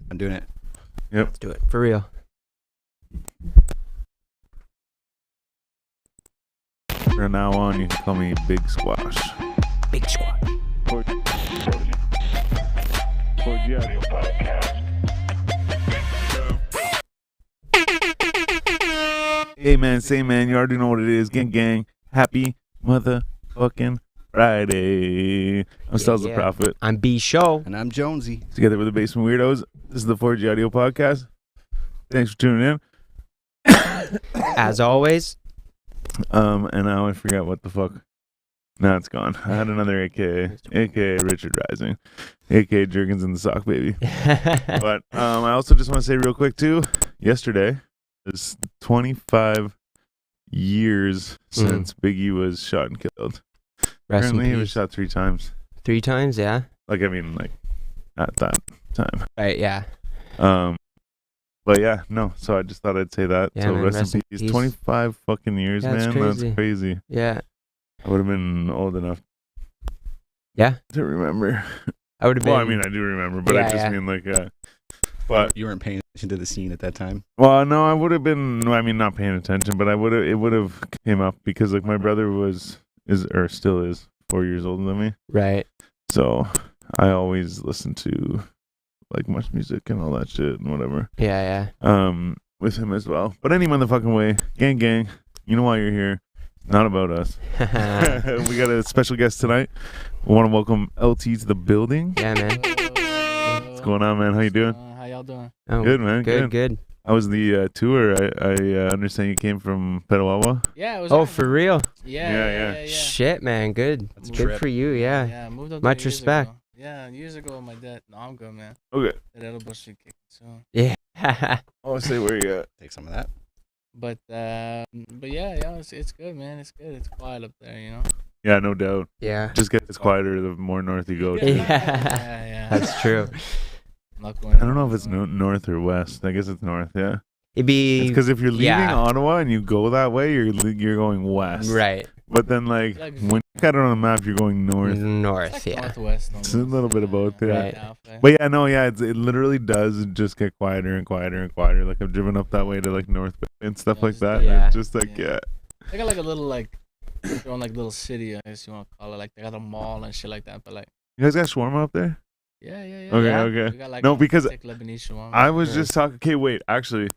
I'm doing it. Yep. Let's do it for real. From now on, you can call me Big Squash. Big squad. Hey man, say man, you already know what it is. Gang gang. Happy motherfucking Friday. I'm Styles the Prophet. I'm B Show. And I'm Jonesy. Together with the Basement Weirdos. This is the 4G Audio Podcast. Thanks for tuning in. As always. And now I forgot what the fuck. Now it's gone. I had another AKA Richard Rising, AKA Jergens in the Sock Baby. But I also just want to say real quick too, yesterday is 25 years since Biggie was shot and killed. Rest in Apparently he was peace. shot 3 times. 3 times, yeah. Like, I mean, like, at that time. Right, yeah. But yeah, no, so I just thought I'd say that. Yeah, so man, rest in peace. 25 fucking years, Yeah, man. that's That's crazy. Yeah. I would have been old enough. Yeah. To remember. I would have been. Well, I mean, I do remember, but I just mean like, but You weren't paying attention to the scene at that time? well, no, I would have been. I mean, not paying attention, but it would have came up because like my brother still is 4 years older than me, Right. so I always listen to like much music and all that shit and whatever. Yeah, With him as well. But any motherfucking way, gang, you know why you're here. Not about us. yeah. We got a special guest tonight. We want to welcome LT to the building. Yeah, man. What's going on, man? How you doing? How y'all doing? Oh, Good, man. Good. How was the tour? I understand you came from Petawawa. Yeah, it was. Oh, for real? Yeah. Shit, man. Good. That's a Good trip. for you, yeah. Yeah, I moved up Much there years respect. ago. Yeah, years ago, my dad. No, I'm good, man. Okay. That edible bush should kick soon. Yeah. I'll say where you at. Take some of that. But yeah, it's good, man. It's good. It's quiet up there, you know. Yeah, no doubt. yeah. Just gets quieter the more north you go. Yeah. too. Yeah. That's true. Not going I don't know if it's north or west. I guess it's north. Yeah. It'd be. Because if you're leaving yeah. Ottawa and you go that way, you're going west. Right. But then when you got it on the map, you're going north. North, It's like yeah. northwest. It's a little bit of both, yeah. Right. But yeah, no, yeah, it literally does just get quieter and quieter and quieter. Like I've driven up that way to like North Bay and stuff Yeah, like just that. the- And it's just like yeah. They got like a little their own like little city, I guess you want to call it. Like they got a mall and shit like that. But like, You guys got shawarma up there? yeah. Okay, Yeah. okay. We got like No, because thick Lebanese shawarma. I was Nice. just talking. Okay, wait. Actually,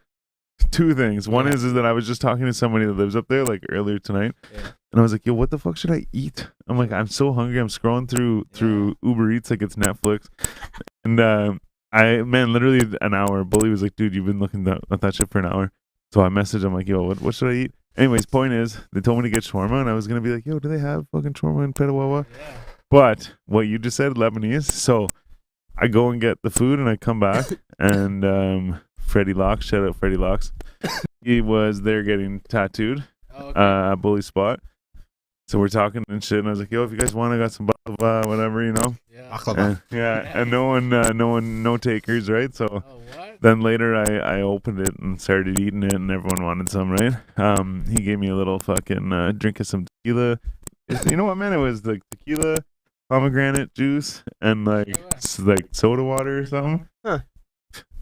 2 things. One Yeah. is that I was just talking to somebody that lives up there like earlier tonight, Yeah. and I was like, "Yo, what the fuck should I eat?" I'm like, "I'm so hungry." I'm scrolling through Uber Eats like it's Netflix, and literally an hour. Bully was like, "Dude, you've been looking at that shit for an hour." So I messaged him like, "Yo, what should I eat?" Anyways, point is, they told me to get shawarma, and I was gonna be like, "Yo, do they have fucking shawarma in Petawawa?" Yeah. But what you just said, Lebanese. So I go and get the food, and I come back, and Freddie Locks, shout out Freddie Locks, he was there getting tattooed Oh, okay. at Bully Spot. So we're talking and shit, and I was like, "Yo, if you guys want, I got some baklava, whatever, you know." Yeah. Baklava. And no takers, right? So Oh, what? then later I opened it and started eating it, and everyone wanted some, right? He gave me a little fucking drink of some tequila. You know what, man? It was like tequila, pomegranate juice, and like soda water or something. Huh.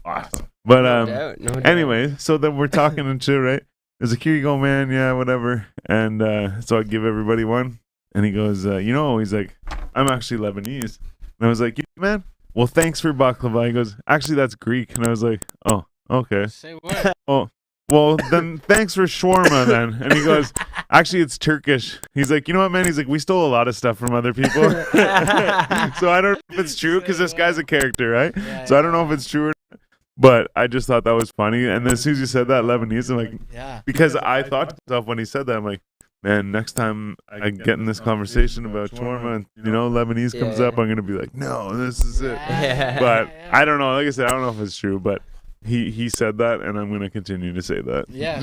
Awesome. But No doubt, no doubt. anyway, so then we're talking and shit, right? There's like, "Here you go, man. Yeah, whatever." And so I give everybody one, and he goes, he's like, "I'm actually Lebanese," and I was like, "Yeah, man. Well, thanks for baklava." He goes, "Actually, that's Greek," and I was like, "Oh, okay. Say what? Oh, well, then thanks for shawarma then." And he goes, "Actually, it's Turkish." He's like, "You know what, man?" He's like, "We stole a lot of stuff from other people." So I don't know if it's true because this guy's a character, right? Yeah, So I don't know if it's true or not, but I just thought that was funny. And then as soon as you said that, Lebanese, I'm like, Yeah. because I thought to myself when he said that, I'm like, man, next time I get in this conversation about shawarma and, Lebanese comes Yeah. up, I'm going to be like, no, this is it. Yeah. But I don't know. Like I said, I don't know if it's true, but he said that, and I'm going to continue to say that. Yeah.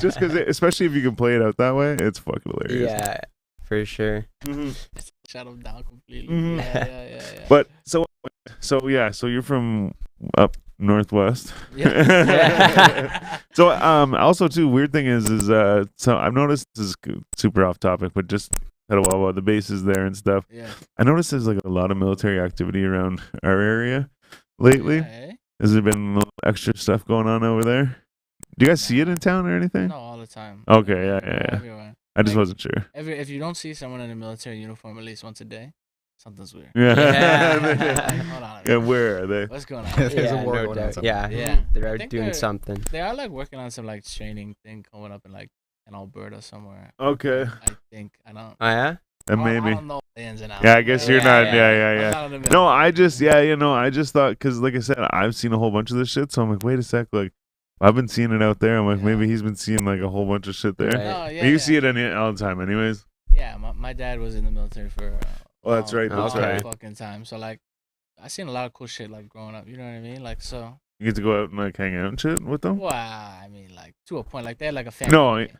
Just because, especially if you can play it out that way, it's fucking hilarious. Yeah, for sure. Shut him down completely. Mhm. Yeah. But so you're from up northwest. Yeah. So also too, weird thing is so I've noticed, this is super off topic, but just Petawawa, the base is there and stuff. Yeah. I noticed there's like a lot of military activity around our area lately. Yeah, eh? Has there been a little extra stuff going on over there? Do you guys see it in town or anything? No, all the time. Okay, yeah. Everywhere. I just Like, wasn't sure. if you don't see someone in a military uniform at least once a day, something's weird. Yeah. Yeah. Hold on. Yeah, where are they? What's going on? There's a war no going on doubt. somewhere. Yeah, Yeah. they're I out think doing they're- something. They are like working on some like training thing coming up in Alberta somewhere. Okay. I think. I don't. Oh yeah. And I maybe. don't know the ins and outs. Yeah, I guess you're Yeah, not. yeah. Yeah. I'm not in the middle. No, I just, I just thought, because like I said, I've seen a whole bunch of this shit. So I'm like, wait a sec. Like, I've been seeing it out there. I'm like, Yeah. maybe he's been seeing like a whole bunch of shit there. Right. No, yeah, You yeah. see it all the time, anyways. Yeah, my dad was in the military for. Oh, that's right. That's Okay. right. Fucking time. So like, I seen a lot of cool shit like growing up. You know what I mean? Like so. You get to go out and like hang out and shit with them. Well, I mean, like to a point. Like they had like a family. No, day.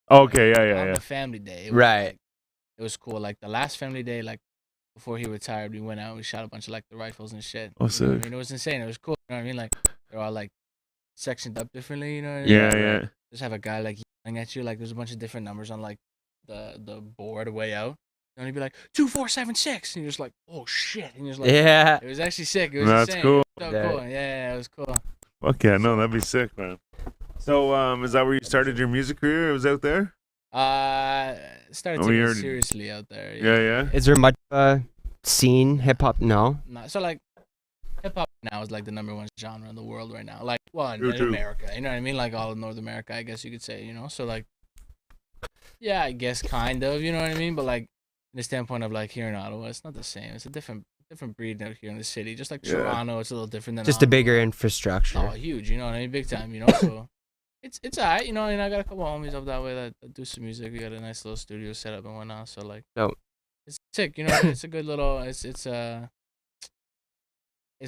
Okay, On yeah. the family day. It was, Right. like, it was cool. Like the last family day, like before he retired, we went out. We shot a bunch of like the rifles and shit. Oh, You know what I sick. mean, it was insane. It was cool. You know what I mean? Like they're all like sectioned up differently. You know what I mean? Yeah. Just have a guy like yelling at you. Like there's a bunch of different numbers on like the board way out. And he'd be like 2476, and you're just like, oh shit, and you're just like, Yeah. it was actually sick. It was That's insane. cool. It was so Yeah. cool. Yeah, it was cool. Fuck yeah, no, that'd be sick, man. So, is that where you started your music career? It was out there? Started Oh, taking you it already- seriously out there. Yeah. Is there much scene hip hop? No. So like, hip hop now is like the #1 genre in the world right now. Like, well, in True. America, you know what I mean? Like all of North America, I guess you could say. You know, so like, yeah, I guess kind of. You know what I mean? But like, in the standpoint of like here in Ottawa, it's not the same. It's a different breed out here in the city. Just like Yeah. Toronto, it's a little different than Just a Ottawa. bigger Oh, infrastructure. huge. You know what I mean? Big time. You know, so. It's alright, you know, and I got a couple homies up that way that do some music. We got a nice little studio set up and whatnot, so like, Dope. it's sick, you know. It's a good little, it's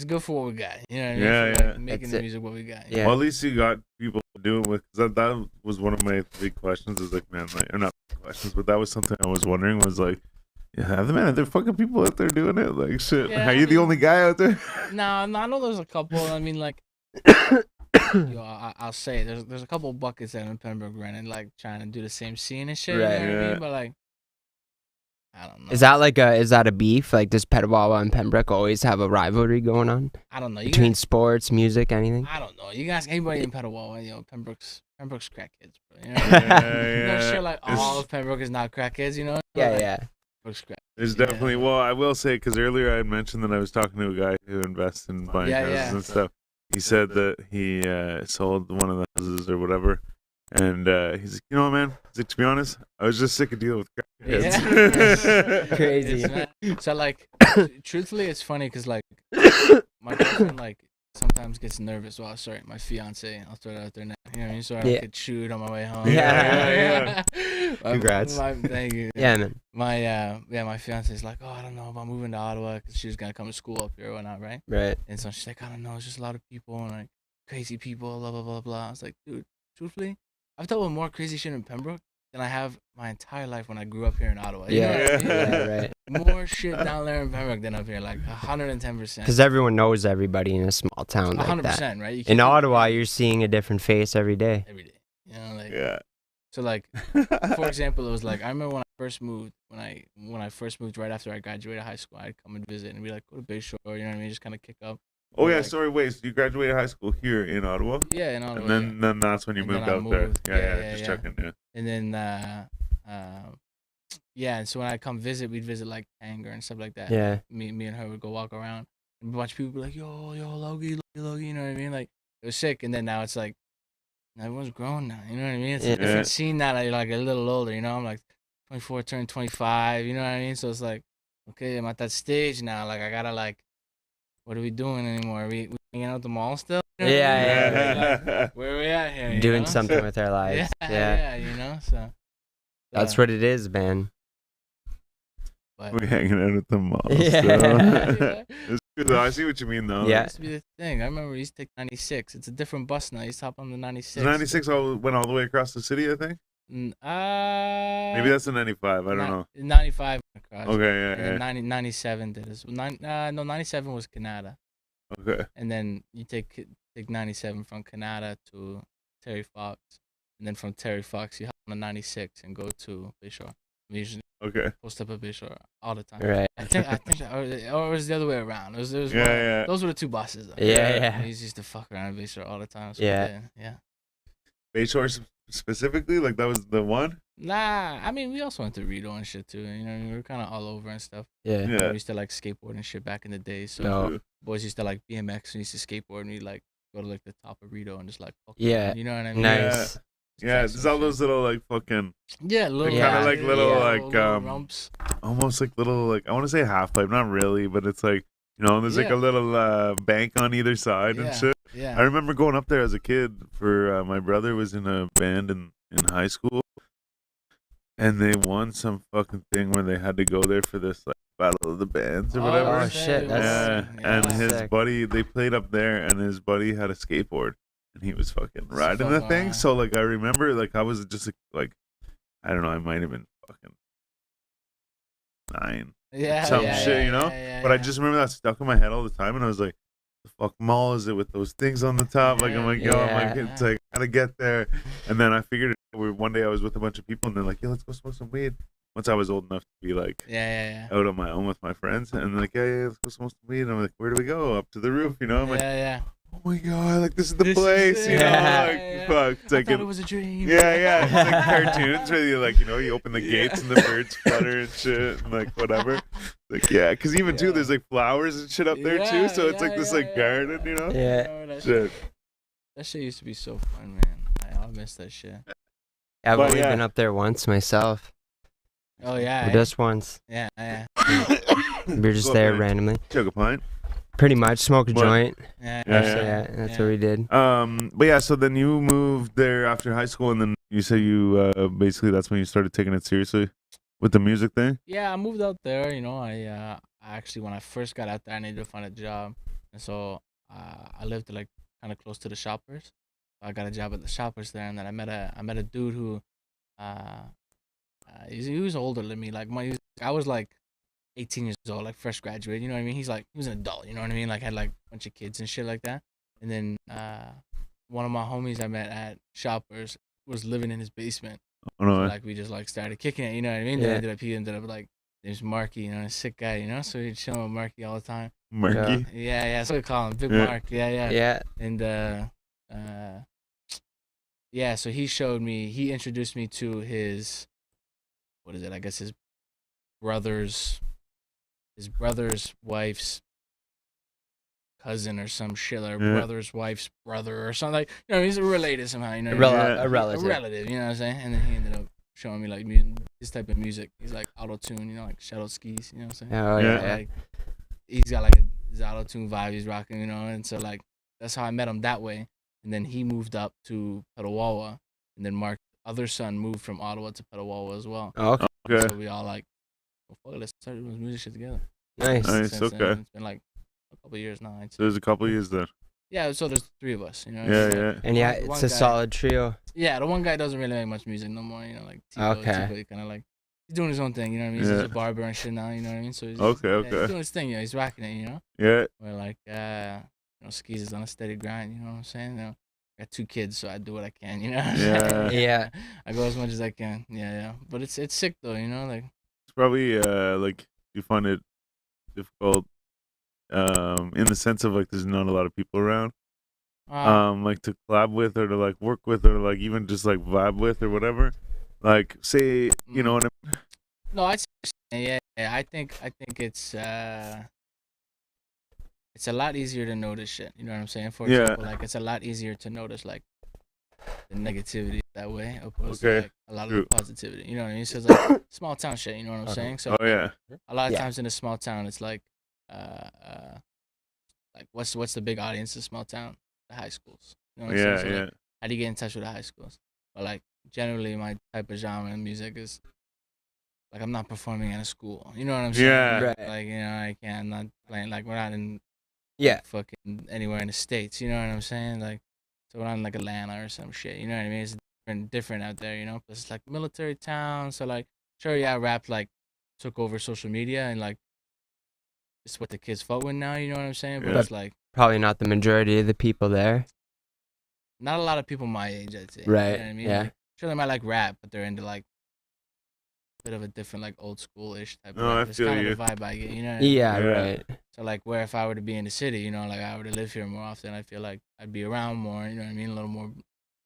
good for what we got, you know what I mean? Yeah, For, like, yeah. making That's the it. music what we got. Yeah. Well, at least you got people to do it with. Cause that was one of my big questions. Is like, man, like, or not questions, but that was something I was wondering. Was like, yeah, man, are there fucking people out there doing it? Like, shit, Yeah, are I you the mean- only guy out there? No, I know there's a couple. I mean, like, I'll say it, there's a couple buckets that in Pembroke running, like trying to do the same scene and shit. You know Right. what I Yeah. mean? But like, I don't know. Is that a beef? Like, does Petawawa and Pembroke always have a rivalry going on I don't know. You between guys, sports, music, anything? I don't know. You can ask anybody in Petawawa, you know, Pembroke's crackheads, bro. You know? Yeah, You know, yeah. sure, like It's- all of Pembroke is not crackheads, you know? Yeah, Like, yeah. Pembroke's crack. There's Yeah. definitely. Well, I will say because earlier I had mentioned that I was talking to a guy who invests in buying Yeah, houses yeah. and stuff. He said that he sold one of the houses or whatever, and he's like, you know what, man? He's like, to be honest, I was just sick of dealing with crackheads. Yeah. Crazy. It's mad. So like, truthfully, it's funny because like my girlfriend like sometimes gets nervous. Well, sorry, my fiance. I'll throw it out there now. You know what I mean? So I don't Yeah. get chewed on my way home. Yeah. Congrats. Congrats. Thank you. Yeah, man. My fiance is like, oh, I don't know about moving to Ottawa because she was gonna come to school up here or whatnot, right? Right. And so she's like, I don't know, it's just a lot of people and like crazy people, blah blah blah blah. I was like, dude, truthfully, I've dealt with more crazy shit in Pembroke than I have my entire life when I grew up here in Ottawa. You know Yeah. what I mean? Yeah, right. More shit down there in Pembroke than up here, like 110%. Because everyone knows everybody in a small town like 100%, that. right? You In can't- Ottawa, you're seeing a different face every day. every day. You know, like Yeah. so like for example, it was like I remember when I first moved, when I first moved right after I graduated high school, I'd come and visit and be like, go to Bay Shore, you know what I mean? Just kind of kick up. Oh yeah. Like- Sorry. Wait. So you graduated high school here in Ottawa, Yeah, in Ottawa. and yeah. then that's when you And then moved I out there. moved. Yeah. Yeah, Yeah. yeah, Just yeah. checking. Yeah. And then yeah, and so when I come visit, we'd visit like Tanger and stuff like that. Yeah. Me and her would go walk around and a bunch of people would be like, yo, Logie, you know what I mean? Like it was sick. And then now it's like everyone's grown now, you know what I mean? It's Yeah. a different scene now that you're like a little older, you know? I'm like 24, turned 25, you know what I mean? So it's like, okay, I'm at that stage now. Like I gotta like, what are we doing anymore? Are we hanging out at the mall still? You know what I Yeah, mean? yeah, Like, Yeah. where are we at here? you Doing know? something with our lives. Yeah, Yeah. yeah, you know? So That's what it is, man. but, We hanging out at the mall. Yeah. still. It's good, though. I see what you mean though. Yeah. It used to be the thing. I remember we used to take 96. It's a different bus now. You used to hop on the 96. 96 went all the way across the city. I think maybe that's the 95. I don't know. 95 across. Okay. And Yeah. then 97 did as well. 97 was Canada. Okay. And then you take 97 from Canada to Terry Fox. And then from Terry Fox, you hop on the 96 and go to Bayshore. We usually Okay. Post up at Bayshore all the time. Right. I think, or it was the other way around. It was Yeah. those were the two bosses. Though. Yeah. He used to fuck around at Bayshore all the time. So Yeah. yeah. Bayshore specifically, like that was the one. Nah, I mean we also went to Rito and shit too. You know, we were kind of all over and stuff. Yeah. We Yeah. used to like skateboard and shit back in the day. So No. boys used to like BMX and used to skateboard and we like go to like the top of Rito and just like fuck Yeah. around, you know what I mean? Nice. Yeah, Try there's some all shit. those little like fucking, Yeah, little kinda like little, like, little rumps. almost like little like I want to say half pipe, not really, but it's like there's like Yeah. a little bank on either side and Yeah. shit. Yeah. I remember going up there as a kid for my brother was in a band in high school, and they won some fucking thing where they had to go there for this like battle of the bands or whatever. Oh, shit, Yeah, and that's his sick. buddy, they played up there, and his buddy had a skateboard, and he was fucking riding the fuck thing. on. So like I remember, like I was just like I don't know, I might have been fucking 9, Yeah, some yeah, shit, yeah, you know. yeah, But I yeah. just remember that stuck in my head all the time, and I was like, "The fuck mall is it with those things on the top?" Like I'm like, yo, I'm like, Yeah. it's like gotta get there. And then I figured one day I was with a bunch of people, and they're like, "Yeah, let's go smoke some weed." Once I was old enough to be like Yeah. out on my own with my friends, and they're like, yeah, let's go smoke some weed. And I'm like, where do we go? Up to the roof, you know? I'm like, Yeah. oh my god, like this is the This is place, it. you know? Yeah. Like Yeah. fuck, it's I like thought it was a dream. yeah, it's like cartoons where you like you open the gates and the birds flutter and shit and like whatever. Like yeah, because even too, Yeah. there's like flowers and shit up there too, so it's like this like garden, you know? Yeah. That Shit. shit used to be so fun, man. I miss that shit. I've But only yeah. been up there once myself. Oh yeah. Just once. Yeah. We were just Go there ahead. randomly. Chug a pint. Pretty much. Smoke a What? joint. Yeah. Yeah, So, yeah. that's what we did. But yeah, so then you moved there after high school, and then you say you basically that's when you started taking it seriously with the music thing. Yeah, I moved out there. You know, I actually when I first got out there, I needed to find a job, and so I lived like kind of close to the shoppers. I got a job at the shoppers there, and then I met a dude who, he was older than me. Like I was like 18 years old, like fresh graduate. You know what I mean? He was an adult. You know what I mean? Like had like a bunch of kids and shit like that. And then one of my homies I met at shoppers was living in his basement. Oh no, So, like we just like started kicking it, you know what I mean? Then he ended up like there's Marky, you know, a sick guy, you know. So he'd chill with Marky all the time. Marky. Yeah, that's what we call him, Big Yeah. Mark. Yeah. Yeah. And yeah, so he introduced me to his, what is it? I guess his brother's wife's cousin or some shit, or Yeah. brother's wife's brother or something. Like, you know, he's related somehow, you know. A, what I mean? Yeah. a relative. A relative, you know what I'm saying? And then he ended up showing me like this type of music. He's like auto tune, you know, like Shadow Skis, you know what I'm saying? Oh, Yeah. yeah. Like he's got like his auto tune vibe he's rocking, you know, and so like that's how I met him that way. And then he moved up to Petawawa, and then Mark's other son moved from Ottawa to Petawawa as well. Oh, okay. Okay. So we all like, well, fuck it, let's start doing music shit together. Nice. Nice. Since then, Okay. it's been like a couple of years now. I'd say. So there's a couple years there. Yeah, so there's 3 of us, you know. Yeah, so, yeah. like, And yeah, one it's a guy- solid trio. Yeah, the one guy doesn't really make much music no more, you know, like Tico. Okay. Tico, he kind of like he's doing his own thing, you know what I mean? He's Yeah. just a barber and shit now, you know what I mean? So he's Okay, yeah, okay. he's doing his thing, yeah, he's rocking it, you know. Yeah. Where like Skis is on a steady grind, you know what I'm saying? You know, I got 2 kids, so I do what I can, you know. Yeah. Yeah. I go as much as I can. Yeah. But it's sick though, you know, like It's probably like you find it difficult in the sense of like there's not a lot of people around like to collab with or to like work with or like even just like vibe with or whatever. Like say you know what I mean? no, yeah. I think it's a lot easier to notice shit. You know what I'm saying? For Yeah. example, like it's a lot easier to notice like the negativity that way opposed Okay. to like a lot of True. the positivity. You know what I mean? So it's like small town shit. You know what I'm saying? So Oh yeah. a lot of Yeah. times in a small town, it's like what's the big audience in a small town? The high schools. You know what I'm Yeah, saying? So, yeah. like, how do you get in touch with the high schools? But like generally, my type of genre in music is like I'm not performing at a school. You know what I'm saying? Yeah. Right. Like I'm not playing. Like we're not in Yeah. fucking anywhere in the States. You know what I'm saying? Like so we're not in like Atlanta or some shit. You know what I mean? It's different out there. You know, plus it's like military town. So like sure, yeah, rap like took over social media and like it's what the kids fuck with now. You know what I'm saying? But Yeah. it's like Probably not the majority of the people there. not a lot of people my age, I'd say. Right, You know what I mean? yeah. Like, sure, they might like rap, but they're into like bit of a different like old school-ish type No, of I vibe. It's feel kind you. of the vibe I get, you know what I mean? Yeah, Yeah. right. So like where if I were to be in the city, you know, like I were to live here more often, I feel like I'd be around more, you know what I mean? A little more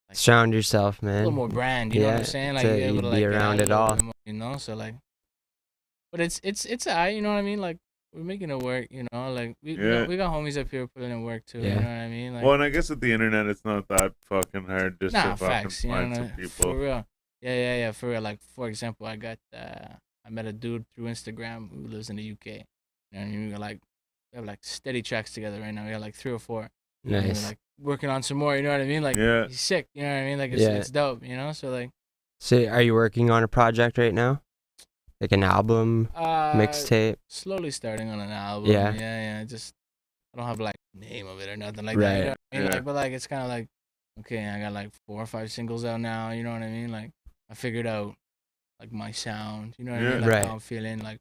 like Surround yourself, a little man. more brand, you know what I'm Yeah, saying? it's Like a- you're able to you'd like be get around out a it little all. bit more, you know? So like but it's alright, you know what I mean? Like we're making it work, you know? Like Yeah. we got homies up here putting in work too, you Yeah. know what I mean? Like Well, and I guess with the internet, it's not that fucking hard just nah, to fucking facts, you find know, some for people. real. Yeah, for real. Like for example, I met a dude through Instagram who lives in the UK. You know what I mean? We have like steady tracks together right now. We got like 3 or 4. And we're Nice. like working on some more, you know what I mean? Like Yeah. he's sick, you know what I mean? Like it's Yeah. it's dope, you know? So like So, are you working on a project right now? Like an album, uh mixtape? slowly starting on an album. Yeah. Yeah. Just I don't have like name of it or nothing like that. Right. You know what I mean? Yeah. Like but like it's kinda like okay, I got like 4 or 5 singles out now, you know what I mean? Like I figured out like my sound, you know what I Yeah. mean? Like Right. how I'm feeling, like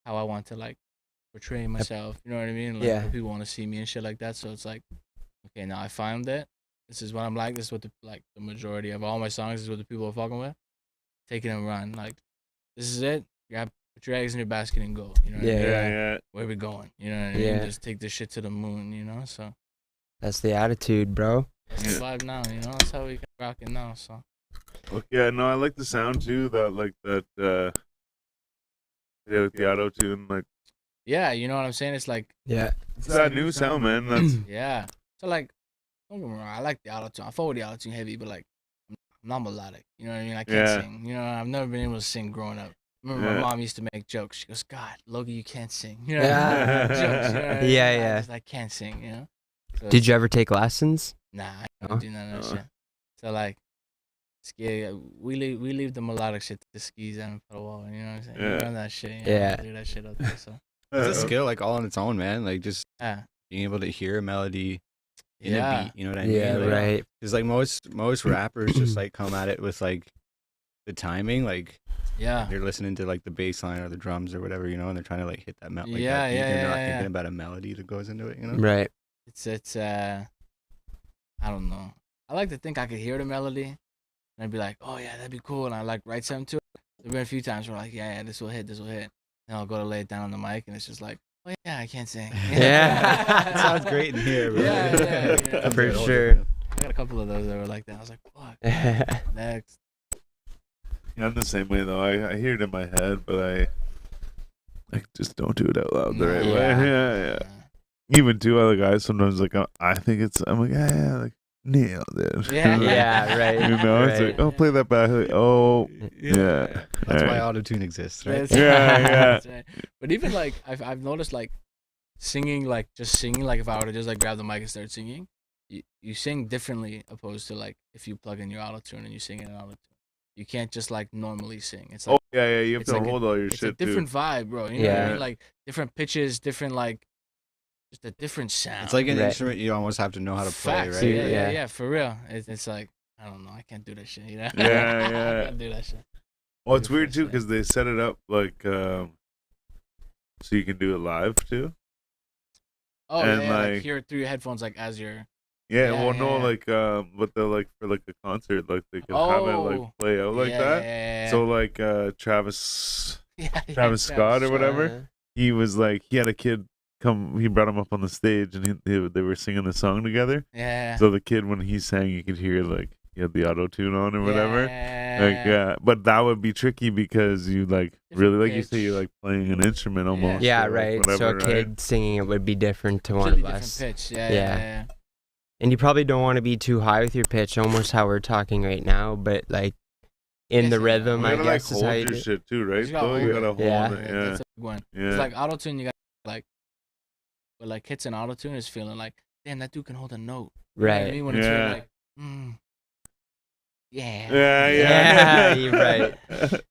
how I want to like portray myself, you know what I mean? Like Yeah. how people want to see me and shit like that. So it's like, okay, now I found it. This is what I'm like. This is what the majority of all my songs is what the people are fucking with. Take it and run. Like this is it. Put your eggs in your basket and go. You know what I Yeah, mean? Yeah. Where we going? You know what I mean? Yeah. Just take this shit to the moon, you know? So That's the attitude, bro. that's the vibe now, you know? That's how we can rock it now. So Look, yeah, no, I like the sound too. Yeah, with the auto tune, like yeah, you know what I'm saying? It's like Yeah. it's that new sound, man. That's yeah. So like don't get me wrong, I like the auto tune. I fuck with the auto tune heavy, but like I'm not melodic. You know what I mean? I can't Yeah. sing. You know, I've never been able to sing growing up. I remember Yeah. my mom used to make jokes. She goes, God, Logie, you can't sing. You know, Yeah. jokes, you know what I mean? Yeah. I can't sing, you know? So Did you ever take lessons? Nah, I No? don't do none of that shit. So like, scary. We leave the melodic shit to the skis and pedal, you know what I'm saying? Yeah. We run that shit. You know, Yeah. we do that shit out there. So It's a skill like all on its own, man. Like just yeah, being able to hear a melody in a yeah, beat. You know what I Yeah, mean? Like, right. Because like most rappers just like come at it with like the timing, like yeah. they're listening to like the bass line or the drums or whatever, you know, and they're trying to like hit that melody. Like, Yeah, that beat, yeah, and they're not yeah, thinking yeah. about a melody that goes into it, you know? Right. It's I don't know. I like to think I could hear the melody and I'd be like, oh yeah, that'd be cool, and I like write something to it. There've been a few times where like, yeah, this will hit. And I'll go to lay it down on the mic and it's just like, oh yeah, I can't sing. Yeah. It sounds great in here, bro. Yeah. For sure. I got a couple of those that were like that. I was like, fuck. Next. Yeah, I'm the same way though. I hear it in my head, but I just don't do it out loud the right way. Yeah. Yeah. Even too other guys sometimes like I think I'm like yeah, like nailed it. Yeah. Yeah, right. You know, it's right. like, oh, play that back. Like, oh, yeah. That's why Alright. autotune exists, right? That's- Yeah, yeah. that's right. But even like I've noticed like singing, like just singing, like if I were to just like grab the mic and start singing, you sing differently opposed to like if you plug in your auto tune and you sing in an auto tune. You can't just like normally sing. It's like Oh, yeah. You have it's to like hold all your it's shit a different too. vibe, bro. You know what I Yeah. mean? Like different pitches, different like just a different sound. It's like an Right. instrument you almost have to know how to play, Facts. right? Yeah, Yeah. for real. It's like I don't know. I can't do that shit. You know? Yeah, I yeah. can't do that shit. Well, it's Very weird too frustrating. because they set it up like so you can do it live too. Oh And, yeah, like like- hear it through your headphones, like as you're. Yeah, Yeah, well, no, yeah. like but they're like for like a concert, like they can have it like Oh. play out like yeah, that. Yeah, So like Travis yeah, Travis Scott or whatever. He was like he had a kid come. He brought him up on the stage and they were singing the song together. Yeah. So the kid when he sang, you could hear like he had the auto tune on or whatever. Like Yeah. but that would be tricky because you like Different really like you say pitch. you're like playing an instrument almost. Yeah, or, like, right. So whatever, a kid singing it would be different to one Completely of different us. pitch. Yeah, Yeah. yeah. And you probably don't want to be too high with your pitch, almost how we're talking right now, but like in Yes, the yeah. rhythm, You I gotta like guess is how hold you your do. shit too, right? You gotta So you hold gotta hold Yeah. it. Yeah. That's a big one. Yeah. It's like auto tune. You got like, but like hits an auto tune is feeling like, damn, that dude can hold a note. You know what I Right. mean? When it's really Yeah. like, yeah. Yeah, Yeah, you're right.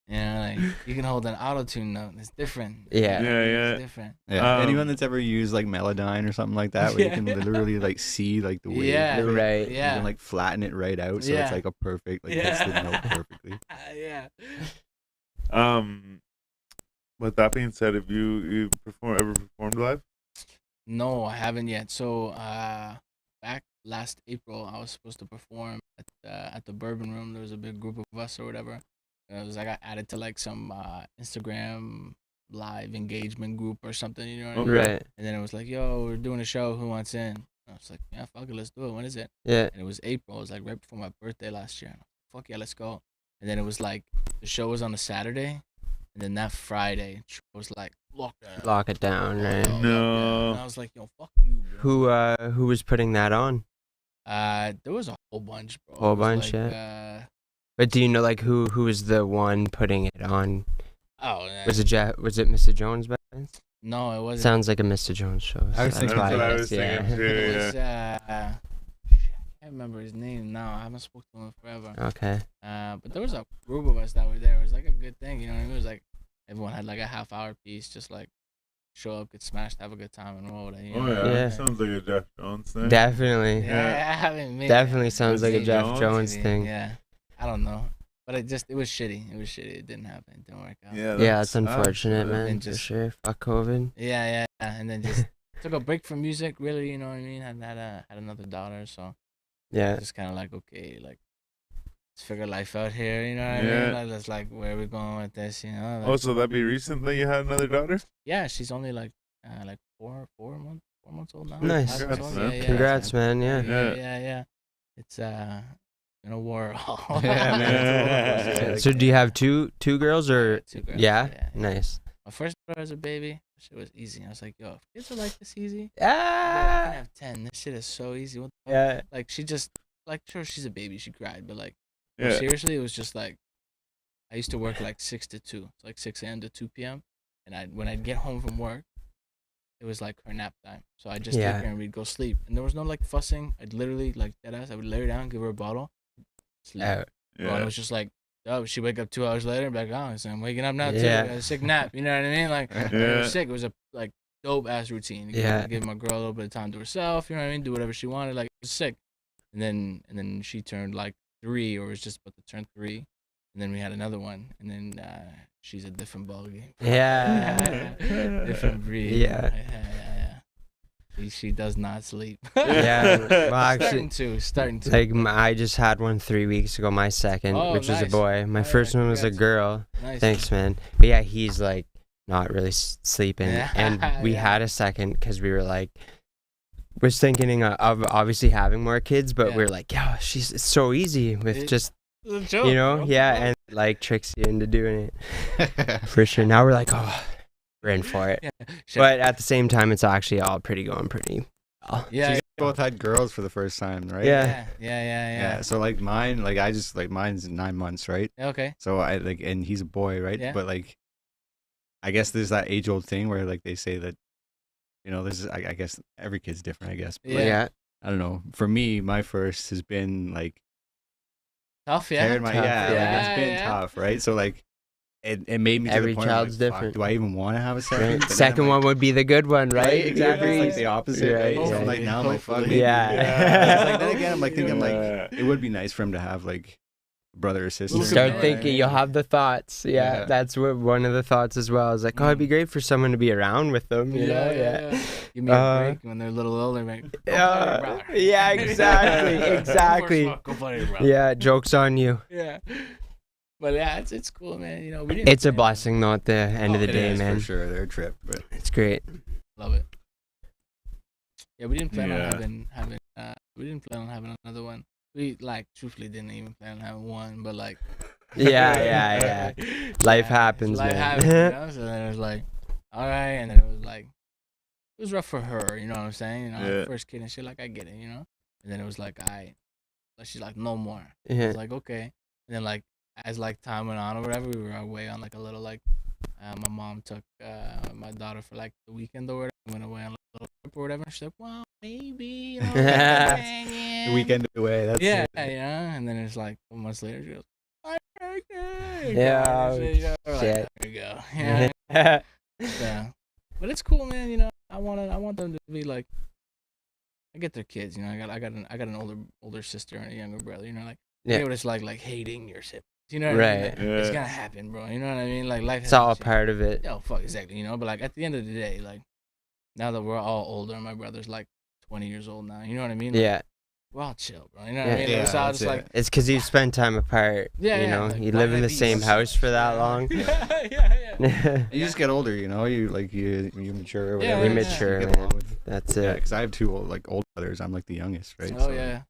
You know, like you can hold an auto tune note. It's different. Yeah. Yeah. It's different. Yeah. Anyone Um, that's ever used like Melodyne or something like that, where you can Yeah. literally like see like the wave, Yeah. of it, Right. you Yeah. can like flatten it right out, so Yeah. it's like a perfect, like hits the Yeah. note perfectly. Yeah. With that being said, have you ever performed live? No, I haven't yet. So, back last April, I was supposed to perform at the Bourbon Room. There was a big group of us or whatever. It was I got added to like some Instagram live engagement group or something, you know what I mean? Right. And then it was like, yo, we're doing a show. Who wants in? I was like, yeah, fuck it, let's do it. When is it? Yeah. And it was April. It was like right before my birthday last year. Fuck yeah, let's go. And then it was like the show was on a Saturday, and then that Friday it was like lock Lock it down, right? No. And I was like, yo, fuck you, bro. Who was putting that on? There was a whole bunch, bro. Whole It was bunch, like, yeah. But do you know like who was the one putting it on? Oh, yeah. Was it Mr. Jones back then? No, it wasn't. Sounds like a Mr. Jones show. I was so thinking that's That's why what I guess, was thinking too. It Yeah. was, I can't remember his name now. I haven't spoken to him forever. Okay. But there was a group of us that were there. It was like a good thing, you know what I mean? It was like everyone had like a half-hour piece, just like show up, get smashed, have a good time, and roll with it. You Oh know? yeah. Yeah. Sounds like a Jeff Jones thing. Definitely. Yeah, I haven't made Definitely sounds like a Mr. Jeff Jones? Jones thing. Yeah, I don't know, but it was shitty. It was shitty. It didn't happen. It didn't work out. Yeah. Yeah, that it's sucks, unfortunate, man. man. And For just- sure. Fuck COVID. Yeah, and then just took a break from music. Really, you know what I mean? Had another daughter, so Yeah. just kind of like, okay, like let's figure life out here. You know what I Yeah. mean? Like, let's like where are we going with this? You know? Like, Oh, so that'd be recent that you had another daughter? yeah, she's only like four months old now. Nice. 5 months Congrats, old. man. Yeah, yeah, Congrats, man. Yeah. Yeah. It's been a war. Yeah, man. It's a war. So do you have two girls or? 2 girls, Yeah. Nice. My first brother was a baby. Shit was easy. I was like, yo, if kids are like this easy, I Ah. can have 10. This shit is so easy. What the fuck? Yeah. Like she just sure she's a baby. She cried, but like Yeah. seriously, it was just like I used to work like 6 to 2, so like 6 a.m. to 2 p.m. And when I'd get home from work, it was like her nap time. So I'd just Yeah. take her and we'd go sleep. And there was no like fussing. I'd literally like deadass. I would lay her down, give her a bottle, sleep. Oh, Bro, and it was just like, oh, she'd wake up 2 hours later and be like, oh, so I'm waking up now too. Yeah. I got a sick nap. You know what I mean? Like, it Yeah. was sick. It was a like dope ass routine. Yeah. Give my girl a little bit of time to herself. You know what I mean? Do whatever she wanted. Like, it was sick. And then she turned like 3 or was just about to turn 3. And then we had another one. And then she's a different ballgame. Yeah. Different breed. Yeah. She does not sleep. Yeah. Well, actually, starting to. like I just had one 3 weeks ago. My second, Oh, which was a nice. boy. My Oh, first yeah, one was a congrats. girl. Nice. Thanks, man. But yeah, he's like not really sleeping, Yeah, and we yeah. had a second because we were like, was thinking of obviously having more kids, but Yeah. we are like, yeah, it's so easy with It- just It's a joke, you know, bro. yeah, and like tricks you into doing it for sure. Now we're like, oh, we're in for it. Yeah. But at the same time, it's actually all going pretty well. Yeah, So you both had girls for the first time, right? Yeah. yeah. So like mine, like I just like mine's 9 months, right? Okay. So I like, and he's a boy, right? Yeah. But like, I guess there's that age old thing where like they say that, you know, this is I guess every kid's different, I guess. But, like, Yeah. I don't know. For me, my first has been like Tough, yeah. tearing my Tough, like yeah. it's been tough, right? So like it made me to Every the point where, child's like, fuck, different. do I even want to have a second? Right. But then Second I'm one like, would be the good one, right? Exactly. It's like Exactly. the opposite, Right, right? So yeah. like now I'm like, fuck. Hopefully. Yeah. It's like then again, I'm like thinking like Yeah. it would be nice for him to have like a brother or sister. You Start Yeah. thinking, you'll have the thoughts. Yeah, Yeah. that's what one of the thoughts as well. Is like, oh, it'd be great for someone to be around with them. You know? Yeah. Give me a Uh, break when they're a little older. Like, Yeah, exactly, exactly. Go play, bro. Yeah, joke's on you. Yeah. But yeah, it's cool, man. You know, we didn't. It's a plan- blessing, though. At the end of the It day, is, man, for sure. They're a trip, but it's great. Love it. Yeah, we didn't plan on Yeah. having. We didn't plan on having another one. We like truthfully didn't even plan on having one, but like. Yeah. Life happens, Life man. happens, you know? So then it was like, all right, and then it was like, it was rough for her, you know what I'm saying? You know, Yeah. first kid and shit, like I get it, you know. And then it was like, she's like, no more. I Yeah. was like, okay. And then like as like time went on or whatever, we were away on like a little like, my mom took my daughter for like the weekend or whatever. Went away on like, a little trip or whatever. She's like, well, maybe, you know, the weekend away. That's yeah, it. yeah. And then it's like a couple months later, she goes, I'm pregnant. Yeah, And you know, we're like, shit. there you go. Yeah. Yeah. But it's cool, man. You know, I want them to be like, I get their kids. You know, I got an older sister and a younger brother. You know, like Yeah. you know what it's like hating your siblings. You know what I mean? Right. Like, it's Yeah. gonna happen, bro. You know what I mean? Like life. It's has all a shit. part of it. Yeah, fuck, exactly. You know, but like at the end of the day, like now that we're all older, my brother's like 20 years old now. You know what I mean? Like, Yeah. we're all chill, bro. You know what I mean? Yeah, It's all that's just like, it. It's because you spend time apart. Yeah, you yeah, know, like, you why live in not the be same so house for that yeah. long. yeah. You just get older, you know. You mature or Yeah, whatever. You yeah, mature, You get along man. with- That's Yeah, it. because I have two old brothers. I'm like the youngest, right? Oh yeah.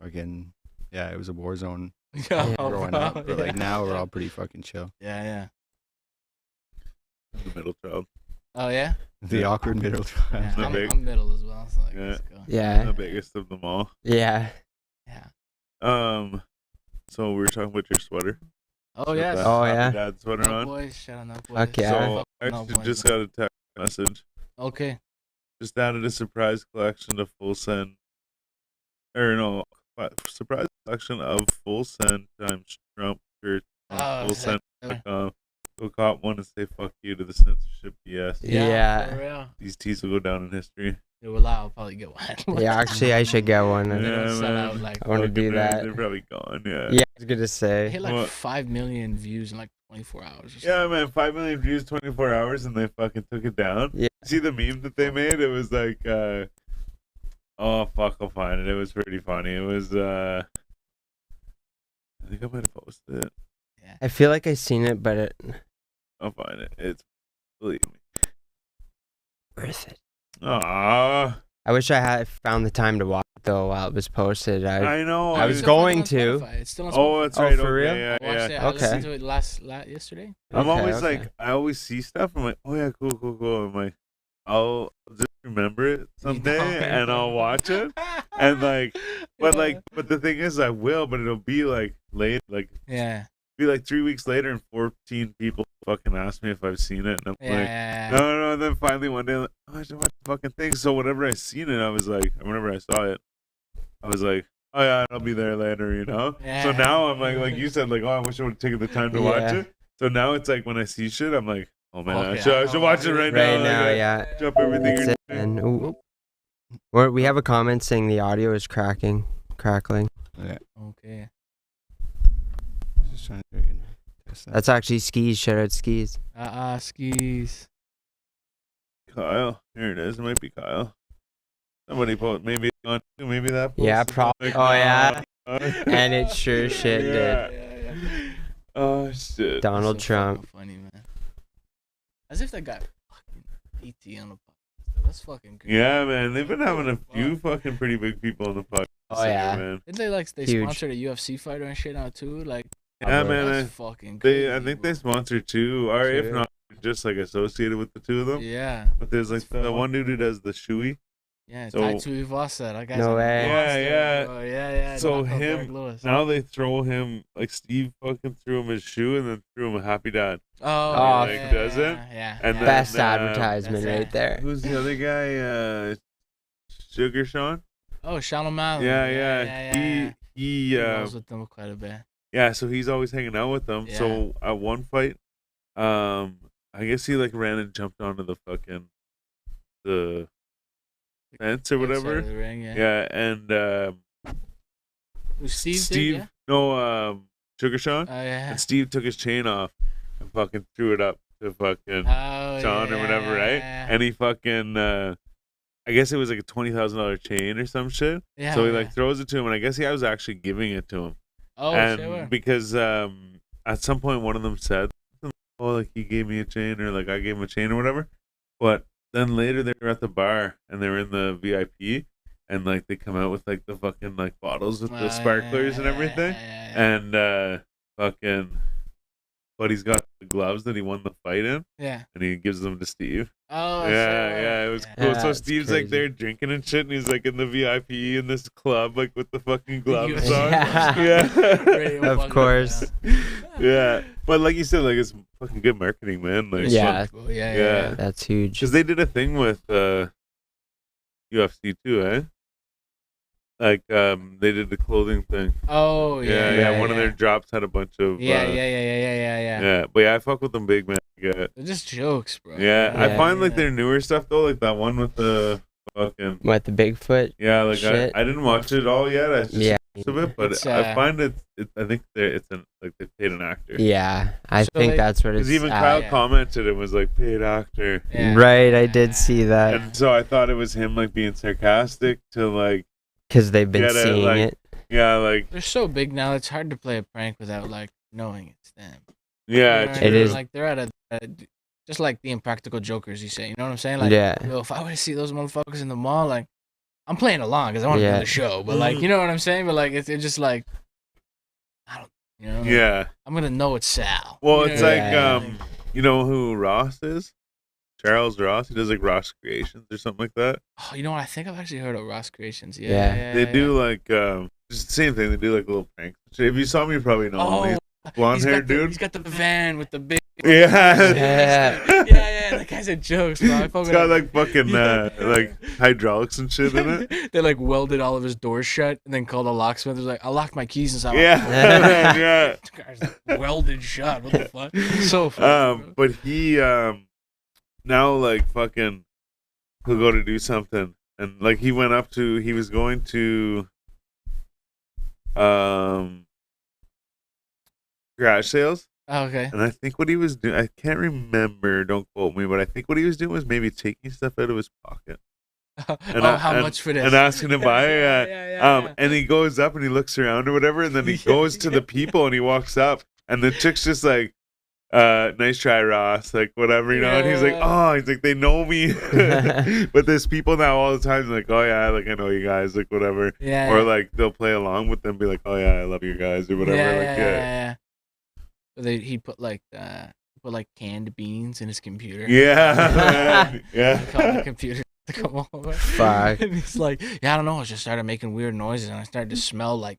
Again, yeah, it was a war zone Yeah. growing up, but like yeah. now we're all pretty fucking chill. Yeah. The middle child. Oh yeah. The awkward middle Yeah, child. I'm middle as well. So like, Yeah. let's go. Yeah. The biggest of them all. Yeah. Yeah. So we were talking about your sweater. Oh With yeah. that Oh, Happy yeah. Dad sweater No on. boys. Shout out no boys. Fuck yeah. So I No actually boys, just no. got a text message. Okay. Just added a surprise collection of full send. Or no, surprise collection of full send times Trump shirts on Oh, fullsend.com. Go cop one and say fuck you to the censorship BS. Yeah. For real. These tees will go down in history. Yeah, well, I'll probably get one. Yeah, actually, I should get one. They Yeah, don't sell man. out like. I want to do Fucking, that. They're probably gone, yeah. Yeah, I was gonna They say. hit like What? 5 million views in like 24 hours. Or something. Yeah, man, 5 million views, 24 hours, and they fucking took it down. Yeah. See the meme that they made? It was like, oh, fuck, I'll find it. It was pretty funny. It was, I think I might have posted it. I feel like I seen it, but I'll find it. It's, believe me. worth it. Aww. I wish I had found the time to watch it though while it was posted. I know. I It's was still going fucking on to. Spotify. It's still on Oh, Spotify. that's Oh, right. for okay, real? Yeah, I watched yeah. it. I Okay. listened to it yesterday. I'm Okay, always okay. like, I always see stuff. I'm like, oh yeah, cool. I'm like, I'll just remember it someday and I'll watch it. And like, but the thing is, I will, but it'll be like late, like Yeah. be like 3 weeks later, and 14 people fucking ask me if I've seen it, and I'm like, Yeah. no. And then finally one day, I'm like, oh, I should watch the fucking thing. So whenever I seen it, I was like, whenever I saw it, I was like, oh yeah, I'll be there later, you know. So Yeah. now I'm like you said, like, oh, I wish I would have taken the time to watch Yeah. it. So now it's like when I see shit, I'm like, oh man, Okay, I should watch it right now. Right now, Like, yeah. Drop everything That's you're it, doing. man. Ooh. We have a comment saying the audio is crackling. Yeah. Okay. Just trying to test that. That's actually Skis. Shout out Skis. Skis. Kyle, here it is. It might be Kyle. Somebody post. Maybe it's gone too. Maybe that. Yeah, posted probably. something. Oh, yeah. No. And it sure shit Yeah. did. Oh shit. Donald So Trump. fucking funny, man. As if that guy fucking ET on the podcast. That's fucking crazy. Yeah, man. They've been having a few fucking pretty big people on the podcast. Oh, yeah. man. Didn't they like Huge. sponsored a UFC fighter and shit now too? Like Yeah, Probably. man. that's fucking crazy. I think bro. they sponsor two, or if Sure. not, just like associated with the two of them. Yeah. But there's like That's the one dude who does the shoey. Yeah, So- Tai Tuivasa. That guy's No a way. monster, Yeah, bro. Yeah. So knocked out him- Derek Lewis. Now they throw him like Steve fucking threw him his shoe and then threw him a Happy Dad. Oh, like, yeah, doesn't? Yeah. And yeah. then, Best uh, advertisement that's right it. there. Who's the other guy? Sugar Sean. Oh, Sean O'Malley. Yeah. He He rolls with them quite a bit. yeah. So he's always hanging out with them. So at one fight, I guess he like ran and jumped onto the fucking the fence or Outside whatever. of the ring, yeah. Yeah, and Who, Steve? Did, Steve, yeah? no, Sugar Sean, Oh yeah. and Steve took his chain off and fucking threw it up to fucking Oh, Sean or whatever, right? yeah. And he fucking, I guess it was like a $20,000 chain or some shit. Yeah, So he yeah. like throws it to him, and I guess I was actually giving it to him. Oh, and sure. because at some point one of them said, "Oh, like he gave me a chain," or like I gave him a chain or whatever. But then later they were at the bar and they were in the VIP, and like they come out with like the fucking like bottles with the sparklers and everything, and fucking, but he's got the gloves that he won the fight in, Yeah. and he gives them to Steve. Oh, Yeah, it was cool. Yeah, So that's Steve's like crazy. there drinking and shit, and he's like in the VIP in this club, like with the fucking gloves UFC on. Yeah. Radio Of fucking course. Yeah, but like you said, like it's fucking good marketing, man. Like, Yeah. Cool. Yeah. Yeah. That's huge. because they did a thing with UFC too, eh? Like they did the clothing thing. Oh, Yeah, yeah. yeah. One of their drops had a bunch of. Yeah. Yeah, but yeah, I fuck with them big, man. Yeah, They're just jokes, bro. yeah. I Yeah. find like their newer stuff though, like that one with the fucking. What, the Bigfoot? Yeah, like Shit. I didn't watch it all yet. I just Yeah. of it, but It's, I find it. I think it's like they paid an actor. Yeah, I So, think like- that's what it's Because even at. Kyle yeah. commented and was like paid actor, Yeah. Right, I did see that. and so I thought it was him like being sarcastic to like Because they've been gotta, seeing like, it. Yeah, like They're so big now. It's hard to play a prank without like knowing it's them. yeah, You know what I It mean? is. Like they're at a just like the Impractical Jokers. You say, you know what I'm saying? Like, Yeah. yo, if I were to see those motherfuckers in the mall, like, I'm playing along because I want to do Yeah. the show. But like, you know what I'm saying? But like, it's just like, I don't, you know? Like, yeah. I'm gonna know it's Sal. Well, You it's know like what I mean? you know who Ross is? Charles Ross. He does like Ross Creations or something like that. Oh, you know what? I think I've actually heard of Ross Creations. Yeah. They do like it's the same thing. They do like little pranks. If you saw me, you probably know him. Oh, He's blonde haired dude. He's got the van with the big. Yeah. Yeah. That guy's a joke, bro. It's got like fucking like hydraulics and shit in it. They like welded all of his doors shut and then called a locksmith. He was like, I locked my keys inside. Yeah. Yeah. The guy's like, welded shut. What the fuck? So funny. Bro. But he now like fucking he'll go to do something and like he was going to garage sales. Oh, okay. And I think what he was doing, I can't remember, don't quote me, but I think what he was doing was maybe taking stuff out of his pocket. How much for this? And asking to buy it. Yeah. And he goes up and he looks around or whatever, and then he goes to the people and he walks up, and the chick's just like, nice try, Ross, like whatever, you know. And he's like, they know me. But there's people now all the time like, oh yeah, like I know you guys, like whatever. Yeah. Or like they'll play along with them, be like, oh yeah, I love you guys or whatever. Yeah. So he put like canned beans in his computer. Yeah. He called the computer to come over. Fuck. And he's like, yeah, I don't know. I just started making weird noises and I started to smell like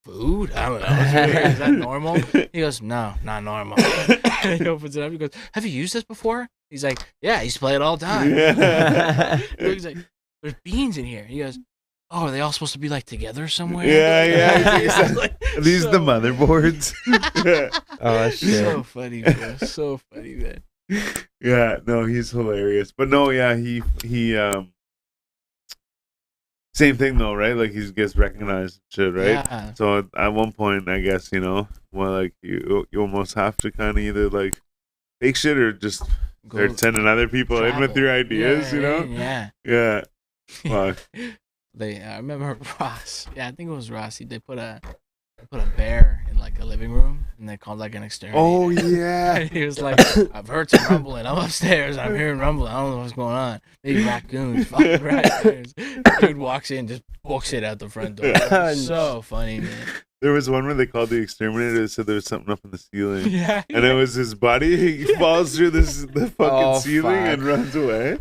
food. I don't know. It's weird. Is that normal? He goes, no, not normal. And he opens it up. He goes, have you used this before? He's like, yeah, I used to play it all the time. Yeah. He's like, there's beans in here. He goes, oh, are they all supposed to be like together somewhere? Yeah. Like, These are the motherboards. Oh shit. So funny, bro. So funny, man. Yeah, no, he's hilarious. But no, yeah, he same thing though, right? Like he gets recognized and shit, right? Yeah. So at one point, I guess, you know, well, like you almost have to kind of either like fake shit or just start sending other people in with your ideas, you know? Yeah. Fuck. I remember Ross. Yeah, I think it was Ross. They put a bear in like a living room, and they called like an exterminator. Oh yeah. And he was like, I've heard some rumbling. I'm upstairs. I'm hearing rumbling. I don't know what's going on. Maybe raccoons. Fucking raccoons. Dude walks in, just books it out the front door. So funny, man. There was one where they called the exterminator and said there was something up in the ceiling. Yeah. And it was his buddy. He falls through the fucking ceiling fuck. and runs away.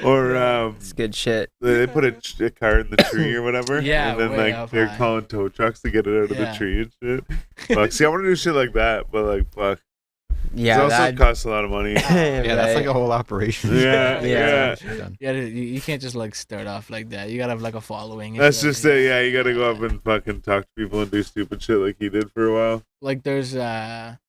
Or It's good shit. they put a car in the tree or whatever. Yeah, and then way like up they're high. calling tow trucks to get it out of the tree and shit. Fuck. See, I want to do shit like that, but like fuck. Yeah, it also that costs a lot of money. Yeah, that's like a whole operation. Yeah. You can't just like start off like that. You gotta have like a following. That's just it. Yeah, you gotta go up and fucking talk to people and do stupid shit like he did for a while. Like there's another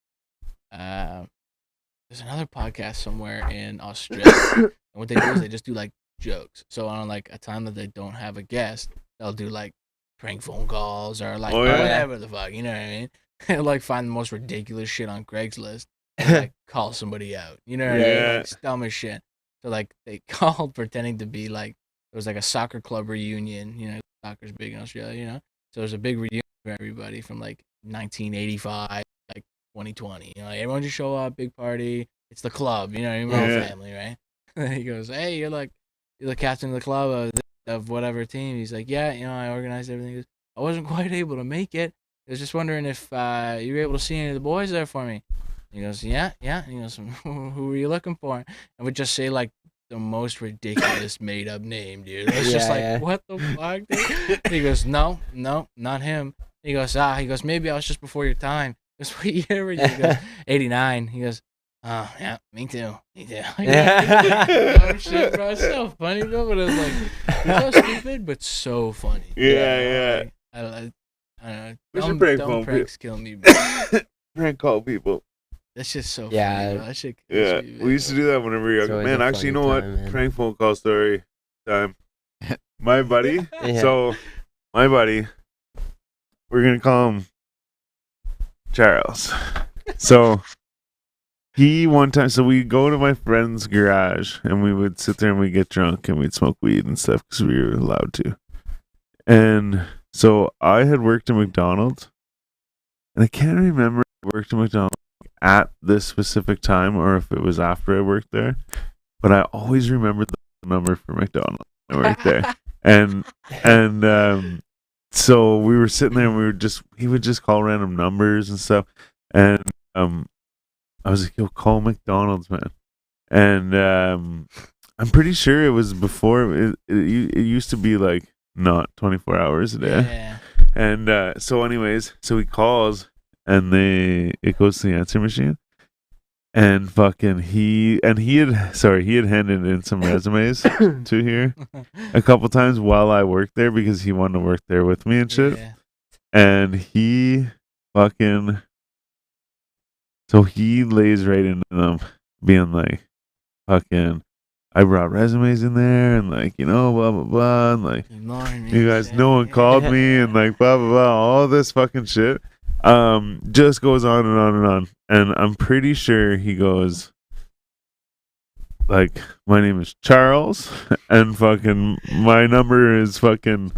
podcast somewhere in Australia, and what they do is they just do like jokes. So on like a time that they don't have a guest, they'll do like prank phone calls or like whatever the fuck, you know what I mean? They'll like find the most ridiculous shit on Craigslist and like call somebody out, you know what I mean? Like, it's dumb as shit. So like they called pretending to be like it was like a soccer club reunion, you know, soccer's big in Australia, you know. So there's a big reunion for everybody from like 1985, like 2020. You know, like, everyone just show up, big party. It's the club, you know, your whole family, right? And he goes, "Hey, you're the captain of the club of whatever team." He's like, "Yeah, you know, I organized everything." He goes, "I wasn't quite able to make it. I was just wondering if you were able to see any of the boys there for me." He goes, "Yeah." And he goes, "Who were you looking for?" And would just say like the most ridiculous made up name, dude. It was just like, what the fuck, dude? He goes, no, not him. He goes, maybe I was just before your time. He goes, what year were you? He goes, 89. He goes, oh, yeah, me too. Oh, shit, bro. It's so funny, bro. But it was like, so stupid, but so funny. Yeah. I don't know. We should prank phone pranks kill me, bro. Prank call people. That's just so funny, bro. That shit kills me, we used to do that whenever we were young. Man, actually, you know what? Man. Prank phone call story time. My buddy. So, my buddy, we're going to call him Charles. So, he one time, so we go to my friend's garage and we would sit there and we'd get drunk and we'd smoke weed and stuff because we were allowed to. And so I had worked at McDonald's, and I can't remember if I worked at McDonald's at this specific time or if it was after I worked there. But I always remembered the number for McDonald's when I worked there. And so we were sitting there and he would just call random numbers and stuff. And I was like, yo, call McDonald's, man. And I'm pretty sure it was before it used to be like not 24 hours a day. Yeah. And so anyways, so he calls and it goes to the answer machine. And fucking he had handed in some resumes to here a couple times while I worked there because he wanted to work there with me and shit. Yeah. And he fucking, so he lays right into them, being like, fucking, I brought resumes in there and like, you know, blah blah blah, and like, you guys, no one called me, and like blah blah blah, all this fucking shit. Just goes on and on and on. And I'm pretty sure he goes like, my name is Charles and fucking my number is fucking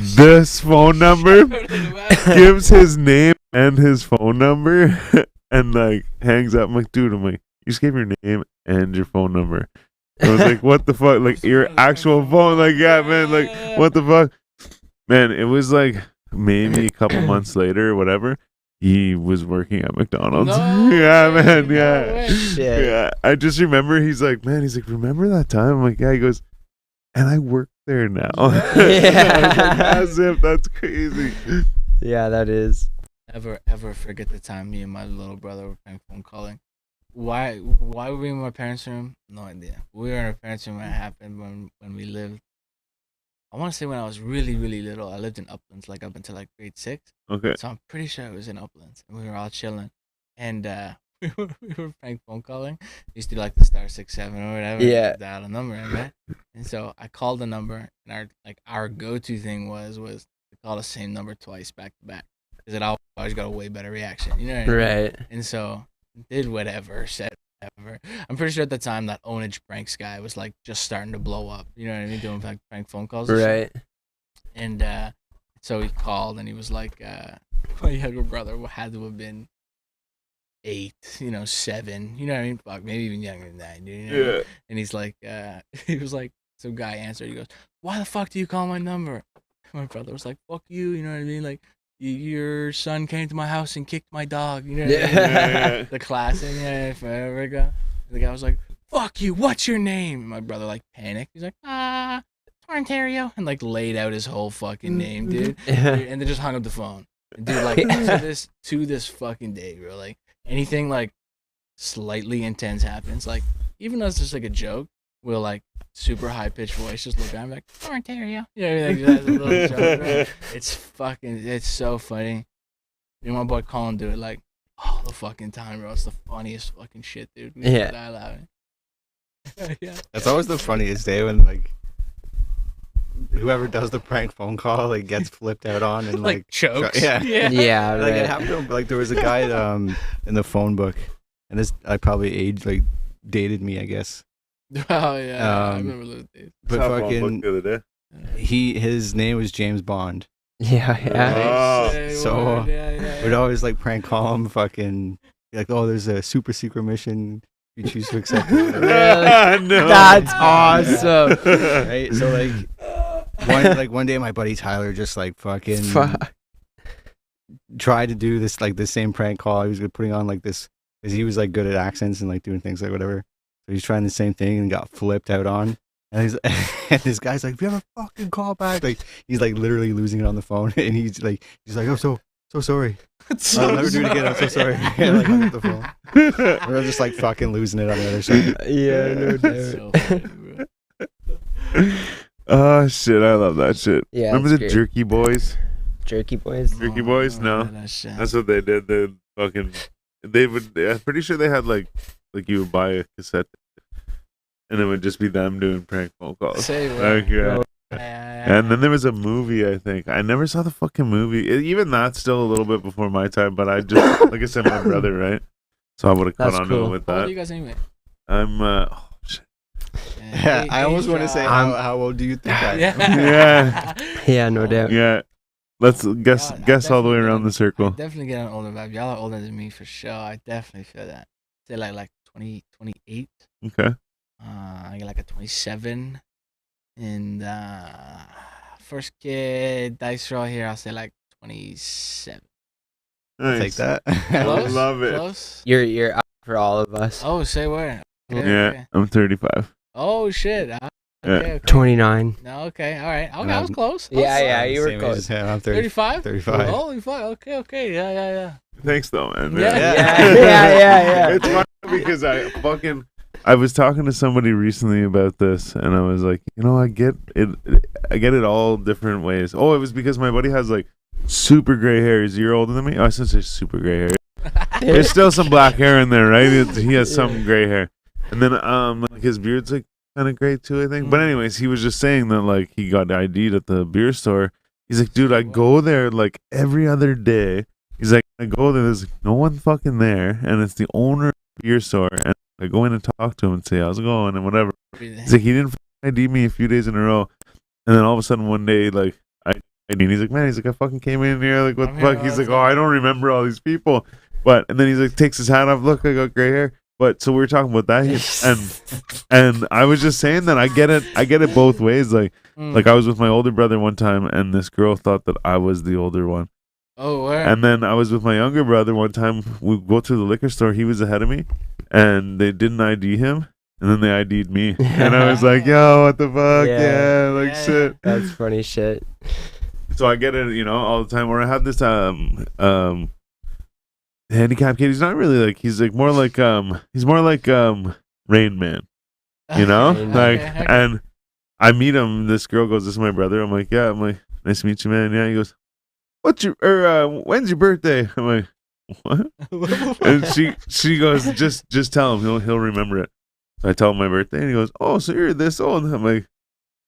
this phone number. Gives his name and his phone number and like hangs up. I'm like, dude, you just gave your name and your phone number. I was like, what the fuck? Like your actual phone? Like, yeah, man, like what the fuck? Man, it was like maybe a couple months later or whatever, he was working at McDonald's. No, yeah, man, yeah. No Shit. Yeah. I just remember he's like, remember that time? I'm like, yeah. He goes, and I work there now. Yeah. I was like, as if that's crazy. Yeah, that is. Ever forget the time me and my little brother were playing phone calling? Why were we in my parents' room? No idea. We were in our parents' room when it happened when we lived. I want to say when I was really, really little. I lived in Uplands, like up until like grade 6. Okay. So I'm pretty sure it was in Uplands, and we were all chilling, and we were prank phone calling. We used to do like the *67 or whatever. Yeah. Dial a number, right? And so I called the number, and our go-to thing was to call the same number twice back to back, because it always got a way better reaction. You know what I mean? Right. And so did whatever, said whatever. I'm pretty sure at the time that Ownage Pranks guy was like just starting to blow up. You know what I mean? Doing like prank phone calls. And shit. Right. And so he called and he was like, my younger brother had to have been 8, 7, you know what I mean? Fuck, maybe even younger than that, dude. You know what I mean? And he's like, he was like, some guy answered. He goes, "Why the fuck do you call my number?" My brother was like, "Fuck you," you know what I mean? Like, your son came to my house and kicked my dog, you know what I mean? Yeah. The classic, yeah, forever ago. The guy was like, "Fuck you, what's your name?" My brother like panicked. He's like, Ontario, and like laid out his whole fucking name, dude. And then just hung up the phone. And dude, like to this fucking day, bro. Like anything like slightly intense happens, like even though it's just like a joke, we'll like super high pitched voice just look at him like Ontario. Yeah, like, that's a little joke, right? It's so funny. You know, my boy Colin do it like all the fucking time, bro. It's the funniest fucking shit, dude. Yeah. Die laughing. Yeah. That's always the funniest day when like whoever does the prank phone call like gets flipped out on and like chokes. Yeah. Yeah, Like it right. happened to him, like there was a guy in the phone book, and this I probably dated me, I guess. Oh yeah, I remember those days. But Saw a phone fucking book the other day. his name was James Bond. Yeah, yeah. Oh. Say So, word, yeah. We'd always like prank call him, fucking be like, oh, there's a super secret mission. You choose to accept it. Really? No. That's awesome. Right? So one day my buddy Tyler just like fucking Fuck. tried to do this like the same prank call. He was putting on like this because he was like good at accents and like doing things like whatever. So he's trying the same thing and got flipped out on. And and this guy's like, "If you ever fucking call back," like he's like literally losing it on the phone, and he's like, "I'm so sorry. I'll never do it again. I'm so sorry." And, like, hung up the phone. We're just like fucking losing it on the other side. Yeah, no That's doubt. so funny, bro. Oh shit, I love that shit. Yeah, Remember that's the great. Jerky Boys? Jerky boys. Jerky Boys? No. That shit. That's what they did. They fucking I'm pretty sure they had like you would buy a cassette and it would just be them doing prank phone calls. Say Like, what? yeah. Yeah. And then there was a movie, I think. I never saw the fucking movie. Even that's still a little bit before my time, but I just, like I said, my brother, right? So I would have caught That's on to cool. it with How old are that. you guys anyway? I'm, oh shit. Yeah, I almost want to say how old do you think I am? Yeah. Yeah, no doubt. Yeah. Let's guess all the way around the I circle. definitely get an older vibe. Y'all are older than me for sure. I definitely feel that. Say like 20, 28. Okay. I get like a 27. And first kid dice roll here, I'll say like 27. I'll take that. Close? Love it. Close? You're up for all of us. Oh, say where? Okay, Yeah, okay. I'm 35. Oh shit. Okay. 29. No, okay, all right. Okay, No, I was close. Yeah, you were Same age close. as him. I'm 30, 35? 35. Holy fuck. Okay. Yeah. Thanks though, man. Yeah. It's funny because I was talking to somebody recently about this, and I was like, I get it all different ways. Oh, it was because my buddy has like super gray hair. He's a year older than me. Oh, I shouldn't say super gray hair. There's still some black hair in there, right? He has some gray hair, and then like his beard's like kind of gray too, I think. But anyways, he was just saying that like he got ID'd at the beer store. He's like, dude, I go there like every other day. He's like, I go there, there's no one fucking there, and it's the owner of the beer store, and I go in and talk to him and say, how's it going, and whatever. He's like, he didn't ID me a few days in a row, and then all of a sudden one day, like, he's like, man, I fucking came in here, like, what the fuck? He's like, I don't remember all these people. And then he's like, takes his hat off, look, I got gray hair. But so we were talking about that, and I was just saying that I get it both ways. Like I was with my older brother one time, and this girl thought that I was the older one. Oh, where? And then I was with my younger brother one time. We go to the liquor store. He was ahead of me, and they didn't ID him, and then they ID'd me, and I was like, "Yo, what the fuck? Yeah, shit." That's funny shit. So I get it, all the time. Where I had this handicapped kid. He's not really like. He's like more like Rain Man, Okay. And I meet him. This girl goes, "This is my brother." I'm like, "Yeah." I'm like, "Nice to meet you, man." Yeah. He goes, when's your birthday? I'm like, what? And she goes, just tell him, he'll remember it. So I tell him my birthday, and he goes, oh, so you're this old? I'm like,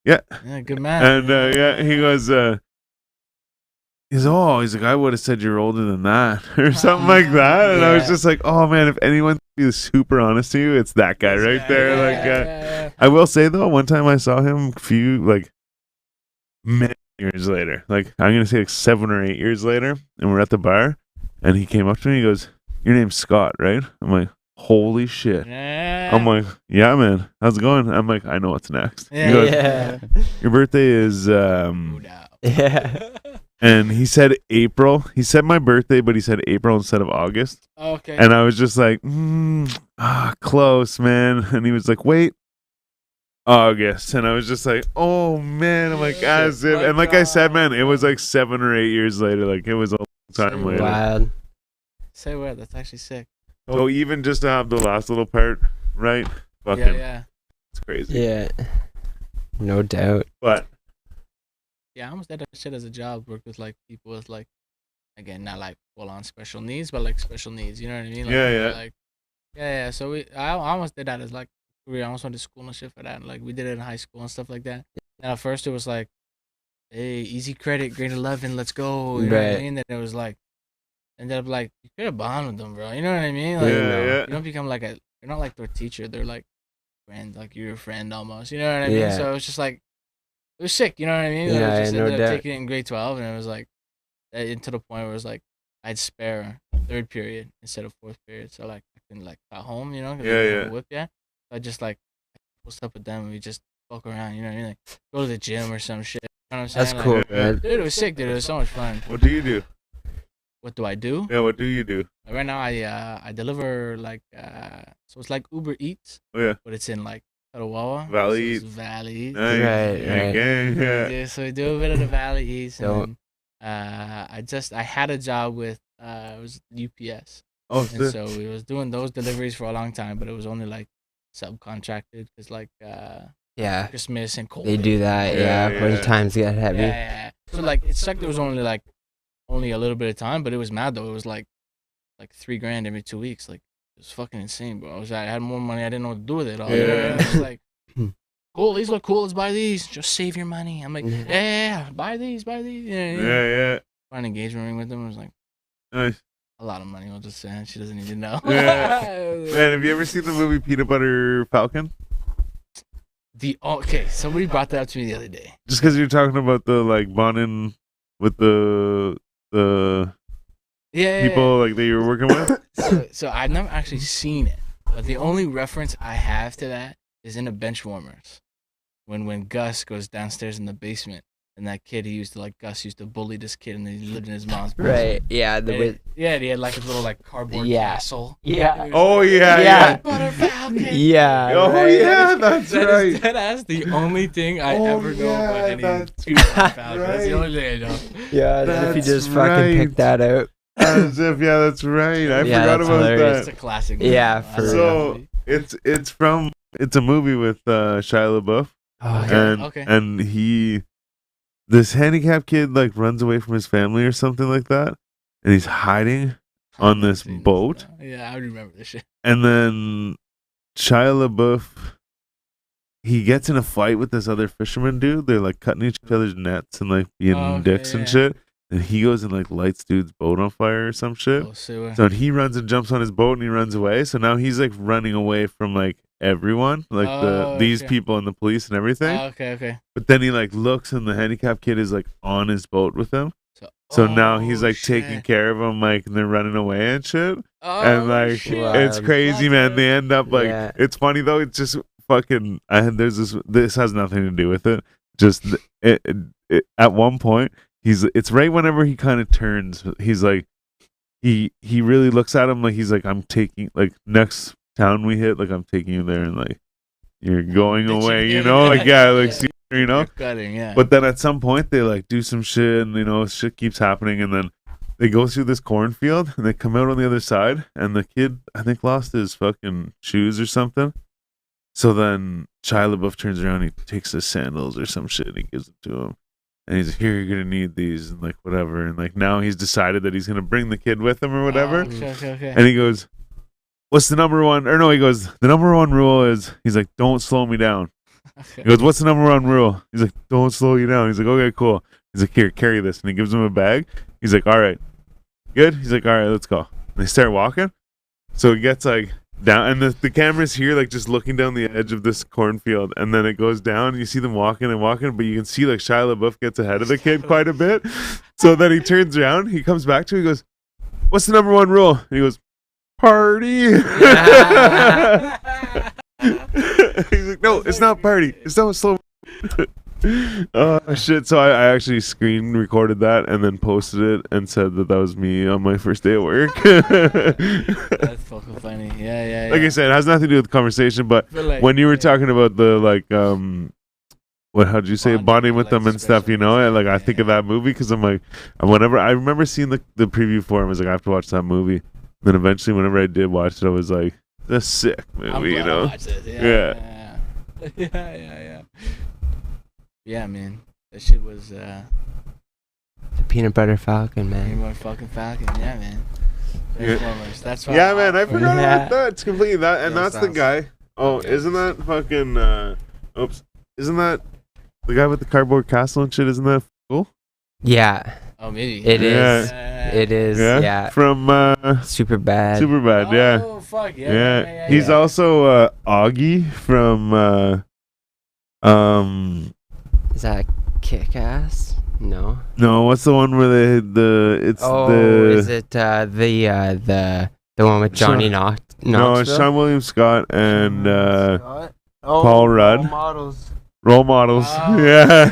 yeah. Yeah, good man. And he goes, he's like, I would have said you're older than that, or something like that. And I was just like, oh man, if anyone be super honest to you, it's that guy right there. Yeah. I will say though, one time I saw him many years later, like I'm gonna say like 7 or 8 years later, and we're at the bar, and he came up to me, he goes, your name's Scott, right? I'm like, holy shit. Yeah. I'm like, yeah man, how's it going? I'm like, I know what's next. Yeah. He goes, your birthday is Yeah. and he said April. He said my birthday, but he said April instead of August. Okay. And I was just like, close, man. And he was like, wait, August. And I was just like, oh man. I'm like, as if. And like I said, man, it was like 7 or 8 years later. Like it was a long time later. Wild. Say where? That's actually sick. So even just to have the last little part right, fucking, Yeah. it's crazy. Yeah. No doubt. But Yeah, I almost did that shit as a job. Work with like people with like, again, not like full on special needs, but like special needs. You know what I mean? Like, Yeah. Like, yeah. So I almost did that as like career. I almost went to school and shit for that. Like we did it in high school and stuff like that. And at first it was like, hey, easy credit, grade 11, let's go. You know what I Right. mean? Then it was like, ended up like you could have bond with them, bro. You know what I mean? Like, Yeah. You don't become like you're not like their teacher. They're like friends. Like you're a friend almost. You know what I mean? Yeah. So it's just like. It was sick, you know what I mean? Yeah, I just no ended up doubt. taking it in grade 12, and it was like, to the point where it was like, I'd spare third period instead of fourth period. So like, I couldn't like at home, 'cause I didn't have a whip yet. So I just like, post up with them, and we just walk around, you know what I mean? Like, go to the gym or some shit. You know what I'm saying? That's Like, cool, Yeah. man. dude, it was sick, dude. It was so much fun. what do you do? What do I do? Yeah, what do you do? Right now, I deliver like, so it's like Uber Eats, Oh yeah, but it's in like Tarawawa. Valley So it's Eats. Valley Eats. nice. Right. Yeah. Yeah, so we do a bit of the Valley East, So- and then, I had a job with it was UPS, Oh, and sick. so we was doing those deliveries for a long time, but it was only like subcontracted because like Yeah. Christmas and COVID. They do that. Yeah, Yeah. When yeah. times get heavy. Yeah. So like it sucked. It was only a little bit of time, but it was mad though. It was like $3,000 every 2 weeks. Like it was fucking insane, bro. I had more money. I didn't know what to do with it all. You know what I mean? It was like, cool. These look cool. Let's buy these. Just save your money. I'm like, yeah. Buy these. You know what I mean? Yeah. Find an engagement ring with them. It was like Nice. a lot of money. I'll just say she doesn't even know. Yeah. Man, have you ever seen the movie Peanut Butter Falcon? Okay, somebody brought that up to me the other day. Just because you're talking about the like bonding with the Yeah, people like that you were working with. So I've never actually seen it, but the only reference I have to that is in the Benchwarmers, when Gus goes downstairs in the basement, and that kid Gus used to bully this kid, and he lived in his mom's basement. Right. Yeah. Yeah, he had like a little like cardboard Yeah. castle. Yeah. Oh yeah, Yeah. Butter Falcon. Yeah. Oh right. yeah, that's right. That's the only thing I ever know about any that's two Butter Falcon. That's the right. only thing I know. Yeah. As if you That's just right. fucking picked that out. As if that's right. I Yeah, forgot that's about hilarious. It's a classic. Yeah, movie. for So it's a movie with Shia LaBeouf, Oh, Okay. yeah. and okay. and this handicapped kid like runs away from his family or something like that, and he's hiding on this Seen boat, stuff. Yeah, I remember this shit. and then Shia LaBeouf, he gets in a fight with this other fisherman dude. They're like cutting each other's nets and like being Oh, okay, dicks and yeah. shit. And he goes and like lights dude's boat on fire or some shit. Oh, sewer. So he runs and jumps on his boat and he runs away. So now he's like running away from like everyone, like these okay. people and the police and everything. Okay. But then he like looks and the handicapped kid is like on his boat with him. So now he's like taking care of him, like, and they're running away and shit. Oh, And like shit. it's Wild. crazy, man. They end up like Yeah. it's funny though. It's just fucking. There's this has nothing to do with it. Just at one point it's right whenever he kind of turns. He's like he really looks at him like he's like, I'm taking, like, next town we hit, like I'm taking you there and like you're going Ditching away, you him. know, like yeah, like Yeah. see, you know. You're cutting, yeah. But then at some point they like do some shit and, you know, shit keeps happening, and then they go through this cornfield and they come out on the other side, and the kid, I think, lost his fucking shoes or something. So then Shia LaBeouf turns around, he takes his sandals or some shit and he gives it to him. And he's like, here, you're gonna need these, and like whatever. And like now he's decided that he's gonna bring the kid with him or whatever. Okay. And he goes, what's the number one? Or no, he goes, the number one rule is, he's like, don't slow me down. He goes, what's the number one rule? He's like, don't slow you down. He's like, okay, cool. He's like, here, carry this. And he gives him a bag. He's like, all right, good. He's like, all right, let's go. And they start walking. So he gets like down, and the camera's here, like just looking down the edge of this cornfield. And then it goes down. And you see them walking and walking, but you can see like Shia LaBeouf gets ahead of the kid quite a bit. So then he turns around. He comes back to him. He goes, what's the number one rule? And he goes, party. He's like, no, it's not party. It's not slow. Oh shit! So I actually screen recorded that and then posted it and said that was me on my first day at work. That's fucking funny. Yeah. Like I said, it has nothing to do with the conversation, but like, when you were talking about the like how'd you say, bonding with like, them and stuff, you know, and like I think yeah. of that movie because I'm like, whenever I remember seeing the preview for it, I was like, I have to watch that movie. Then eventually, whenever I did watch it, I was like, that's a sick movie, I'm you glad I know? watched it. Yeah. Yeah, man. That shit was The peanut butter falcon, man. More fucking Falcon. Yeah, man. Yeah. Benchwarmers. That's why Yeah, man, I forgot Yeah. about that. It's completely that, and Yeah, that's the sounds- guy. Oh, Yeah. isn't that fucking? Isn't that the guy with the cardboard castle and shit? Isn't that cool? Yeah, Oh, maybe. it Yeah. is. It is. Yeah. From Super bad. Superbad. Yeah. Oh, fuck. Yeah. He's also Augie from Is that Kick-Ass? No. No, what's the one where it's Is it the one with Johnny No, it's Sean William Scott and Paul Rudd. Role models. Oh. Yeah.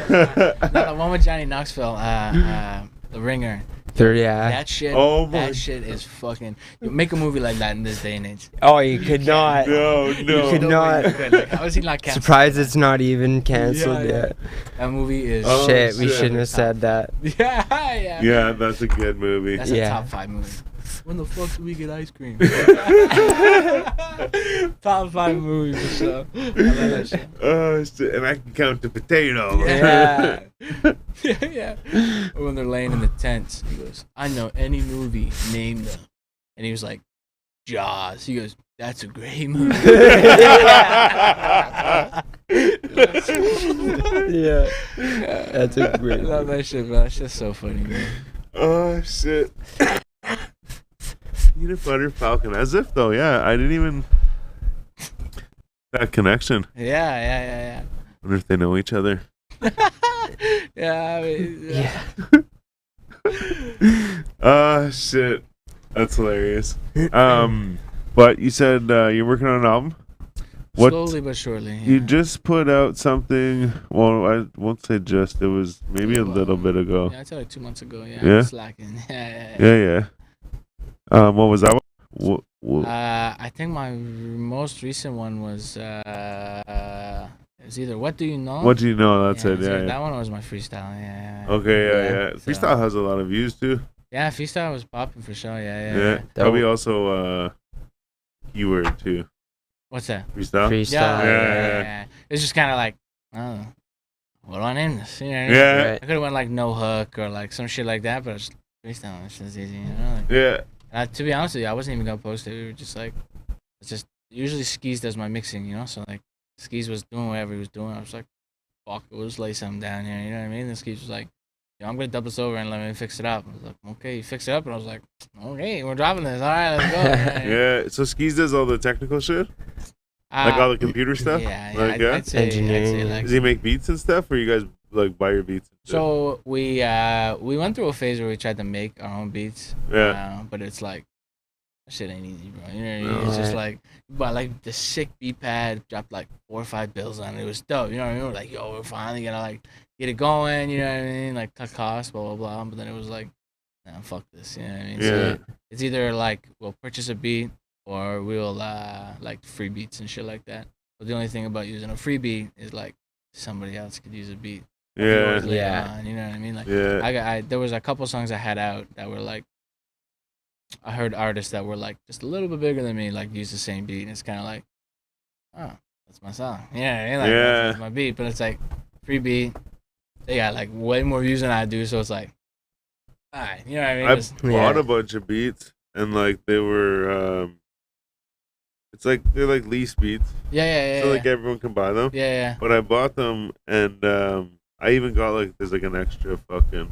No, the one with Johnny Knoxville, The Ringer. Yeah. That shit. Oh my- That shit is fucking. You make a movie like that in this day and age. Oh, you could not. No. You could No way not. you could. Like, how is he not canceled? Surprised it's not even canceled Yeah. yet. That movie is. Oh, Shit, we shit. shouldn't have said that. Yeah. Yeah, that's a good movie. That's Yeah. a top 5 movie. When the fuck do we get ice cream? Top 5 movie for sure. I love that shit. Oh, shit, and I can count the potatoes. Yeah. Yeah. Or when they're laying in the tents, he goes, I know any movie, name them. And he was like, Jaws. He goes, that's a great movie. Yeah. That's a great I love that shit, bro. That's just so funny, man. Oh shit. Peanut butter falcon. As if though, yeah. I didn't even that connection. Yeah. Wonder if they know each other. Yeah, I mean, Yeah. Shit. That's hilarious. But you said you're working on an album? What? Slowly but surely. You yeah. just put out something. Well, I won't say just. It was maybe a little bit ago. Yeah, I'd say like 2 months ago. Yeah, Yeah? I'm slacking. Yeah. What was that one? I think my most recent one was it was either What Do You Know? What do you know? That's it. it's Yeah, either yeah. That one was my freestyle. Yeah. Okay, Yeah. yeah. So- Freestyle has a lot of views too. Yeah, freestyle was popping for sure. Yeah. Yeah. Probably also keyword too. What's that? Freestyle. Freestyle. Yeah. It's just kind of like, oh, what do I name this? You know what I mean? Yeah. Right. I could have went like No Hook or like some shit like that, but it's freestyle. It's just easy, you know? Like, Yeah. to be honest with you, I wasn't even gonna post it. We were just like, it's just usually Skis does my mixing, you know. So like, Skis was doing whatever he was doing. I was like, fuck, we'll just lay something down here. You know what I mean? And Skis was like, yo, I'm gonna dub this over and let me fix it up. I was like, okay, you fix it up, and I was like, okay, we're dropping this. All right, let's go. Yeah. So Skis does all the technical shit, like all the computer stuff. Yeah, Like, I'd, yeah? I'd say Engineering. like, Does he make beats and stuff, or you guys like buy your beats? And shit? so we went through a phase where we tried to make our own beats. Yeah. But it's like, that shit ain't easy, bro. You know what I mean? No. It's just Right. like, but like the sick beat pad dropped like 4 or 5 bills on it. It was dope. You know what I mean? We're like, yo, we're finally gonna like get it going. You know what I mean? Like cut costs, blah blah blah. But then it was like, nah, fuck this. You know what I mean? Yeah. So it's either like we'll purchase a beat or we'll like free beats and shit like that. But the only thing about using a free beat is like somebody else could use a beat. of yours Yeah. later Yeah. on, you know what I mean? Like Yeah. there was a couple songs I had out that were like, I heard artists that were like just a little bit bigger than me like use the same beat, and it's kind of like, oh, that's my song. Yeah, you know, like, Yeah. that's my beat. But it's like free beat. They got like way more views than I do, so it's like, alright, you know what I mean? I Just- bought Yeah. a bunch of beats, and like they were, it's like they're like lease beats, yeah, so like everyone can buy them. yeah. But I bought them, and I even got like there's like an extra pay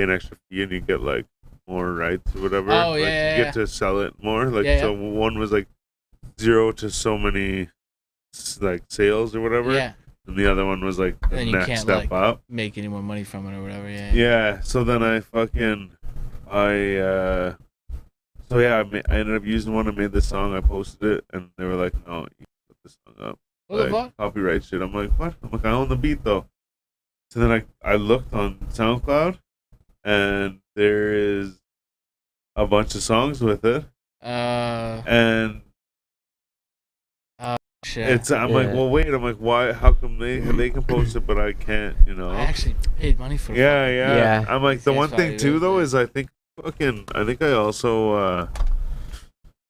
an extra fee, and you get like more rights or whatever. Oh, like, yeah, you yeah, get to sell it more. Like Yeah, so, one was like 0 to so many like sales or whatever, Yeah, and the other one was like the Then you next can't, step like, up. make any more money from it or whatever. Yeah. Yeah. So then I ended up using one. I made this song. I posted it, and they were like, "No, you put this song up." What the Like, fuck? copyright shit. I'm like, what? I'm like, I own the beat though. So then I looked on SoundCloud, and there is a bunch of songs with it, and Shit. it's I'm like, Yeah. well, wait. I'm like, why? How come they can post it, but I can't? You know? I actually paid money for it. Yeah, yeah. Yeah. I'm like, the It's one thing probably too worth though it. is I think I also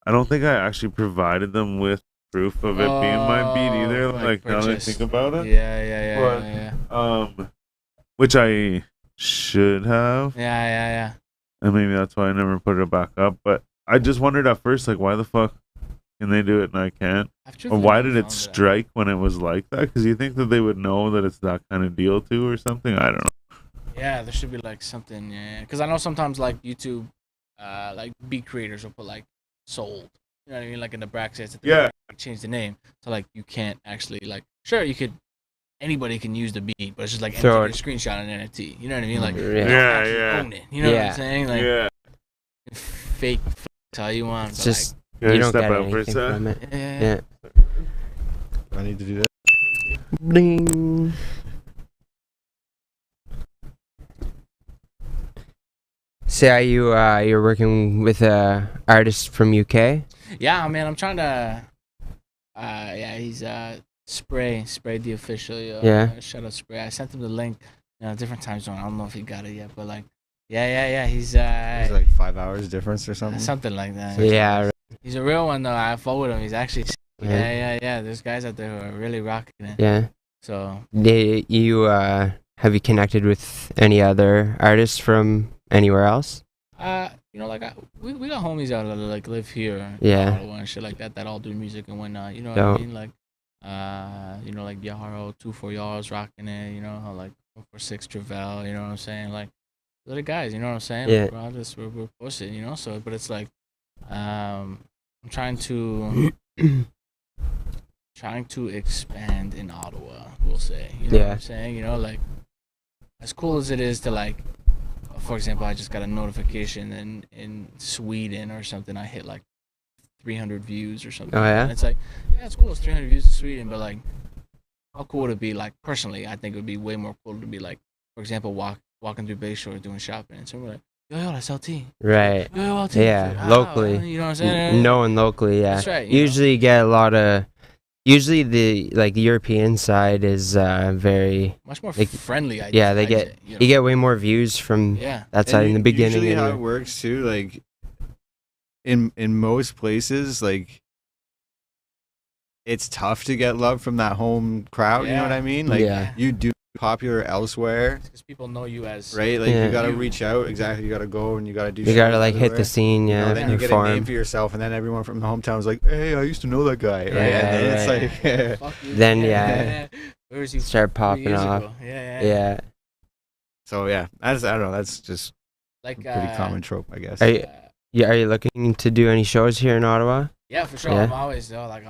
I don't think I actually provided them with proof of it being my beat either. Oh, Like now that I purchase. think about it. Yeah. Which I should have, Yeah. and maybe that's why I never put it back up. But I just wondered at first, like, why the fuck can they do it and I can't? I've Or truthfully why never did it found strike when it was like that? Because you think that they would know that it's that kind of deal too, or something. I don't know. Yeah, there should be like something. Yeah, because I know sometimes like YouTube, like beat creators will put like sold. You know what I mean? Like in the brackets, Yeah. change the name. So like you can't actually like sure you could. Anybody can use the beat, but it's just like Throw empty your screenshot and NFT. You know what I mean? Like Yeah. you don't Yeah, actually yeah. own it. You know what Yeah. I'm saying? Like Yeah. fake flex all you want. It's but, just Can you I don't step get out for a anything sec? from it. like, yeah. Yeah. Do I need to do that? Bling. Say you're working with a artist from UK. Yeah, man, I'm trying to. Yeah, he's Spray the official. Yeah. Shout out Spray. I sent him the link. Different time zone. I don't know if he got it yet, but like, yeah. He's It's like 5 hours difference or something. something like that. Yeah. right. He's a real one though. I follow him. He's actually. Yeah. Yeah. There's guys out there who are really rocking it. Yeah. So Have you connected with any other artists from anywhere else? like we got homies out that like live here. Yeah. In Ottawa and shit like that all do music and whatnot. You know what Dope. I mean? Like, like Yaharo 24 Yards rocking it. You know how like 146 Travell. You know what I'm saying? Like, they're the guys. You know what I'm saying? Yeah. Like, we're pushing. You know. So, but it's like, I'm trying to expand in Ottawa we'll say. You know what Yeah. I'm saying? You know, like, as cool as it is to, like, for example, I just got a notification in Sweden or something. I hit like 300 views or something. Oh, yeah? And it's like, yeah, it's cool. It's 300 views in Sweden, but like, how cool would it be? Like, personally, I think it would be way more cool to be like, for example, walking through Bayshore doing shopping, and someone like, yo, that's LT. Right. Yo, LT. Yeah, It's like, locally. you know what I'm saying? No one locally, yeah. That's right. You know? Usually you get a lot of. Usually the like European side is very. Much more like, friendly. Yeah, I'd get say, you get way more views from Yeah. that side in the beginning. Usually how anyway. it works too, like in most places, like it's tough to get love from that home crowd. You know what I mean? Like Yeah. you do popular elsewhere, Because people know you as right? Like Yeah. you gotta reach out. Exactly, you gotta go and you gotta do. You gotta shows like hit the everywhere. scene, You know, yeah. then you get a name perform. for yourself, and then everyone from the hometown is like, "Hey, I used to know that guy." Right? Yeah, And then right. it's like, Fuck you. Then, yeah. Where was you Start 3 popping years off. ago? Yeah. Yeah. so yeah. I don't know. That's just Like a pretty common trope, I guess. Are you, are you looking to do any shows here in Ottawa? Yeah, for sure. Yeah. I'm always like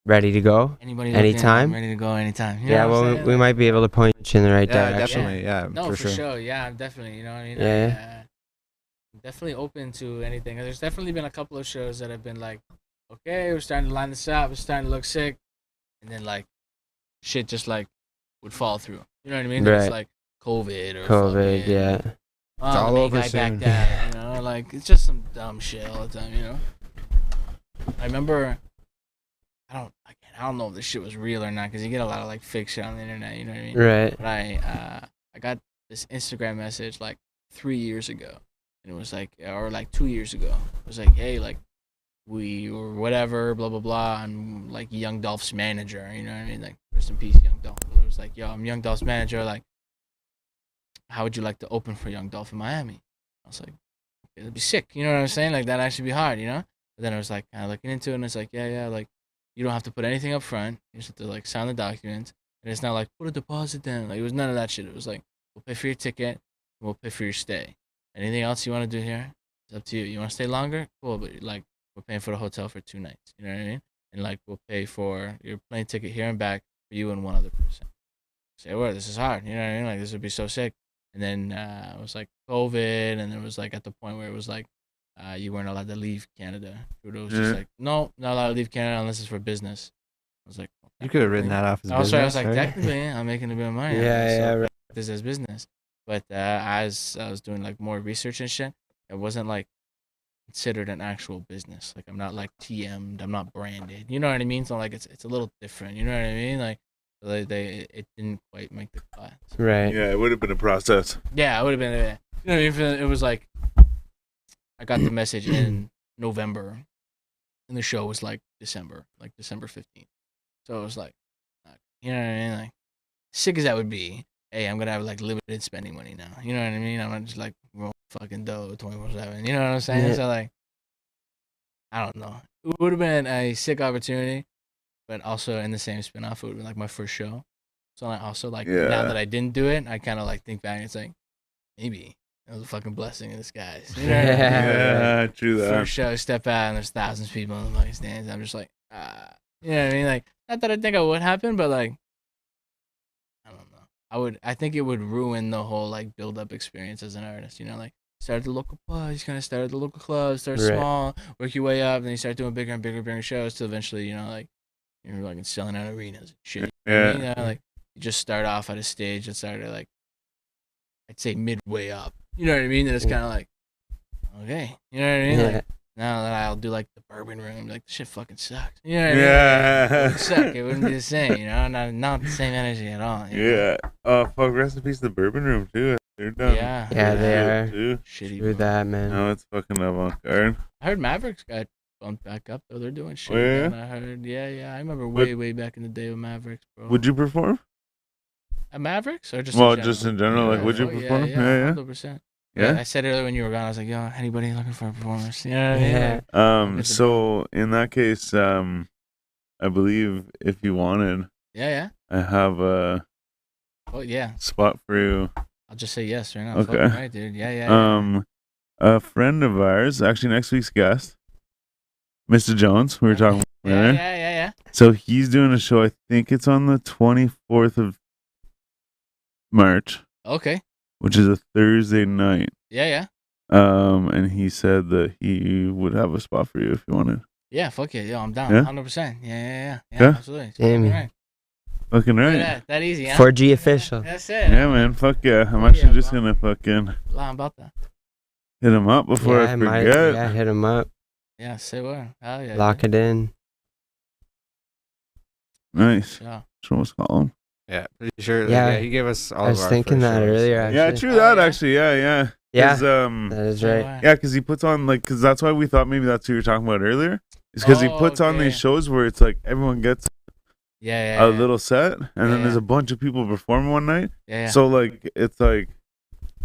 Ready to go? anybody Anytime? I'm ready to go anytime. You Yeah, know what I'm well, saying? we Like, might be able to point you in the right Yeah, direction. definitely. Yeah, No, for for sure. sure. Yeah, I'm definitely. You know what I mean? Yeah. I'm definitely open to anything. There's definitely been a couple of shows that have been like, okay, we're starting to line this up. It's starting to look sick, and then like, shit just like would fall through. You know what I mean? Right. It's like COVID or COVID, fucking, yeah. Oh, It's all the main over guy soon. backed out, you know, like it's just some dumb shit all the time, you know. I remember, I don't know if this shit was real or not, because you get a lot of like fake shit on the internet, you know what I mean? Right. But I got this Instagram message like 3 years ago, and it was like, or like 2 years ago, it was like, hey, like we or whatever, blah blah blah, I'm like Young Dolph's manager, you know what I mean? Like rest in peace, Young Dolph. But it was like, yo, I'm Young Dolph's manager, like, how would you like to open for Young Dolph in Miami? I was like, it'd be sick, you know what I'm saying? Like that'd actually be hard, you know? But then I was like kind of looking into it, and it's like, yeah, like you don't have to put anything up front. You just have to like sign the documents, and it's not like put a deposit down. Like it was none of that shit. It was like we'll pay for your ticket, and we'll pay for your stay. Anything else you want to do here? It's up to you. You want to stay longer? Cool, but like we're paying for the hotel for 2 nights. You know what I mean? And like we'll pay for your plane ticket here and back for you and one other person. Say, well, this is hard. You know what I mean? Like this would be so sick. And then it was like COVID, and it was like at the point where it was like you weren't allowed to leave Canada. Trudeau was just like, no, not allowed to leave Canada unless it's for business. I was like, You could have written that off as I was business. like, right? technically, I'm making a bit of money. Yeah, right. This as business. But as I was doing like more research and shit, it wasn't like considered an actual business. Like I'm not like TM'd, I'm not branded. You know what I mean? So like it's a little different. You know what I mean? Like it didn't quite make the cut. Right. Yeah, it would have been a process. Yeah, it would have been. You know, if it was like, I got the message in November, and the show was like December 15th. So it was like, you know what I mean? Like, sick as that would be, hey, I'm gonna have like limited spending money now. You know what I mean? I'm not just like roll fucking dough 24/7. You know what I'm saying? Yeah. So like, I don't know. It would have been a sick opportunity, but also in the same spinoff, it would have been like my first show. So I also like now Yeah. that I didn't do it, I kind of like think back. It's like maybe it was a fucking blessing in disguise. You know what I mean? Yeah, true that. First show, step out, and there's thousands of people in the fucking stands. I'm just like, you know what I mean? Like, not that I think it would happen, but like, I don't know. I think it would ruin the whole like build up experience as an artist. You know, like start at the local pub, you kind of start at the local club, start Right. small, work your way up, then you start doing bigger and bigger shows till eventually, you know, like you're like selling out arenas and shit. You know what I mean? Yeah. Like you just start off at a stage that started like, I'd say midway up. You know what I mean? And it's kind of like, okay, you know what I mean? Yeah. Like, now that I'll do like the bourbon room, like this shit fucking sucks. You know what I mean? Yeah. Like, it would suck. It wouldn't be the same. You know, not the same energy at all. You know? Yeah. Oh, fuck, rest in peace to the Bourbon Room, too. They're done. Yeah. Yeah, they Shit, are. Too. Shitty. Through bro. that, man. No, it's fucking avant-garde. I heard Mavericks got bumped back up though. They're doing shit. Oh, yeah? And I heard, yeah. I remember What- way back in the day with Mavericks, bro. Would you perform? At Mavericks or just? Well, in general? just in general, like, would you Oh, perform? Yeah, Yeah, yeah. 100%. Yeah? I said earlier when you were gone, I was like, yo, anybody looking for a performance? You know what I mean? Yeah. Like, It's a- So in that case, I believe if you wanted, yeah. I have a Oh yeah. spot for you. I'll just say yes right now. Okay. Fucking right, dude. Yeah. A friend of ours, actually next week's guest, Mr. Jones. We were talking about Yeah, earlier. yeah. So he's doing a show. I think it's on the 24th of March, Okay. which is a Thursday night. Yeah. And he said that he would have a spot for you if you wanted. Yeah. Fuck it. Yo, I'm down. Yeah? 100%. Yeah. Yeah? Absolutely. Damn. Right. Fucking Look right. at that easy, huh? 4G official. That's it. Yeah, man. Fuck yeah. I'm Yeah, actually just bro. gonna fucking Lie about that. hit him up before I forget. Yeah, hit him up. Yeah. Say what? Hell yeah. Lock it in. Nice. Yeah. So let's call him. Yeah, pretty sure. Yeah. Yeah, he gave us all I was of our thinking first that shows. earlier, actually. Yeah, true Oh, that yeah? actually. Yeah. Yeah, 'Cause, that is Say right. what? yeah, because he puts on because that's why we thought maybe that's who you were talking about earlier. It's because he Oh, puts on okay. these shows where it's like everyone gets Yeah. a little set, and then there's Yeah. a bunch of people perform one night. Yeah. So like it's like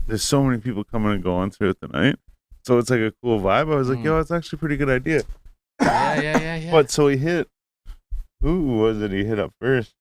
there's so many people coming and going throughout the night. So it's like a cool vibe. I was like, Mm. yo, it's actually a pretty good idea. Yeah. But so he hit. Who was it? He hit up first.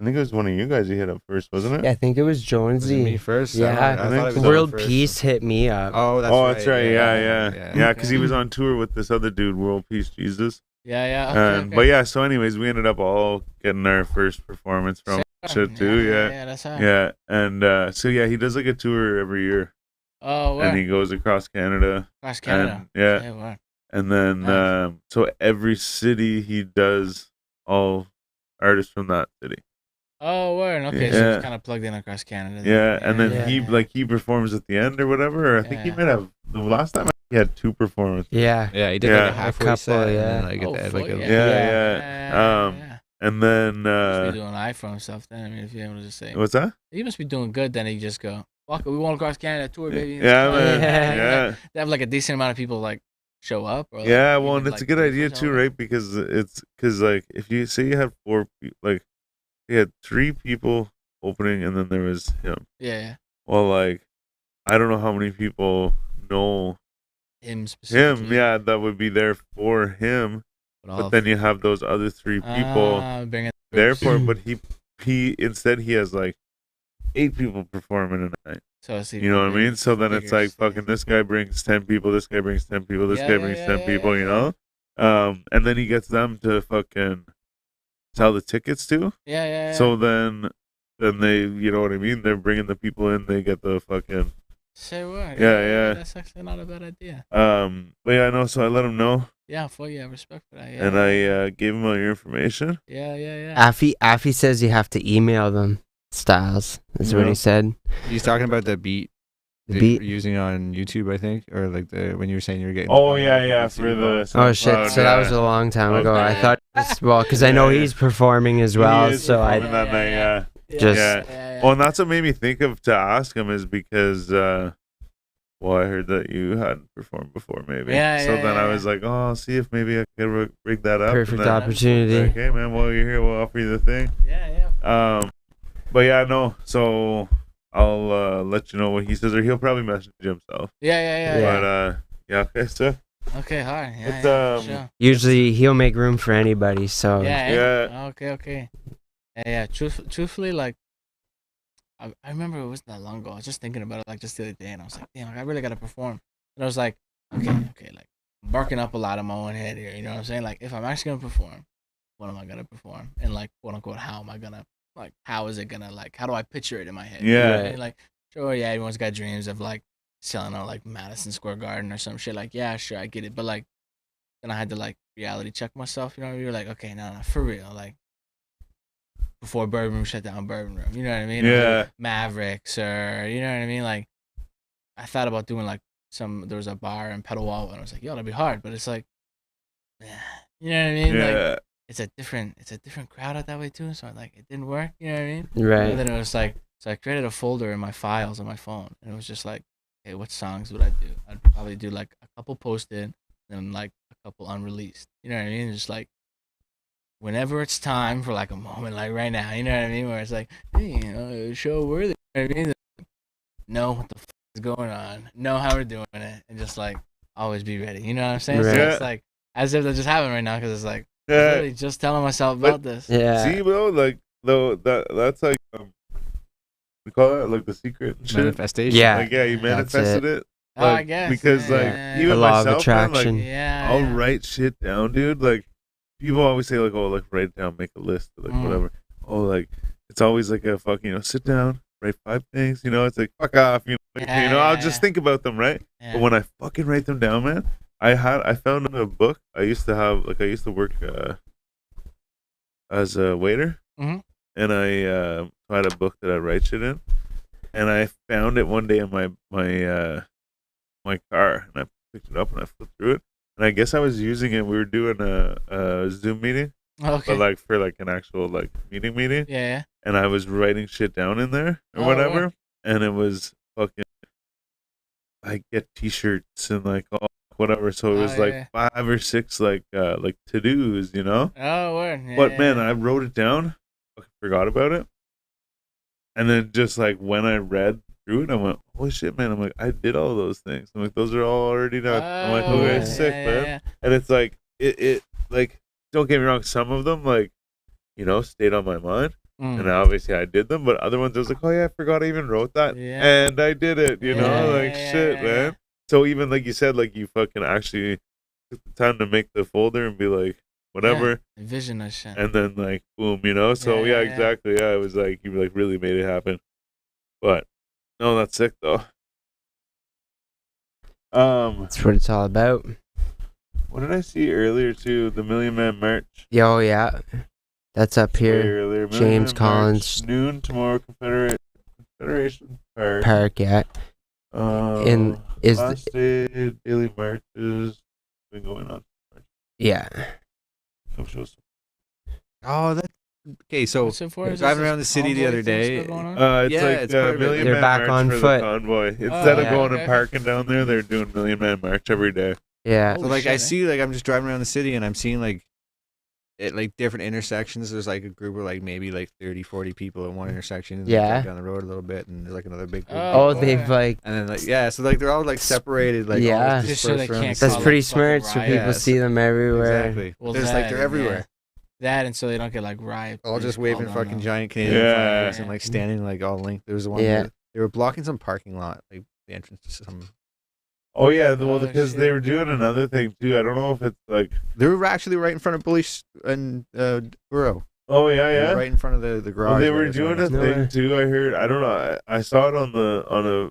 I think it was one of you guys. He hit up first, wasn't it? Yeah, I think it was Was it Jonesy. me first? Yeah. I thought it was World first. Peace hit me up. Oh, that's Oh, right. that's right. Yeah. Because he Okay. was on tour with this other dude, World Peace Jesus. Yeah. Okay. But yeah, so anyways, we ended up all getting our first performance from shit too. Yeah. That's how. Yeah. And so yeah, he does like a tour every year, Oh, and where? he goes across Canada. Across Canada. And, yeah. Yeah, where? And then Nice. so every city he does all artists from that city. Oh, word. Okay, so Yeah. it's kind of plugged in across Canada. Yeah, and then Yeah. he performs at the end or whatever. Or I think he Yeah. might have the last time he had 2 performances. Yeah. Yeah, he did Yeah. like a halfway couple, set. yeah. And then, like, at Oh, the end, fuck like a, yeah. Yeah. And then Must be doing iPhone stuff then. I mean, if you're able to just say, what's that? he must be doing good. Then he just go, "Fuck it, we want across Canada tour, baby." Yeah, man. Yeah. Yeah. They have like a decent amount of people like show up. Or, like, Yeah, well, even, and it's a like, good pay idea for too, something. right? Because like if you say you had 4 people, like he had 3 people opening, and then there was him. Yeah, Well, like I don't know how many people know him specifically. him. Yeah, that would be there for him. all But of- then you have those other 3 people bring it there for. But he instead he has like 8 people performing in a night. So it's You know what I mean? So then it's like figures, fucking this guy brings 10 people, this guy brings 10 people, this Yeah, guy yeah, brings yeah, 10 yeah, people, yeah, you know? And then he gets them to fucking sell the tickets too. Yeah. So then they, you know what I mean? They're bringing the people in, they get the fucking Say what? Yeah. That's actually not a bad idea. but yeah, I know, so I let him know Yeah, fuck yeah, respect for that. Yeah. and I gave him all your information. Yeah. Affy says you have to email them. Styles. That's what Yeah. he said. he's talking about the beat. The that beat. you're using on YouTube, I think, or like when you were saying you were getting. Oh yeah, for the Oh shit! SoundCloud, So that was a long time ago. I Okay. thought, because I know Yeah. he's performing as well. He is So performing I that night, yeah. Just- Yeah. Well, and that's what made me think of to ask him is because, I heard that you hadn't performed before, maybe. Yeah, So yeah, then I yeah. was like, oh, I'll see if maybe I can rig that up. perfect and then, opportunity. okay, man, while you're here, we'll offer you the thing. Yeah. But yeah, no. So I'll let you know what he says, or he'll probably message you himself. Yeah. But yeah, okay, so Okay, hard. Yeah, It's, yeah, sure. Usually he'll make room for anybody. So Yeah. Okay. Yeah. Truthfully, like, I remember it wasn't that long ago. I was just thinking about it, like, just the other day, and I was like, damn, like, I really gotta perform. And I was like, okay, like, I'm barking up a lot in my own head here. You know what I'm saying? Like, if I'm actually gonna perform, what am I gonna perform? And like, quote unquote, how am I gonna, like, how is it gonna, like, how do I picture it in my head? You know what I Yeah. mean? Like, sure, yeah, everyone's got dreams of like selling out like Madison Square Garden or some shit. Like, yeah, sure, I get it, but like, then I had to like reality check myself. You know, you're like, okay, no, for real, like. Before Bourbon Room shut down Bourbon Room, you know what I mean? Or, Yeah. like, Mavericks, or you know what I mean? Like, I thought about doing like there was a bar in Pedalwall, and I was like, yo, that'd be hard, but it's like, you know what I mean? Like, Yeah. it's a different crowd out that way too. So like, it didn't work. You know what I mean? right. And then it was like, so I created a folder in my files on my phone, and it was just like, hey, what songs would I do? I'd probably do like a couple posted, and like a couple unreleased. You know what I mean? Just like, whenever it's time for like a moment like right now, you know what I mean? Where it's like, hey, you know, show worthy. You know what I mean? Know what the is going on, know how we're doing it, and just like always be ready. You know what I'm saying? So Right. it's like as if that just happened right now, because it's like Yeah. literally just telling myself But- about this. Yeah. See, bro, like though that's like we call it like the secret shit. Manifestation. Yeah. Like you That's manifested it. Oh, I Like, guess because like yeah. even The law of myself, man, attraction. like Yeah. I'll yeah. write shit down, dude. Like people always say like, oh, like write it down, make a list, or, like whatever. Oh, like it's always like a fucking, sit down, write 5 things. It's like fuck off. I'll just think about them, right? Yeah. But when I fucking write them down, man, I found a book. I used to work as a waiter, Mhm. and I had a book that I write shit in, and I found it one day in my car, and I picked it up and I flipped through it, and I guess I was using it. We were doing a Zoom meeting, Okay. but like for like an actual like meeting, Yeah. and I was writing shit down in there or Oh, whatever, right. and it was fucking like get T-shirts and like all whatever. So it was like 5 or 6 like to dos, Oh, word. Yeah, But man, I wrote it down, fucking forgot about it, and then just like when I read through it, I went, holy shit, man! I'm like, I did all those things. I'm like, those are all already done. I'm like, okay, yeah, sick, man. And it's like it like, don't get me wrong, some of them like stayed on my mind. And obviously I did them, but other ones I was like, oh yeah, I forgot I even wrote that, and I did it, shit, man. So even like you said, like you fucking actually took the time to make the folder and be like, whatever, vision that shit, and then like boom, So exactly, it was like you like really made it happen. But no, that's sick though. That's what it's all about. What did I see earlier too? The Million Man March. Yo, yeah. That's up here. Earlier. James Collins. March, noon tomorrow, Confederation Park, yeah. Last day daily marches been going on. Yeah. Come show us. Oh, that. Okay, so driving around the city the other day. It's Yeah, like it's the part of it. Million They're Man back March on for foot. the convoy. Instead of yeah. going and parking down there, they're doing Million Man March every day. Yeah. So like I see, like I'm just driving around the city and I'm seeing like at like different intersections. There's like a group of like maybe like 30-40 people at one intersection. And Yeah. down the road a little bit, and there's like another big group. Oh, they've like. And then like so like they're all like separated, like Yeah. all Just so they dispersed around can't the That's city. pretty fucking smart, so riot. people Yes. see them everywhere. Exactly. Well, There's like they're everywhere. That and so they don't get like riot. All just police waving called on fucking them. giant Canadian Yeah. flags and like standing like all linked. There was the one Yeah. where they were blocking some parking lot, like the entrance to some. Oh yeah, well Oh, because shit. they were doing another thing too. I don't know if it's like. They were actually right in front of police and Burrow. Oh yeah. Right in front of the garage. Well, they where were it was doing going a on. No thing way. too. I heard. I don't know. I saw it on a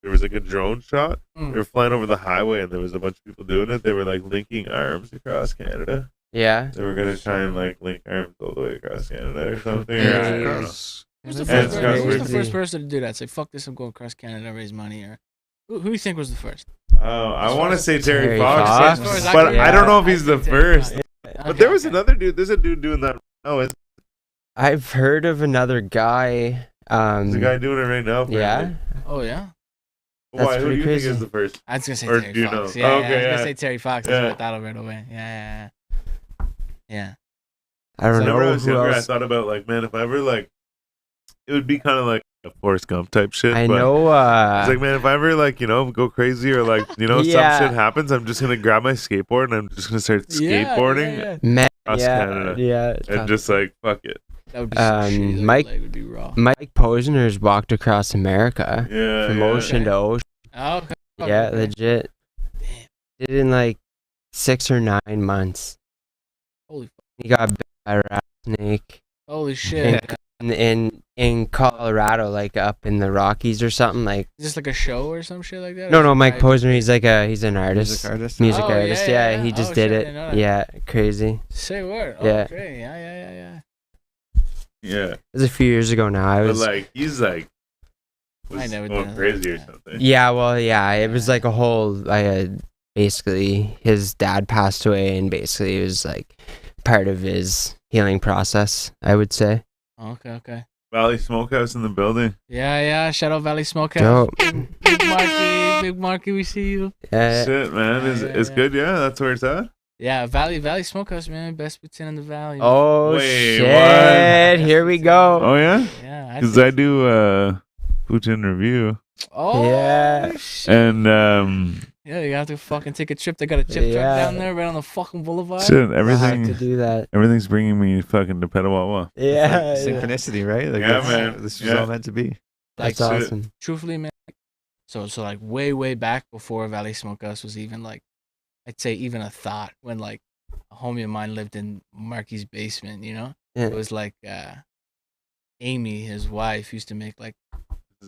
there was like a drone shot. They were flying over the highway and there was a bunch of people doing it. They were like linking arms across Canada. Yeah. They were gonna try and like link arms all the way across Canada or something. Yeah, Yeah. I don't know. across- Who's the, And first, it's who's the crazy. first person to do that? Say, fuck this, I'm going across Canada, raise money. Or who do you think was the first? I want to say Terry Terry Fox, Fox. As far as I but can- I don't know if I he's the think Terry first. Fox. But Okay, there was okay. another dude. There's a dude doing that. Oh, it's I've heard of another guy. the guy doing it right now. Yeah. apparently. Oh yeah, That's Why? Who do pretty you crazy. think is the first? I was gonna say Or Terry do you Fox. know? Yeah, Okay, I was yeah. gonna say Terry Fox. That's Yeah. what I thought of right away. Yeah. I don't Whenever I know was who younger, I else. thought about like, man, if I ever like, it would be kind of like a Forrest Gump type shit. I but know. It's like, man, if I ever like, go crazy or like, Yeah. some shit happens, I'm just gonna grab my skateboard and I'm just gonna start skateboarding Man, across Canada. yeah. and just like, fuck it. That would be so shitty. That Mike- leg would be raw. Mike Posner's walked across America Yeah. from yeah. ocean to ocean. Oh, okay. Yeah, Okay. legit. Damn. Did it in like 6 or 9 months. Holy He got bit by a rattlesnake Holy shit. in Colorado, like up in the Rockies or something. Like Is this like a show or some shit like that? no, Mike Posner. He's an artist, Music artist. music Oh, yeah, artist. yeah, Yeah, yeah. he just Oh, did shit, I it. didn't know that. Yeah, crazy. Say word. Yeah. Okay. Yeah. Yeah. It was a few years ago now. I But was. like, he's like, I never going did crazy or that. something. Yeah, well, yeah, it was like a whole. Basically, his dad passed away, and basically, it was like part of his healing process. I would say. Okay. Valley Smokehouse in the building. Yeah. Shadow Valley Smokehouse. Dope. Big Marky, we see you. Shit, man, yeah, it's yeah. good. Yeah, that's where it's at. Yeah, Valley Smokehouse, man. Best poutine in the valley. man. Oh Wait, shit! what? Here we go. Oh yeah, Yeah. because I do Putin review, Oh, Yeah. shit. and Yeah, you have to fucking take a trip. They got a chip truck Yeah. down there right on the fucking boulevard. shit, I have to everything, do that. everything's bringing me fucking to Petawawa. Yeah, Synchronicity, right? Like, Yeah, that's- man. This was Yeah. all meant to be. that's Like, awesome. Truthfully, man. So like way back before Valley Smokehouse was even like, I'd say even a thought when like a homie of mine lived in Marky's basement. You know, Yeah. it was like Amy, his wife, used to make like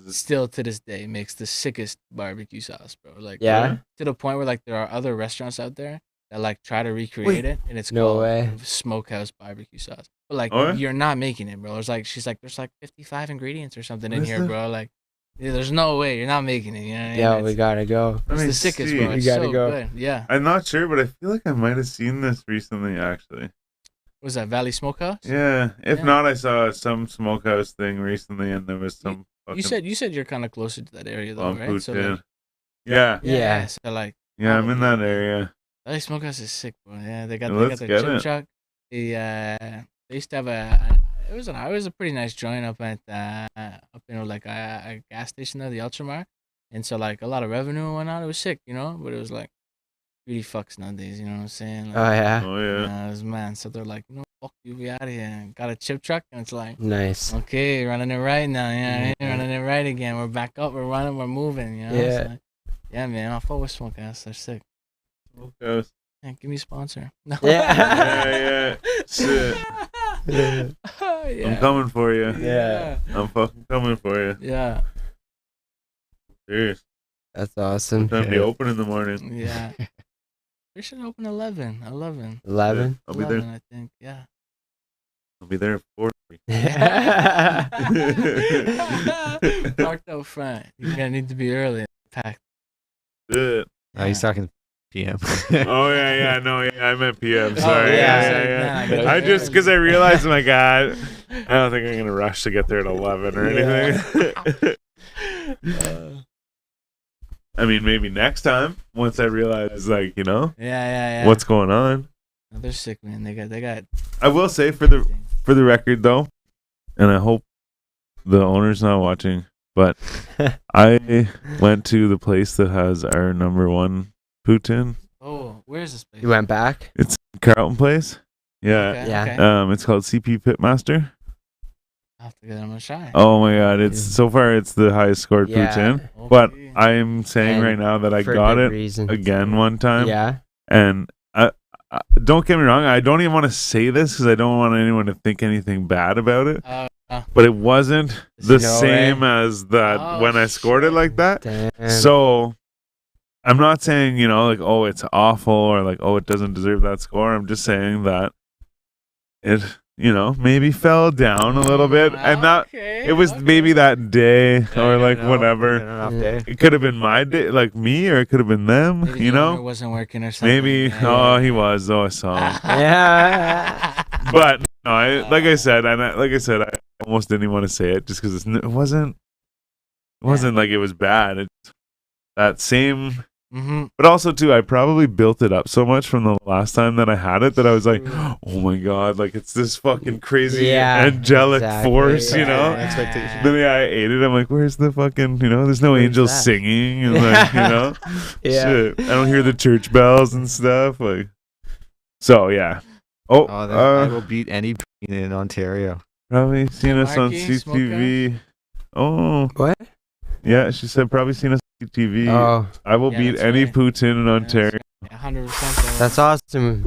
still to this day makes the sickest barbecue sauce, bro. Like Yeah. to the point where like there are other restaurants out there that like try to recreate it, and it's No called way. Smokehouse barbecue sauce. But like Oh, yeah? you're not making it, bro. It's like she's like there's like 55 ingredients or something What in is here, that? bro. Like yeah, there's no way you're not making it. You know what I mean? Yeah, we It's- gotta go. Let It's me the sickest, see. bro. We It's gotta so go. good. Yeah. I'm not sure, but I feel like I might have seen this recently, actually. Was that Valley Smokehouse? Yeah. If Yeah. not, I saw some smokehouse thing recently, and there was some. You said you're kind of closer to that area though, right? So like, yeah. Yeah. So like Yeah, I'm in that probably, area. Valley Smokehouse is sick, bro. Yeah, they got Yeah, they let's got their get chip it. truck. They used to have it was a pretty nice joint up at up in like a gas station there, the Ultramar, and so like a lot of revenue and whatnot. It was sick, you know, but it was like really fucks nowadays. You know what I'm saying? Like, Oh yeah. Oh yeah. yeah, it was man. So they're like, fuck you, be out of here. And got a chip truck, and it's like. Nice. Okay, running it right now. Yeah, Mhm. running it right again. We're back up. We're running. We're moving. You know. Yeah. So, yeah, man. I'll fuck with Smokehouse. They're sick. Smokehouse. Yeah, give me a sponsor. No. Yeah, yeah. Shit. Yeah. Yeah. I'm coming for you. Yeah. I'm fucking coming for you. Yeah. Serious. That's awesome. Time to open in the morning. Yeah. We should open 11. 11. 11. I'll be 11, there. I think. Yeah. I'll be there at 4. Parked out front. You're gonna need to be early. Packed. Shit. Oh, he's talking PM. Oh yeah, no, yeah, I meant PM. Sorry, yeah, yeah, it's like, yeah, man, I yeah. gotta I go just early. because I realized, my God, I don't think I'm gonna rush to get there at 11 or anything. I mean, maybe next time once I realize, like, you know, Yeah. what's going on. No, they're sick, man. They got. I will say for the record though, and I hope the owner's not watching, but I went to the place that has our number one poutine. Oh, where's this place? You went back? It's Carlton Place. Yeah. Okay, Yeah. okay. It's called CP Pitmaster. I'll have to get them a try. Oh my God! It's so far it's the highest scored poutine. But Okay. I'm saying And right now that I For got good it reason. again one time, Yeah. and I don't get me wrong. I don't even want to say this because I don't want anyone to think anything bad about it. But it wasn't the No same way. as that Oh, when I scored it shit. like that. Damn. So I'm not saying, you know, like, oh, it's awful or like, oh, it doesn't deserve that score. I'm just saying that it, you know, maybe fell down a little bit, and that Okay, it was okay. maybe that day or like whatever. An off day. It could have been my day, like me, or it could have been them. Maybe You the owner know, wasn't working or something. maybe. Yeah. Oh, he was. Oh, I saw him. Yeah. But no, like I said, I almost didn't even want to say it just because it wasn't like it was bad. It's that same. Mm-hmm. But also too, I probably built it up so much from the last time that I had it that I was like, True. oh my God, like it's this fucking crazy Yeah, angelic exactly. force, you Yeah. know? Expectation. Then I ate it. I'm like, where's the fucking, you know, there's no Where's angels that? singing and like, you know, Yeah. shit. I don't hear the church bells and stuff. Like, so yeah. Oh, Oh, I will beat any in Ontario. probably seen us on Marky, CTV. Oh, What? yeah. She said probably seen us on CTV. Oh, I will Yeah, beat that's any right. Putin in Ontario. 100%. that's awesome.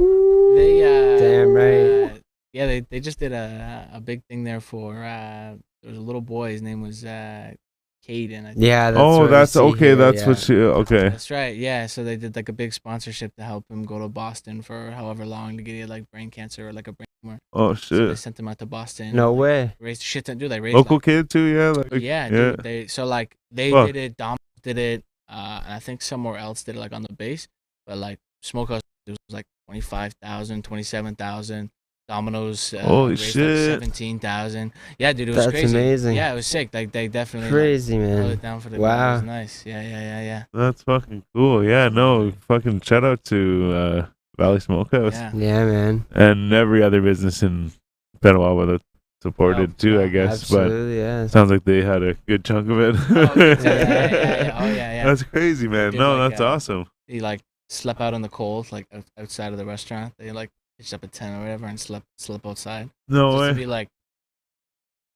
They Damn right. yeah, they just did a big thing there for there was a little boy. His name was Caden. I think. Yeah. That's Oh, what we that's see okay. here, That's yeah. what she. Okay. That's right. Yeah, so they did like a big sponsorship to help him go to Boston for however long to get like brain cancer or like a brain tumor. Oh So they shit. sent him out to Boston. No like, way. Raised shit to do. They raised Local like, kid too. Yeah. Like, yeah, yeah. dude. They so like they Fuck. did it. Dom did it. And I think somewhere else did it like on the base. But like Smokehouse it was like 25,000, 27,000. Domino's Holy raised shit. like 17,000. Yeah, dude, it was That's crazy. amazing. Yeah, it was sick. Like they definitely Crazy, like, held man. it down for the Wow. It was nice. Yeah. That's fucking cool. Yeah. No. Fucking shout out to Valley Smokehouse Yeah. Yeah, man. and every other business in Petawawa that supported Oh, too. I yeah, guess, Absolutely, yeah. but sounds like they had a good chunk of it. Oh, yeah. Oh, yeah. That's crazy, man. Dude, No, like, that's uh, awesome. He like slept out in the cold, like outside of the restaurant. They like pitched up a tent or whatever and slept outside. No Just way. to be like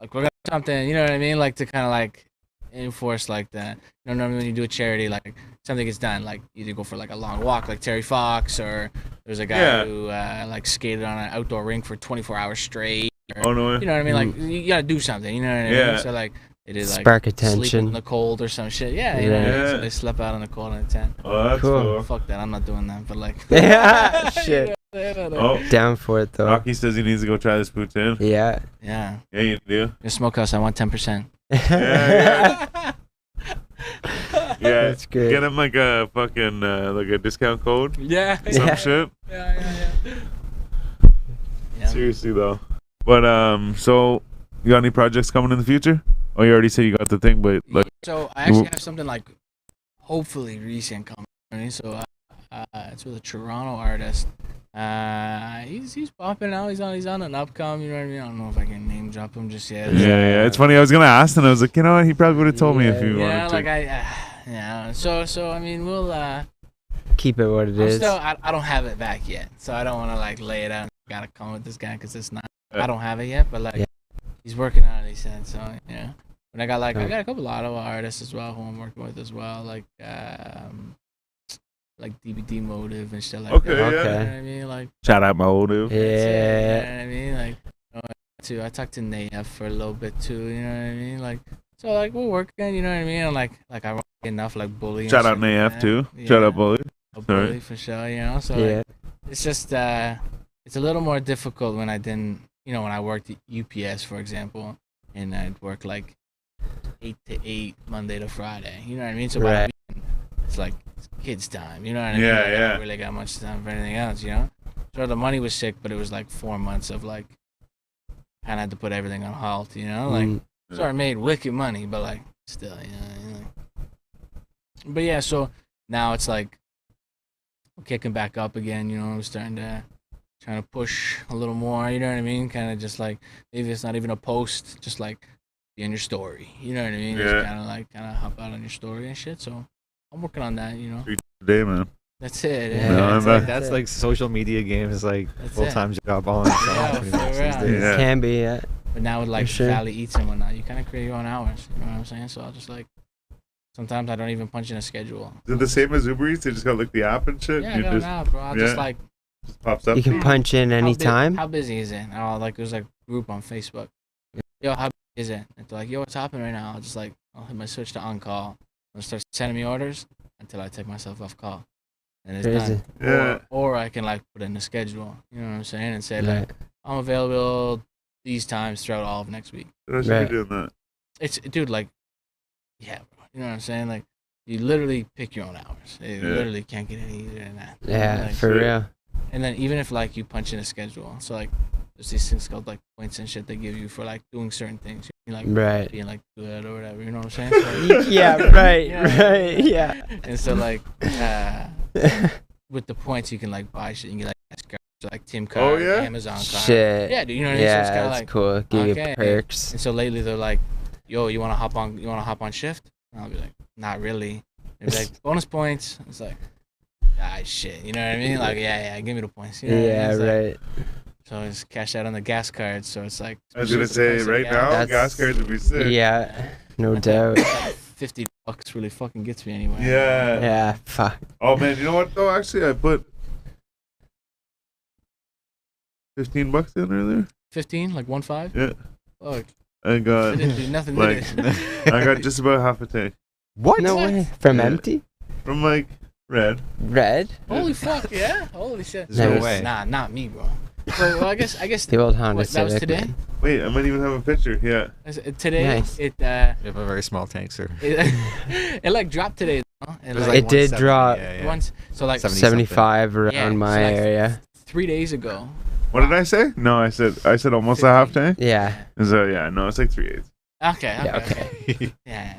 we're gonna do something, you know what I mean? Like to kind of like enforce like that. You know, normally when you do a charity, like something gets done, like you go for like a long walk, like Terry Fox, or there's a guy who like skated on an outdoor rink for 24 hours straight. Or, Oh no! You know what I mean? Like you gotta do something. You know what I mean? Yeah. So like they did like Spark sleeping attention. in the cold or some shit. Yeah, you know what I mean? So they slept out in the cold in a tent. Oh, that's Cool. cool. Fuck that, I'm not doing that. But like, Yeah, shit. Oh, Down for it though. Rocky says he needs to go try this poutine. Yeah. yeah. Yeah, you do. The smokehouse, I want 10%. Yeah. Yeah, That's good. get him like a fucking like a discount code, Yeah. some Yeah. shit. Yeah. Seriously though. But so you got any projects coming in the future? Oh, you already said you got the thing, but like, So I actually have something like hopefully recent coming. Right? So it's with a Toronto artist. He's popping out. He's on an upcome. You know what I mean? I don't know if I can name drop him just yet. yeah. It's funny. I was gonna ask, and I was like, you know what? He probably would have told me if you Yeah, wanted like to. yeah. So I mean, we'll Keep it what it is. still, I don't have it back yet, so I don't want to like lay it out. Gotta come with this guy because it's not. I don't have it yet, but like he's working on it. He said so. Yeah. But I got I got a couple Ottawa artists as well who I'm working with as well, like DBD Motive and shit like Okay, that. yeah. You know Okay. what I mean? Like Shout out my old dude. Yeah. you know what I mean? Like I talked to Naya for a little bit too. You know what I mean? Like so like we're working. You know what I mean? And like I want enough like bully. and Shout out shit like NAF that. too. Yeah. Shout out Bully. A Sorry. bully for sure, you know. So Yeah. like, it's just it's a little more difficult when I didn't, you know, when I worked at UPS for example, and I'd work like 8 to 8 Monday to Friday. You know what I mean? So by the Right. weekend, it's like kids time. You know what I mean? Yeah, Like, I yeah. don't really got much time for anything else. You know. So the money was sick, but it was like 4 months of like kind of had to put everything on halt. You know, like. Mm. So I made wicked money, but like still, you know. But yeah, so now it's like I'm kicking back up again. You know, I'm starting to trying to push a little more. You know what I mean? Kind of just like maybe it's not even a post, just like be on your story. You know what I mean? Yeah. Just kind of hop out on your story and shit. So I'm working on that. You know, Today, man. that's it. Yeah, No, It's I'm like, not- that's like social media game is like That's full time job on its own, Yeah, pretty for much these real. days. Yeah. Can be. Yeah. But now with like For sure. Valley Eats and whatnot, you kind of create your own hours. You know what I'm saying? So I'll just like sometimes I don't even punch in a schedule. Is it the same as Uber Eats? They just got like the app and shit. Yeah, I You got just an app, bro. I'll just yeah. like just pops up. You can punch in anytime. How busy is it? I'll like there's like a group on Facebook. Yo, how busy is it? And they're like, yo, what's happening right now? I'll hit my switch to on call. They'll start sending me orders until I take myself off call. And it's Crazy. done. Yeah. Or I can like put in the schedule. You know what I'm saying? And say Right. like I'm available these times throughout all of next week. I should Right. be doing that. It's dude like yeah, bro. You know what I'm saying? Like you literally pick your own hours. You Yeah. literally can't get any easier than that. Yeah. Like, For shit. real. and then even if like you punch in a schedule, so like there's these things called like points and shit they give you for like doing certain things, you know, like Right. being like good or whatever. You know what I'm saying? So, Yeah. Right. Yeah. Right. Yeah. and so like with the points you can like buy shit. You can get like like Tim card, Oh, yeah? Amazon card. Shit. Yeah, dude. You know what I mean? So Yeah. it's kind of That's like cool. Give okay. you perks. And so lately they're like, yo, you wanna hop on shift? And I'll be like, not really. They'd be like, bonus points. It's like, shit. You know what I mean? Like, yeah, give me the points. You know what I mean? Yeah. It's like, Right. so it's cash out on the gas card. So it's like, I was gonna it's the say price of right gas. now, That's- gas cards would be sick. Yeah. No doubt. $50 really fucking gets me anywhere. Yeah. Yeah. Fuck. Oh man, you know what though? Actually, I put $15 in earlier. 15, like 1.5. Yeah. Fuck. I It got didn't do nothing. like Did it? I got just about half a tank What? No way. From Yeah. empty. from like Red. Red. Holy fuck, yeah. Holy shit. There's no Nice. way. Nah, not me, bro. Well, I guess The old Honda Wait, that was Civic. today? man. Wait, I might even have a picture. Yeah. today Nice. it You have a very small tank, sir. it like dropped today. Though. And, It was like, It did 170, drop. yeah. once, so like 70 75 around Yeah, my so like- area. 3 days ago. What did I say? No, I said almost a half tank. Yeah. So yeah, no, it's like 3/8. Okay. Yeah, Okay. Yeah.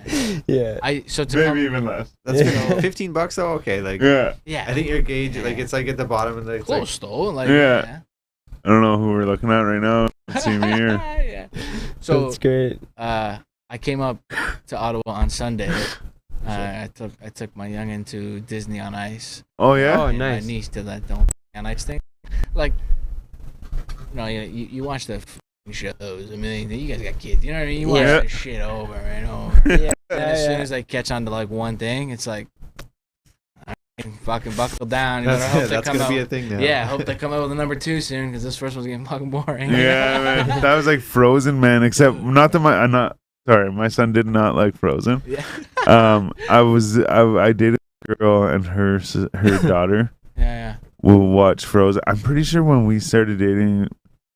Yeah. So to Maybe even less. That's Yeah. $15 though. Okay, like Yeah. yeah. I think your gauge, like it's like at the bottom of the it's like, close though. Like Yeah. I don't know who we're looking at right now. Let's see me here. yeah. So That's great. I came up to Ottawa on Sunday. I took my youngin to Disney on Ice. Oh yeah. Oh, and nice. My niece did that don't on Ice thing. Like, you watch the f***ing shows. I mean, you guys got kids. You know what I mean? You watch Yeah. this shit over and over. Yeah. And as soon as I catch on to like one thing, it's like, I fucking buckle down. You better hope they That's come gonna out. be a thing now. Yeah, hope they come out with a number 2 soon because this first one's getting fucking boring. Yeah, man. That was like Frozen, man. Except not that my son did not like Frozen. Yeah. I dated a girl and her daughter Yeah. will watch Frozen. I'm pretty sure when we started dating,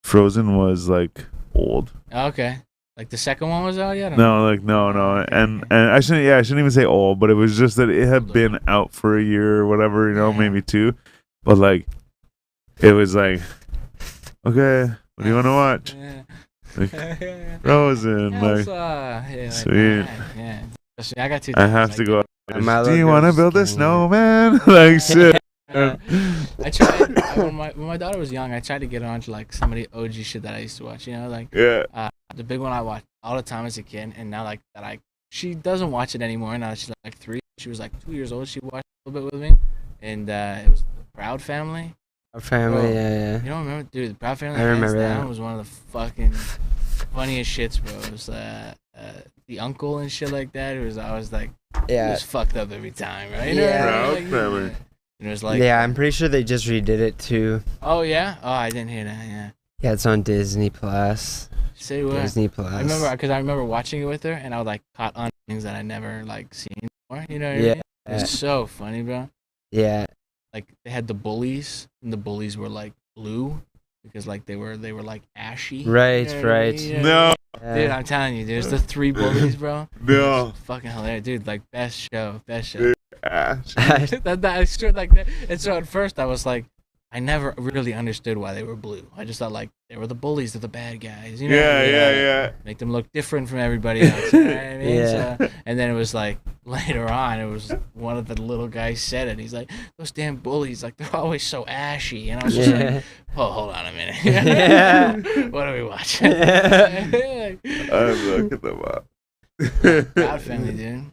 Frozen was like old. Okay. Like the second one was out yet? No, and I shouldn't even say old, but it was just that it had been out for a year or whatever, maybe 2. But like, it was like, okay, what do you want to watch? Yeah. Like, Frozen, like, sweet. Yeah. Especially, I got 2. I have to go. My Do you little want to girl's build a killing snowman? Like shit. I tried when my daughter was young. I tried to get her onto like some of the OG shit that I used to watch. Like Yeah. the big one I watched all the time as a kid, and now like that she doesn't watch it anymore. Now she's like 3. She was like 2 years old. She watched a little bit with me, and it was the Proud Family. Our family, Bro, yeah. You don't remember, dude? The Proud Family. I remember hands down, that. was one of the fucking funniest shits, bro. It was the uncle and shit like that. I was like, he Yeah. was fucked up every time, right? Yeah. Proud Like, Family. And it was like, Yeah, I'm pretty sure they just redid it too. oh yeah, oh I didn't hear that. Yeah, Yeah, it's on Disney Plus. say what? Disney Plus. I remember watching it with her, and I would like caught on things that I never like seen before. You know what I Yeah. mean? It was so funny, bro. Yeah. Like they had the bullies, and the bullies were like blue because like they were like ashy. Right, You know what I right. mean? Yeah. No, Dude, I'm telling you, there's the 3 bullies, bro. no. It's fucking hilarious, dude. Like best show. Ash. I sure like that. And so at first I was like, I never really understood why they were blue. I just thought like they were the bullies, they're the bad guys. You know? Yeah. Make them look different from everybody else. You know what I mean? Yeah. So, and then it was like later on, it was one of the little guys said it. He's like, those damn bullies, like they're always so ashy. And I was just Yeah. like, oh, hold on a minute. Yeah. What are we watching? I'm looking them up. Proud Family, dude.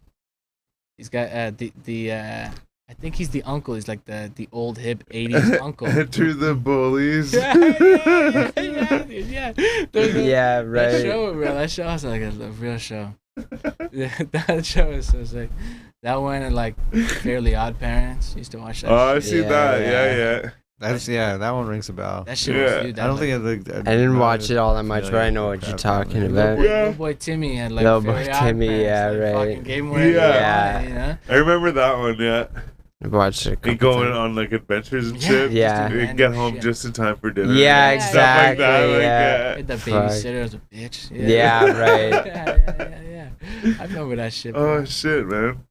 He's got I think he's the uncle. He's like the old hip 80s uncle. Enter the bullies. yeah, dude, yeah. Yeah, That right. show, bro. That show is like a real show. That show is so sick. That one and like Fairly Odd Parents. Used to watch that. Oh, I shit. see Yeah, that. yeah. Yeah. That one rings a bell. That shit Yeah. was, dude. I don't think I I didn't watch it all that much, but I know what you're talking about. Little boy Timmy had like Little boy Fairly Odd Timmy, Parents, yeah, like, right. Fucking gave him whatever he Yeah. wanted, you know? I remember that one. Yeah. I watched it. a And couple going times. on like adventures and Yeah. shit. Yeah. Just to Random get home shit. just in time for dinner. Yeah, and stuff like that. exactly, Like, yeah. The Fuck. babysitter was a bitch. Yeah, right. yeah. I remember that shit. Bro. Oh shit, man.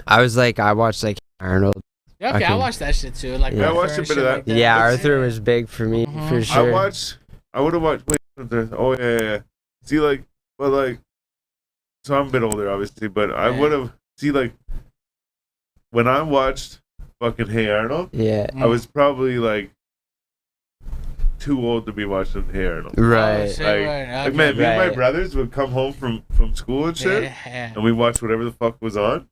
I watched like Arnold. Yeah, okay, I Okay. watched that shit too. Like Yeah. I watched Arthur a and bit of shit that. like Yeah, That's- Arthur was big for me Mhm. for sure. I would have watched. Wait, oh yeah. See, like, but like, so I'm a bit older, obviously, but I Yeah. would have like when I watched fucking Hey Arnold, Yeah. I was probably like too old to be watching Hey Arnold. Right. Oh, say Like- what? Like, man, me and my Right. brothers would come home from school and shit, Yeah. and we watch whatever the fuck was on,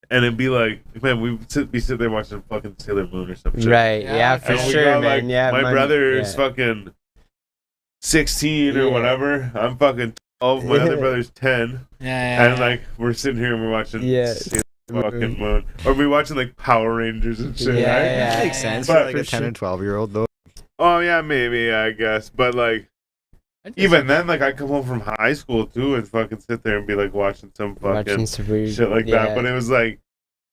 and it'd be like, man, we would be sitting there watching fucking Sailor Moon or some shit. Right. Yeah, Yeah, for And we sure, got, man. like, Yeah. my brother is yeah. fucking 16 or Yeah. whatever. I'm fucking 12. My other brother's 10. Yeah. And like we're sitting here and we're watching Yeah. Sailor fucking Moon, or we watching like Power Rangers and shit. Yeah, right? yeah. That makes sense But for like for a 10 sure. and 12-year-old though. Oh yeah, maybe I guess. But like even then, like I come home from high school too and fucking sit there and be like watching some fucking Watching some weird shit like yeah. that. But it was like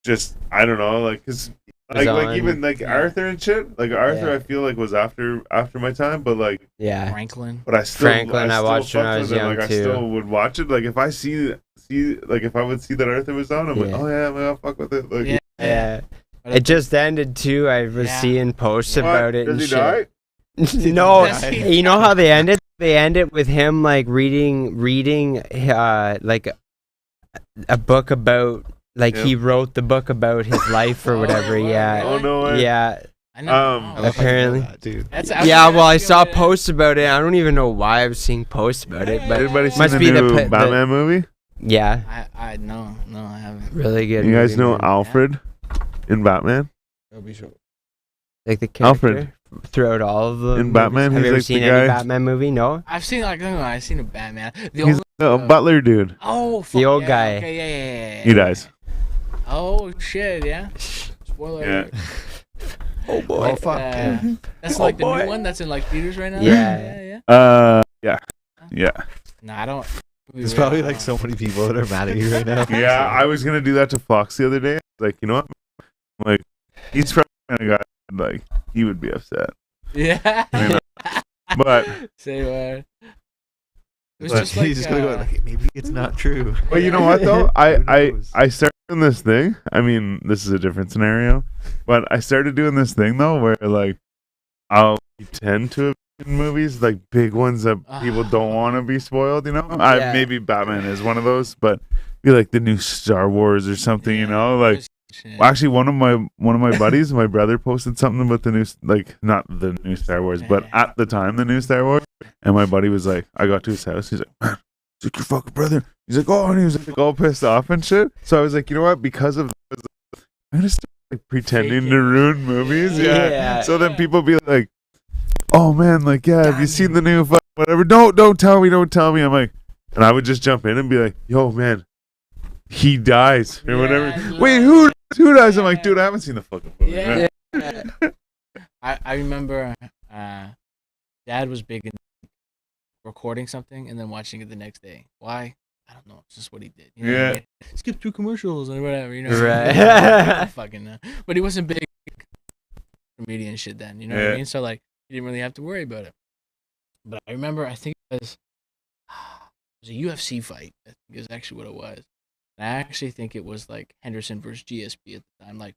just I don't know, like because was like on. even like Arthur and shit. Like Arthur, Yeah. I feel like was after my time, but like. Yeah. Franklin. But I still, Franklin, I still watched when fucked I was with it. young, Like I too. still would watch it. Like if I see like if I would see that Arthur was on, I'm like, Yeah. oh yeah, man, I'll fuck with it. Like, Yeah. Yeah. But It just ended too. I was Yeah. seeing posts what? about it Does and he shit. die? No, Does he you know how they ended? They ended with him like reading like a book about like Yeah. he wrote the book about his life or Oh, whatever. right, Yeah. Oh no way. Yeah. I know. Um, Oh, Apparently. Dude. that's Yeah, well, I saw post. posts about it. I don't even know why I was seeing posts about it, but Everybody seen Must the be the new pa- the- Batman movie? yeah, I no, I haven't. really good. You guys movie, know man. Alfred in Batman? Like the character Alfred. throughout all of them. In Batman, Have he's you ever like the seen guy- any Batman movie? No. I've seen I've seen a Batman. The He's only a butler dude. oh fuck, The old yeah, guy. Okay, yeah. He dies. Oh shit, yeah. Spoiler. Yeah. alert. Oh boy. Oh fuck. That's Oh, like the boy. new one that's in like theaters right now. Yeah. Yeah. Nah, I don't. There's probably like so many people that are mad at you right now. Yeah, I was gonna do that to Fox the other day. Like, you know what? Like, he's probably the kind of guy like he would be upset. Yeah. You know? But Say what? It was But just like he's just gonna go like, maybe it's not true. But you know what though? Who I knows? started doing this thing. I mean, this is a different scenario, but I started doing this thing though, where like I'll pretend to have seen movies, like big ones that people don't want to be spoiled. You know, Yeah. maybe Batman is one of those, but be like the new Star Wars or something. You know, like. Shit. Well, actually, one of my buddies, my brother, posted something about the new, like not the new Star Wars, but at the time the new Star Wars. And my buddy was like, I got to his house. He's like, man, it's like your fucking brother. He's like, oh, and he was like all pissed off and shit. So I was like, you know what? Because of this, I'm gonna start like pretending Faking. to ruin movies. Yeah. Yeah. So then people be like, oh man, like yeah, have you seen the new whatever? Don't tell me, don't tell me. I'm like, and I would just jump in and be like, yo man, he dies or Yeah, whatever. I Wait, love who dies? I'm like, dude, I haven't seen the fucking movie. Yeah. man. I remember Dad was big in recording something and then watching it the next day. Why? I don't know. It's just what he did. You know what I Yeah. mean? Skip through commercials and whatever. You know. Right. I don't fucking know. But he wasn't big comedian shit then. You know what Yeah. I mean? So like he didn't really have to worry about it. But I remember I think it was a UFC fight. I think is actually what it was. And I actually think it was like Henderson versus GSP at the time, like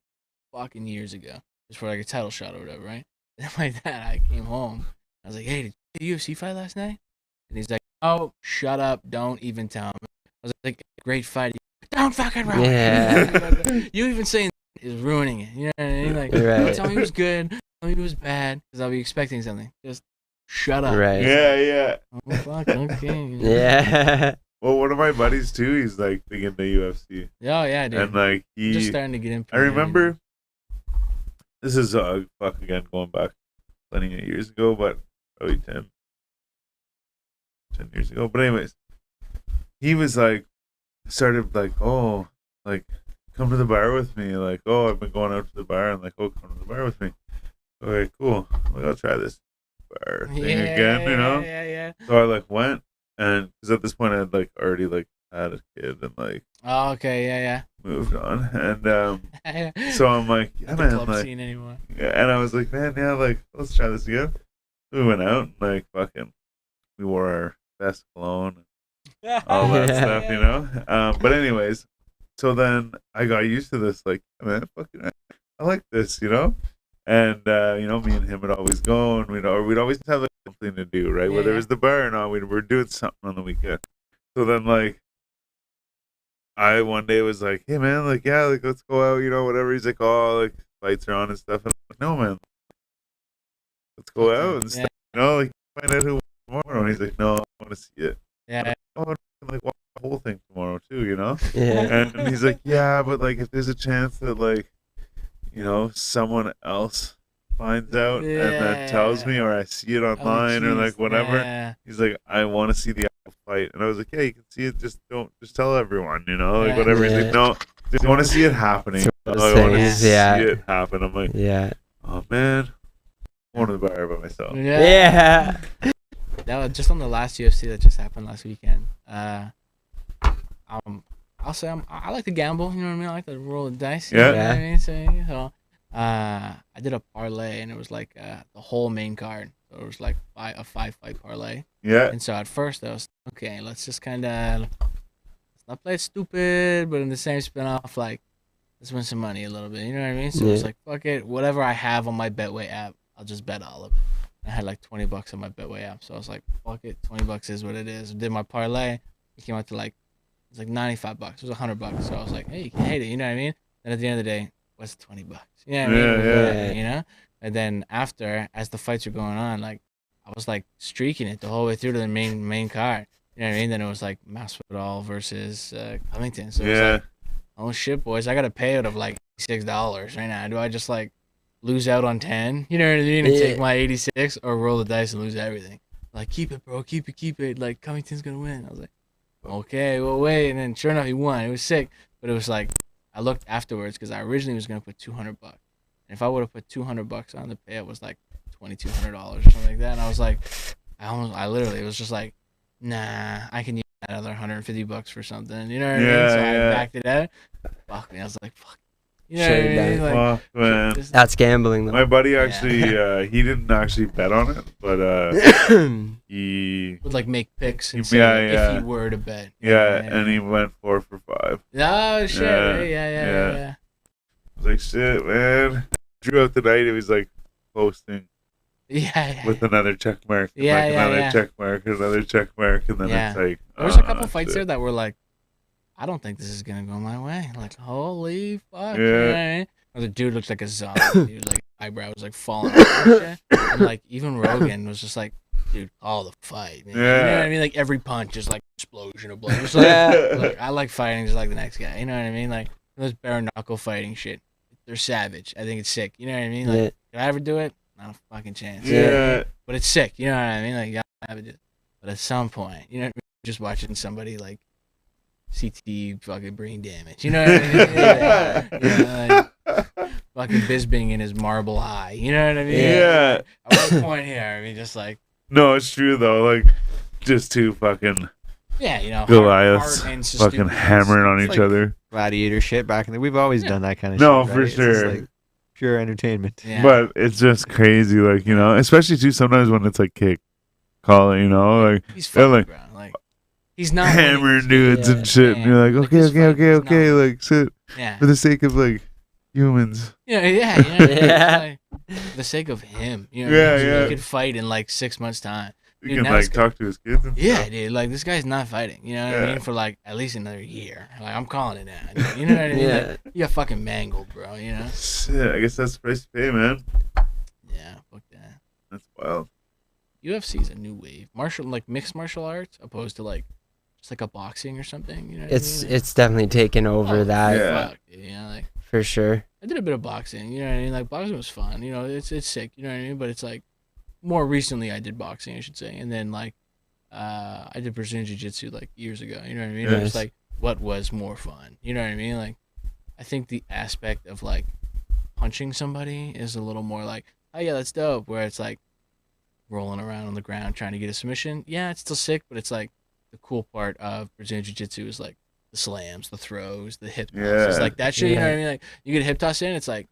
fucking years ago. Just for like a title shot or whatever, right? And like that, I came home. I was like, "Hey, did you UFC fight last night?" And he's like, "Oh, shut up! Don't even tell me." I was like, "Great fight." Don't fucking ruin Yeah. it. You even saying is ruining it. You know what I mean? Like, Right. don't tell me it was good. Tell me it was bad, because I'll be expecting something. Just shut up. Right. Yeah. Oh, fuck. Okay. Yeah. Well, one of my buddies too, he's like big into UFC, Oh yeah, dude. and like I'm just he, starting to get in. I remember. This is fuck again going back plenty of years ago, but probably 10 years ago. But anyways, he was like, started like, oh, like come to the bar with me. Like, oh, I've been going out to the bar, and like, oh, come to the bar with me. Okay, cool. Like, I'll try this bar thing again, you know. Yeah. So I like went, and because at this point I had like already like had a kid and like Oh, okay. Yeah. moved on, and Yeah. so I'm like, yeah, Not the man, club like, scene anymore. yeah, and I was like, man, yeah, like let's try this again. We went out, and, like fucking, we wore our best cologne, all that Yeah. stuff, you know. But anyways, so then I got used to this, like, man, fucking, I like this, you know. And you know, me and him would always go, and we'd always have like, something to do, right? Whether it Yeah. was the bar or not, we were doing something on the weekend. So then, like, I one day was like, hey man, like, yeah, like let's go out, you know, whatever. He's like, oh, like lights are on and stuff. And I'm like, no man, let's go out and Yeah. stuff, you know, like find out who won tomorrow. And he's like, no, I want to see it. Yeah. Oh, like watch the whole thing tomorrow too, you know. Yeah. And he's like, yeah, but like if there's a chance that like, you know, someone else finds out and then tells me, or I see it online or like whatever. Yeah. He's like, I want to see the actual fight, and I was like, yeah, you can see it. Just don't, just tell everyone, you know, like Yeah. whatever. He's Yeah. like, no, I want to see it happening. Those I want to things, see yeah. it happen. I'm like, Yeah. oh man, I'm going to the bar by myself. Yeah. That was just on the last UFC that just happened last weekend. I'll say I like to gamble. You know what I mean? I like to roll the dice. You know Yeah. what I mean? So, I did a parlay, and it was like the whole main card. So it was like a 5-fight parlay. Yeah, And so at first I was okay. Let's just kind of let's not play it stupid, but in the same spin off, like let's win some money a little bit. You know what I mean? So it's Yeah. like fuck it. Whatever I have on my Betway app, I'll just bet all of it. I had like $20 on my Betway app, so I was like, fuck it, $20 is what it is. I did my parlay. It came out to like it was like $95. It was $100. So I was like, hey, you can hate it. You know what I mean? And at the end of the day, what's $20? You know what I mean? Yeah, It was yeah. whatever, you know. And then after, as the fights were going on, like I was like streaking it the whole way through to the main card. You know what I mean? Then it was like Masvidal versus Covington. So it was yeah. like, oh shit, boys, I got a payout of like $6 right now. Do I just like lose out on 10, you know what I mean, and take Yeah. my 86, or roll the dice and lose everything. Like, keep it, bro, keep it. Like, Covington's gonna win. I was like, okay, well, wait. And then sure enough, he won. It was sick, but it was like, I looked afterwards because I originally was gonna put $200, and if I would have put $200 on, the payout was like $2,200 or something like that. And I was like, I literally, it was just like, nah, I can use that other $150 for something. You know what I mean? So I backed it out. Fuck me, I was like, fuck. You know Shut what I it down. mean? Like, Fuck, man. just- That's gambling though. My buddy actually, he didn't actually bet on it, but he, would like make picks and Yeah, say yeah. if he were to bet. and he went 4 for 5. Oh shit! Yeah, Yeah. I was like, shit, man. Drew out the night. It was like posting Yeah. with another check mark, and Yeah, like yeah, another yeah. check mark, another check mark, and then Yeah. it's like There was a couple oh, fights shit. there that were like, I don't think this is gonna go my way. Like, holy fuck! You know Yeah. what I mean? Or the dude looked like a zombie. He was like, eyebrow was like falling off and shit. And like even Rogan was just like, dude, call the fight, man. You know Yeah. what I mean? Like every punch is like explosion of blood. It's like, Yeah. look, I like fighting just like the next guy. You know what I mean? Like those bare knuckle fighting shit. They're savage. I think it's sick. You know what I mean? Like, Yeah. could I ever do it? Not a fucking chance. Yeah. But it's sick. You know what I mean? Like, yeah, I would do it. But at some point, you know, just watching somebody like CT fucking brain damage. You know what I mean? Yeah. You know, like, fucking Bisbing in his marble eye. You know what I mean? Yeah. At what point here? I mean, just like, No, it's true though. Like, just two fucking yeah, you know, Goliaths hard and fucking stupid. hammering on It's each like- other. Gladiator shit back in the. We've always Yeah. done that kind of No, shit. for right? It's just, sure. like, pure entertainment. Yeah. But it's just crazy, like, you know, especially too sometimes when it's like kick, call it, you know, like he's they're fucking like ground. Like, he's not hammering winning. dudes Yeah. and shit, and you're like, Like, okay, this okay, fight okay, is okay, not- like sit Yeah. for the sake of like humans. Yeah, yeah. Yeah. Like, for the sake of him. You know, Yeah, so yeah. He could fight in like 6 months' time. You Dude, can now like it's good. talk to his kids. And Yeah, stuff. dude. Like this guy's not fighting. You know what I Yeah. mean? For like at least another year. Like I'm calling it now. You know what I mean? Yeah. Like, you got fucking mangled, bro. You know? Shit, I guess that's the price to pay, man. Yeah. Fuck that. That's wild. UFC's a new wave. Mixed martial arts, opposed to like just like a boxing or something. You know? What It's I mean? it's definitely taken over Oh, that Yeah. Fuck, dude, you know, like for sure. I did a bit of boxing. You know what I mean? Like boxing was fun. You know, it's sick. You know what I mean? But it's like more recently I did boxing, I should say, and then like I did Brazilian jiu-jitsu like years ago. You know what I mean? It was Nice. like what was more fun. You know what I mean? Like I think the aspect of like punching somebody is a little more like, oh yeah, that's dope. Where it's like rolling around on the ground trying to get a submission. Yeah, it's still sick, but it's like the cool part of Brazilian jiu-jitsu is like the slams, the throws, the hip tosses, Yeah. like that shit. You know what I Yeah. mean? Like you get a hip toss in, it's like,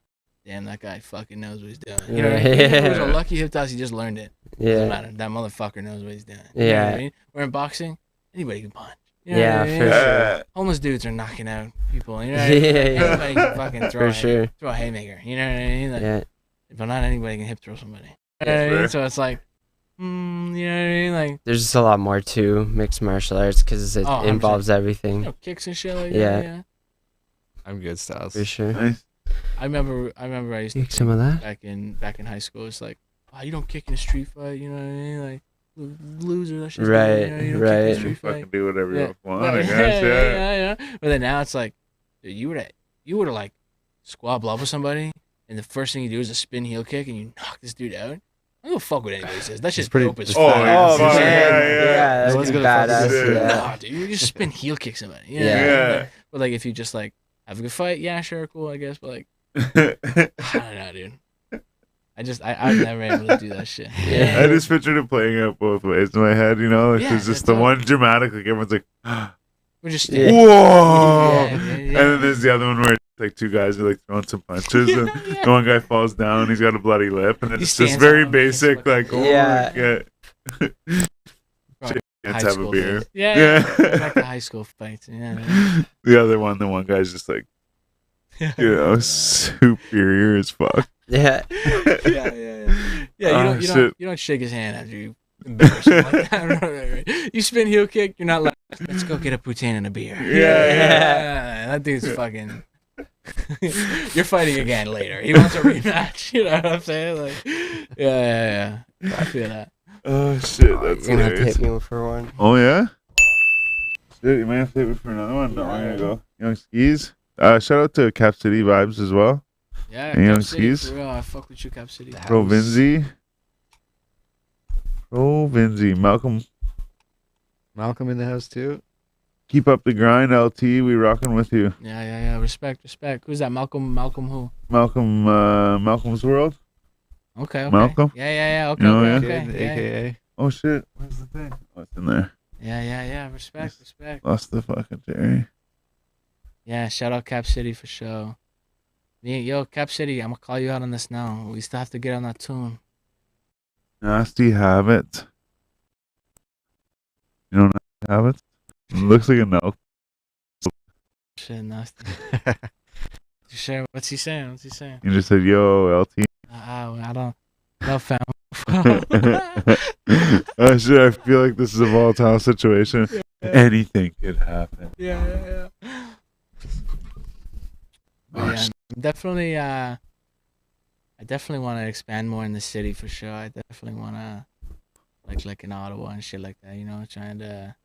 damn, that guy fucking knows what he's doing. You know what I Yeah. mean? If it was a lucky hip toss, he just learned it. Doesn't Yeah. matter. That motherfucker knows what he's doing. You know what I Yeah. mean? Where in boxing, anybody can punch. You know Yeah, what I mean? for Like, sure. Yeah. homeless dudes are knocking out people. You know what I mean? Yeah, Like, yeah. anybody can fucking For sure. throw a haymaker. You know what I mean? Like, Yeah. but not anybody can hip throw somebody. You know what I Fair. mean? So it's like, you know what I mean? Like, There's just a lot more to mixed martial arts because it Oh, 100%. involves everything. you know, kicks and shit like Yeah. that. Yeah. I'm good, Styles. For sure. Nice. I remember I used to Take some of that. back in high school. It's like, wow, you don't kick in a street fight. You know what I mean? Like, loser. That shit's Right, bad, you know, you don't kick in a right. street fight. Fucking do whatever Yeah. you want, I guess. Yeah. yeah. But then now it's like, dude, you were to like squabble up with somebody, and the first thing you do is a spin heel kick, and you knock this dude out. I don't give a fuck what anybody says. That shit's pretty- dope as it's fuck. pretty- Oh, fuck, man. yeah, that's Someone's pretty gonna fucking badass. do it. Yeah. Nah, dude, you just spin heel kick somebody. You know? Yeah. But like, if you just like have a good fight, yeah, sure, cool, I guess. But like, I don't know, dude. I've never able to do that shit. Yeah. I just pictured it playing out both ways in my head, you know? Like, Yeah, there's just that's the all. one dramatic, like, everyone's like, We're just Yeah. whoa! Yeah, yeah, And then there's the other one where it's like two guys are like throwing some punches, and Yeah. the one guy falls down, he's got a bloody lip, and then He it's just stands very up, basic, it's like, oh, Yeah. Probably let's high have a school beer. days. Yeah, Yeah. back to high school fights. Yeah. The other one, the one guy's just like, you know, superior as fuck. Yeah. Yeah, Oh, shit. you don't shake his hand after you embarrass him like that. You spin heel kick, you're not like, let's go get a poutine and a beer. Yeah. That dude's fucking. You're fighting again later. He wants a rematch. You know what I'm saying? Like, yeah. I feel that. Oh shit, that's You're gonna have to hilarious. hit me for one. Oh yeah? Shit, you might have to hit me for another one. No, I'm gonna go. Young skis. Shout out to Cap City Vibes as well. Yeah, Any young Cap City, skis? for real. I fuck with you, Cap City. That- Provinzi. Malcolm in the house too. Keep up the grind, LT. We rocking with you. Yeah. Respect. Who's that? Malcolm who? Malcolm's World. Okay. Malcolm? Yeah. Okay. You know, Okay. yeah. Kid, Yeah. AKA. Oh shit! Where's the thing? Oh, it's in there. Yeah. Respect. Lost the fucking Jerry. Yeah, shout out Cap City for sure. Yo, Cap City, I'm gonna call you out on this now. We still have to get on that tune. Nasty habit. You know nasty habits? Looks like a no. Shit, nasty. Sure. What's he saying? You just said yo LT. I don't. No fam. Oh shit! I feel like this is a volatile situation. Anything could happen. Yeah. But yeah, definitely. I definitely want to expand more in the city for sure. I definitely want to, like in Ottawa and shit like that. You know, trying to.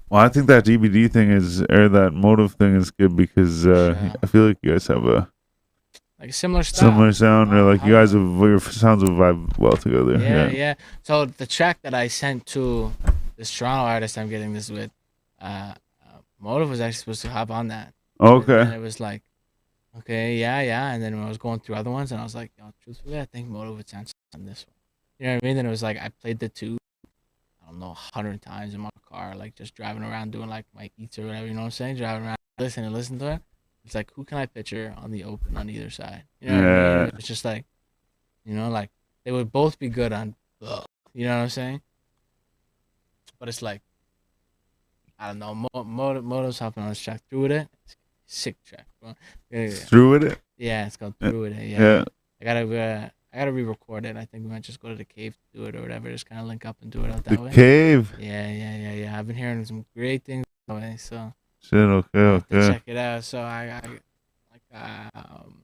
Well, I think that DBD thing that motive thing is good because Sure. I feel like you guys have a Like a similar style. similar sound, or like you guys your sounds will vibe well together. Yeah. So the track that I sent to this Toronto artist I'm getting this with, Motive was actually supposed to hop on that. Okay. And it was like, okay, yeah. And then when I was going through other ones, and I was like, yo, truthfully, I think Motive would sound on this one. You know what I mean? Then it was like I played the two, I don't know, 100 times in my car, like just driving around doing like my eats or whatever. You know what I'm saying? Driving around, listen to it. It's like, who can I picture on the open on either side? You know what I mean? It's just like, you know, like they would both be good on both. You know what I'm saying? But it's like, I don't know. Motive's hopping on this track. Through with it. Sick track, bro. Yeah. Through with it. Yeah, it's called Through with it. Yeah. I gotta re-record it. I think we might just go to the cave to do it or whatever. Just kind of link up and do it out that The way. cave. Yeah. I've been hearing some great things that way, so. Shit. Okay. Check it out. So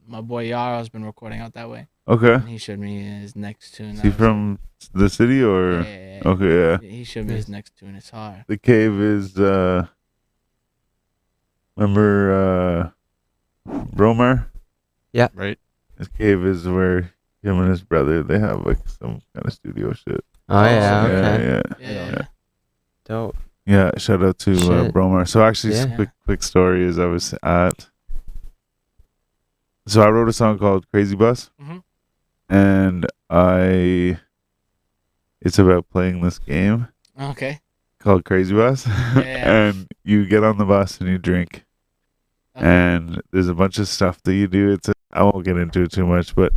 my boy Yaro's been recording out that way. Okay. And he showed me his next tune. Is he from the city or? Yeah. Okay. Yeah. He showed me his next tune. It's hard. The cave is remember Bromar? Right. His cave is where him and his brother they have like some kind of studio shit. Oh yeah, okay. Yeah. Dope. Yeah, shout out to Shit. Bromar. So actually, just Yeah. quick story is I wrote a song called Crazy Bus, Mhm. and it's about playing this game Okay. called Crazy Bus, and you get on the bus and you drink, and there's a bunch of stuff that you do. I won't get into it too much, but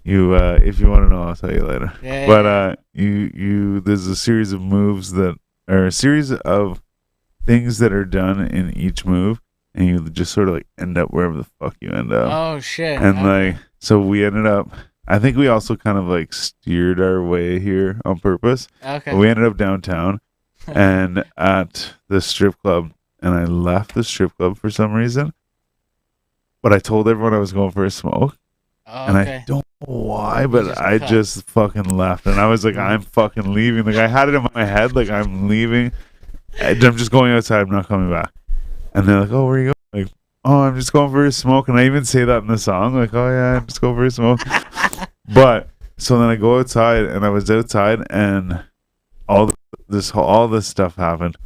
you if you want to know, I'll tell you later. Yeah. But you there's a series of moves that are a series of things that are done in each move, and you just sort of like end up wherever the fuck you end up. Oh shit. And like, so we ended up. I think we also kind of like steered our way here on purpose. Okay. But we ended up downtown and at the strip club, and I left the strip club for some reason. But I told everyone I was going for a smoke. And I don't know why, but I just fucking left. And I was like, I'm fucking leaving. Like, I had it in my head, like, I'm leaving. I'm just going outside. I'm not coming back. And they're like, oh, where are you going? Like, oh, I'm just going for a smoke. And I even say that in the song. Like, oh, yeah, I'm just going for a smoke. But, so then I go outside, and I was outside, and all this stuff happened.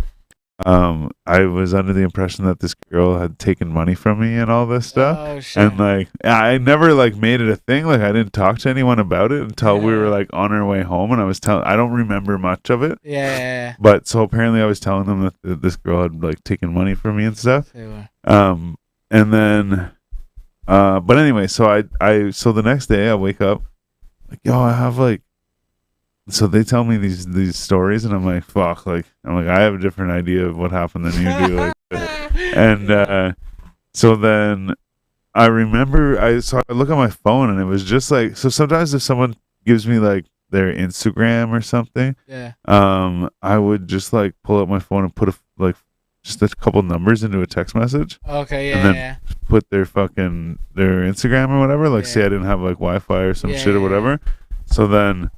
I was under the impression that this girl had taken money from me and all this stuff. Oh shit. And like I never like made it a thing. Like I didn't talk to anyone about it until we were like on our way home, and I don't remember much of it. Yeah. But so apparently I was telling them that this girl had like taken money from me and stuff. They were. And then but anyway, so so the next day I wake up like, yo, I have like, so they tell me these stories, and I'm like, fuck, like I have a different idea of what happened than you do, like, and so then I remember I look at my phone, and it was just like, so sometimes if someone gives me like their Instagram or something, Yeah. I would just like pull up my phone and put just a couple numbers into a text message, Okay. and then put their Instagram or whatever, like say I didn't have like Wi-Fi or some shit or whatever. So then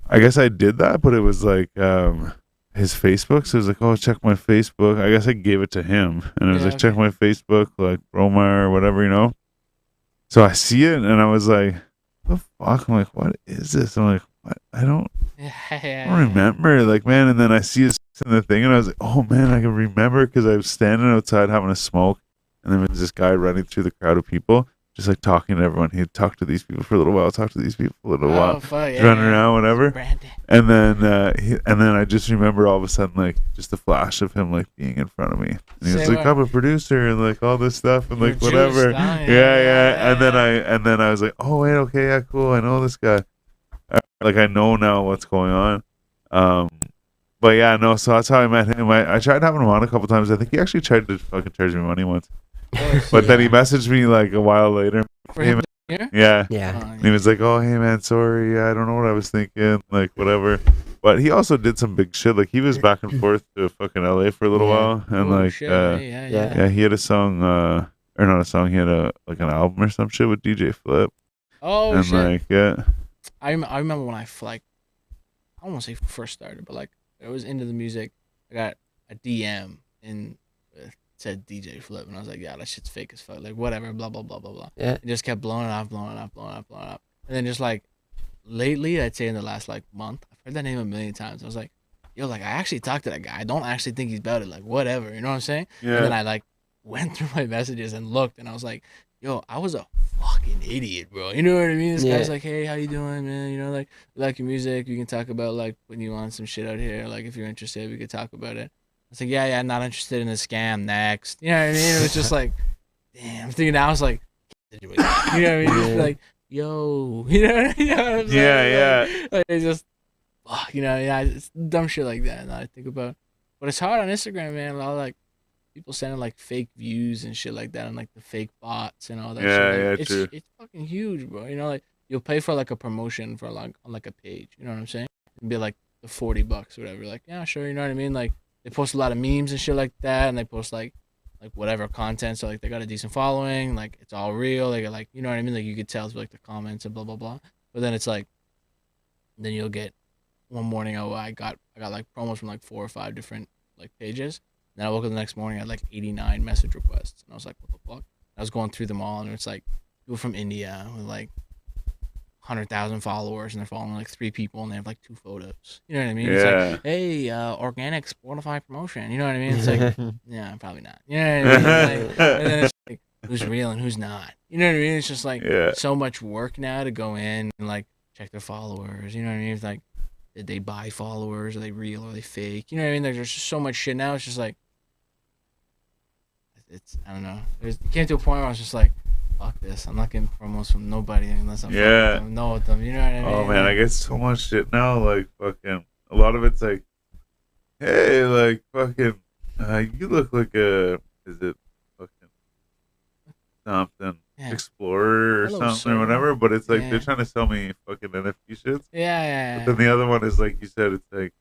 I guess I did that, but it was like his Facebook. So it was like, oh, check my Facebook. I guess I gave it to him, and it was like, check my Facebook, like Roma or whatever, you know. So I see it, and I was like, "The fuck?" I'm like, "What is this?" I'm like, "What? I don't remember." Like, man, and then I see it in the thing, and I was like, "Oh man, I can remember," because I was standing outside having a smoke, and there was this guy running through the crowd of people, just like talking to everyone. He'd talk to these people for a little while, talk to these people for a little while, running around, whatever. And then, and then I just remember all of a sudden, like, just a flash of him like being in front of me, and he was like, "I'm a producer," and like all this stuff, and like whatever. Yeah. And then I was like, "Oh wait, okay, yeah, cool. I know this guy. Like I know now what's going on." But yeah, no. So that's how I met him. I tried having him on a couple times. I think he actually tried to fucking charge me money once. But then he messaged me like a while later. For him here? Yeah. Yeah. And he was like, "Oh, hey man, sorry. I don't know what I was thinking. Like whatever." But he also did some big shit. Like he was back and forth to fucking LA for a little while, and like, yeah, he had a song, or not a song. He had a like an album or some shit with DJ Flip. Oh and shit! Like, yeah. I remember when I like, I don't want to say first started, but like I was into the music. I got a DM and it said DJ Flip, and I was like, yeah, that shit's fake as fuck. Like whatever, blah blah blah blah blah. Yeah. It just kept blowing up, and then just like lately, I'd say in the last like month, I've heard that name a million times. I was like, yo, like I actually talked to that guy. I don't actually think he's about it. Like whatever, you know what I'm saying? Yeah. And then I like went through my messages and looked, and I was like, yo, I was a fucking idiot, bro. You know what I mean? This guy's like, hey, how you doing, man? You know, like, we like your music. We can talk about, like, putting you on some shit out here. Like, if you're interested, we could talk about it. I was like, yeah, I'm not interested in the scam. Next. You know what I mean? It was just like, damn. I'm thinking now, I was like, you know what I mean? Just like, yo. You know what I'm saying? Yeah. Like, it's just, fuck, you know, yeah, it's dumb shit like that. Now I think about. But it's hard on Instagram, man. A lot of, like, people sending like fake views and shit like that, and like the fake bots and all that shit. Like, true. It's fucking huge, bro. You know, like you'll pay for like a promotion for like on like a page. You know what I'm saying? It'd be like the $40 or whatever. Like, yeah, sure. You know what I mean? Like they post a lot of memes and shit like that, and they post like whatever content. So like they got a decent following. Like it's all real. They got like, you know what I mean? Like you could tell through like the comments and blah blah blah. But then it's like, then you'll get one morning. Oh, I got like promos from like 4 or 5 different like pages. Then I woke up the next morning, I had like 89 message requests. And I was like, what the fuck? I was going through them all, and it's like people from India with like 100,000 followers, and they're following like 3 people, and they have like 2 photos. You know what I mean? Yeah. It's like, hey, organic Spotify promotion. You know what I mean? It's like, yeah, probably not. You know what I mean? Like, and then it's like, who's real and who's not? You know what I mean? It's just like so much work now to go in and like check their followers. You know what I mean? It's like, did they buy followers? Are they real? Are they fake? You know what I mean? Like, there's just so much shit now. It's just like, it's, I don't know. It came to a point where I was just like, fuck this. I'm not getting promos from nobody unless I'm know with them. You know what I mean? Oh man, I get so much shit now. Like fucking, a lot of it's like, hey, like fucking, you look like is it fucking something explorer or something or whatever? But it's like they're trying to sell me fucking NFT shits. Yeah. But then the other one is like you said, it's like,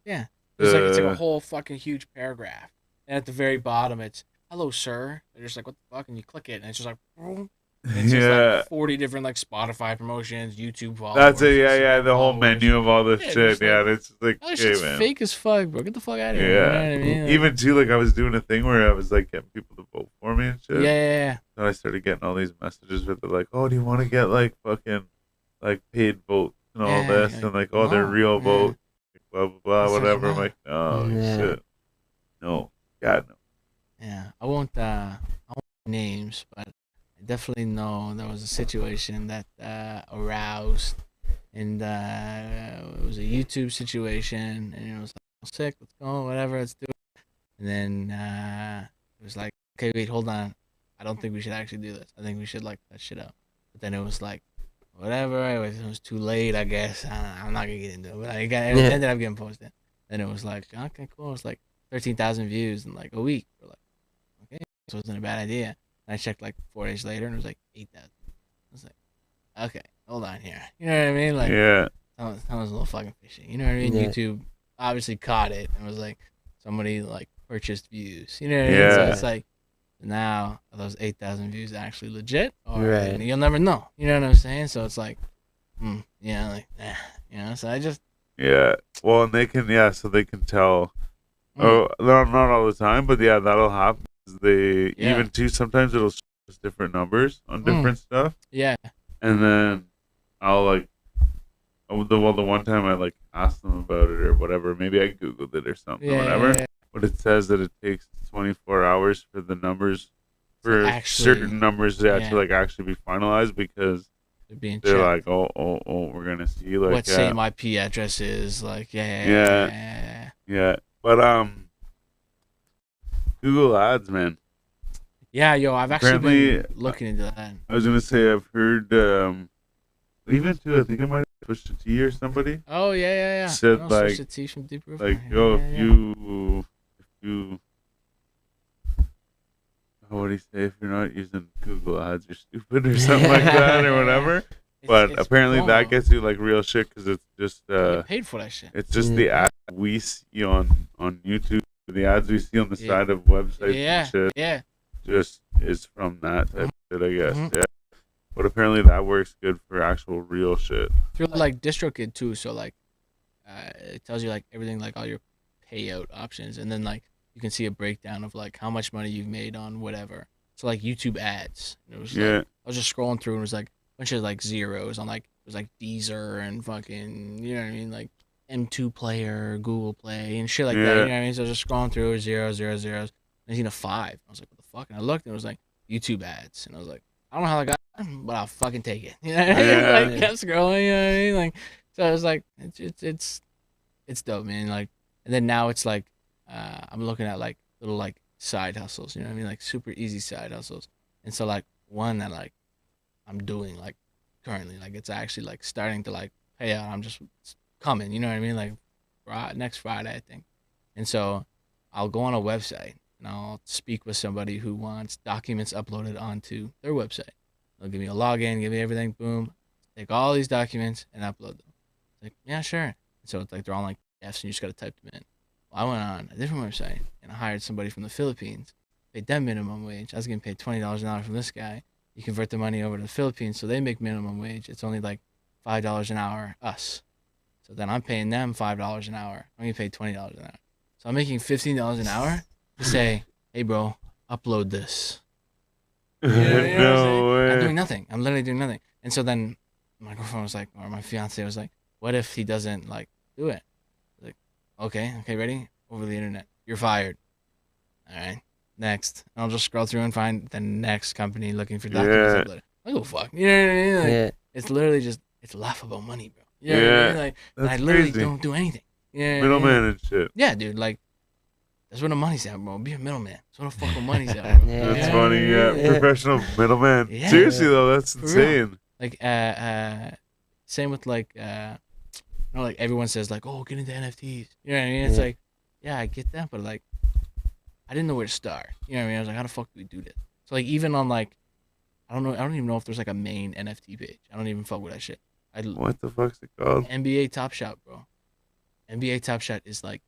it's like a whole fucking huge paragraph. And at the very bottom, it's, hello, sir. They're just like, what the fuck? And you click it, and it's just like, boom. And it's just like 40 different like Spotify promotions, YouTube followers. That's it, yeah. The whole menu of all this shit. Yeah, and it's like, oh, shit's man, fake as fuck, bro. Get the fuck out of here. Yeah. You know what I mean? Like, even too, like I was doing a thing where I was like getting people to vote for me and shit. Yeah. So I started getting all these messages where they're like, oh, do you want to get like fucking like paid votes and all this, and like, oh, they're real votes, blah blah blah, whatever. I'm like, no, shit, no, God no. Yeah, I won't names, but I definitely know there was a situation that aroused, and it was a YouTube situation, and it was like, I'm sick, let's go, whatever, let's do it. And then it was like, okay, wait, hold on, I don't think we should actually do this. I think we should like that shit up. But then it was like, whatever, it was too late, I guess. I'm not gonna get into it, but it ended up getting posted. Then it was like, okay, cool. It was like 13,000 views in like a week. We're like, okay, this wasn't a bad idea. And I checked like 4 days later, and it was like 8,000. I was like, okay, hold on here. You know what I mean? Like, that was a little fucking fishy. You know what I mean? YouTube obviously caught it and was like, somebody like purchased views. You know what I mean? So it's like, now are those 8,000 views actually legit, or you'll never know. You know what I'm saying? So it's like, you know, so I just well, and they can so they can tell. Oh, not all the time, but that'll happen. They even too sometimes it'll just different numbers on different stuff, Yeah. and then I'll like, the one time I like asked them about it or whatever. Maybe I googled it or something or whatever. Yeah. But it says that it takes 24 hours for the numbers, for actually- certain numbers to yeah. like actually be finalized, because They're being they're checked. like, oh, we're gonna see like What same IP address is like? Yeah. Yeah. yeah. But Google Ads, man. Yeah, yo, I've actually Apparently, been looking into that. I was gonna say I've heard even to, I think I might have switched to T or somebody. Oh yeah. Said, No, like- switch to T from Deep Roof. Like, Yeah, yo, yeah, if yeah. you what do you say, if you're not using Google Ads, you're stupid or something like that or whatever. It's- But it's apparently promo. that gets you like real shit, because it's just You get paid for that shit. it's just the ads we see on YouTube, the ads we see on the Yeah. side of websites Yeah, and shit, yeah. just is from that type of shit, I guess. Mhm. Yeah. But apparently that works good for actual real shit. Through like DistroKid too, so like, it tells you like everything, like all your payout options, and then like you can see a breakdown of like how much money you've made on whatever. So like YouTube ads. And it was Yeah. like, I was just scrolling through and it was like a bunch of like zeros on like, it was like Deezer and fucking, you know what I mean, like M2 Player, Google Play and shit like that. You know Yeah. what I mean? So I was just scrolling through, zeros. And I seen a 5. I was like, what the fuck? And I looked and it was like YouTube ads, and I was like, I don't know how I got them, but I'll fucking take it. You know what I mean? Yeah. Like kept scrolling. You know what I mean? Like, so I was like, it's dope, man. Like, and then now it's like, I'm looking at like little like side hustles. You know what I mean? Like super easy side hustles. And so like one that like I'm doing like currently, like it's actually like starting to like pay out. I'm just it's coming. You know what I mean? Like next Friday, I think. And so I'll go on a website and I'll speak with somebody who wants documents uploaded onto their website. They'll give me a login, give me everything, boom, take all these documents and upload them. It's like, yeah, sure. And so it's like they're all like F's and you just gotta type them in. Well, I went on a different website and I hired somebody from the Philippines, paid them minimum wage. I was getting paid $20 an hour from this guy. You convert the money over to the Philippines, so they make minimum wage. It's only like $5 an hour, us. So then I'm paying them $5 an hour. I'm getting paid $20 an hour. So I'm making $15 an hour to say, hey, bro, upload this. You know what I'm saying? No way. I'm doing nothing. I'm literally doing nothing. And so then my girlfriend was like, or my fiance was like, what if he doesn't like do it? I was like, okay, ready? Over the internet. You're fired. All right, next. And I'll just scroll through and find the next company looking for documents Yeah. uploaded. I go fuck. You know what I mean? Like, Yeah. it's literally just, it's laughable money, bro. You know what I Yeah. mean? Like, and I That's literally crazy. don't do anything. You know what I mean? Middleman and shit. Yeah, dude. Like, that's where the money's at, bro. Be a middleman. That's where the fucking money's at, bro. Yeah. That's Yeah. funny, yeah. Yeah. Professional middleman. Yeah. Seriously though, that's For real. insane. Like, same with like, you know, like everyone says like, oh, get into NFTs. You know what I mean? It's Yeah. like, yeah, I get that, but like, I didn't know where to start. You know what I mean? I was like, how the fuck do we do this? So like, even on like, I don't even know if there's like a main NFT page. I don't even fuck with that shit. What the fuck's it called? NBA Top Shot, bro. NBA Top Shot is like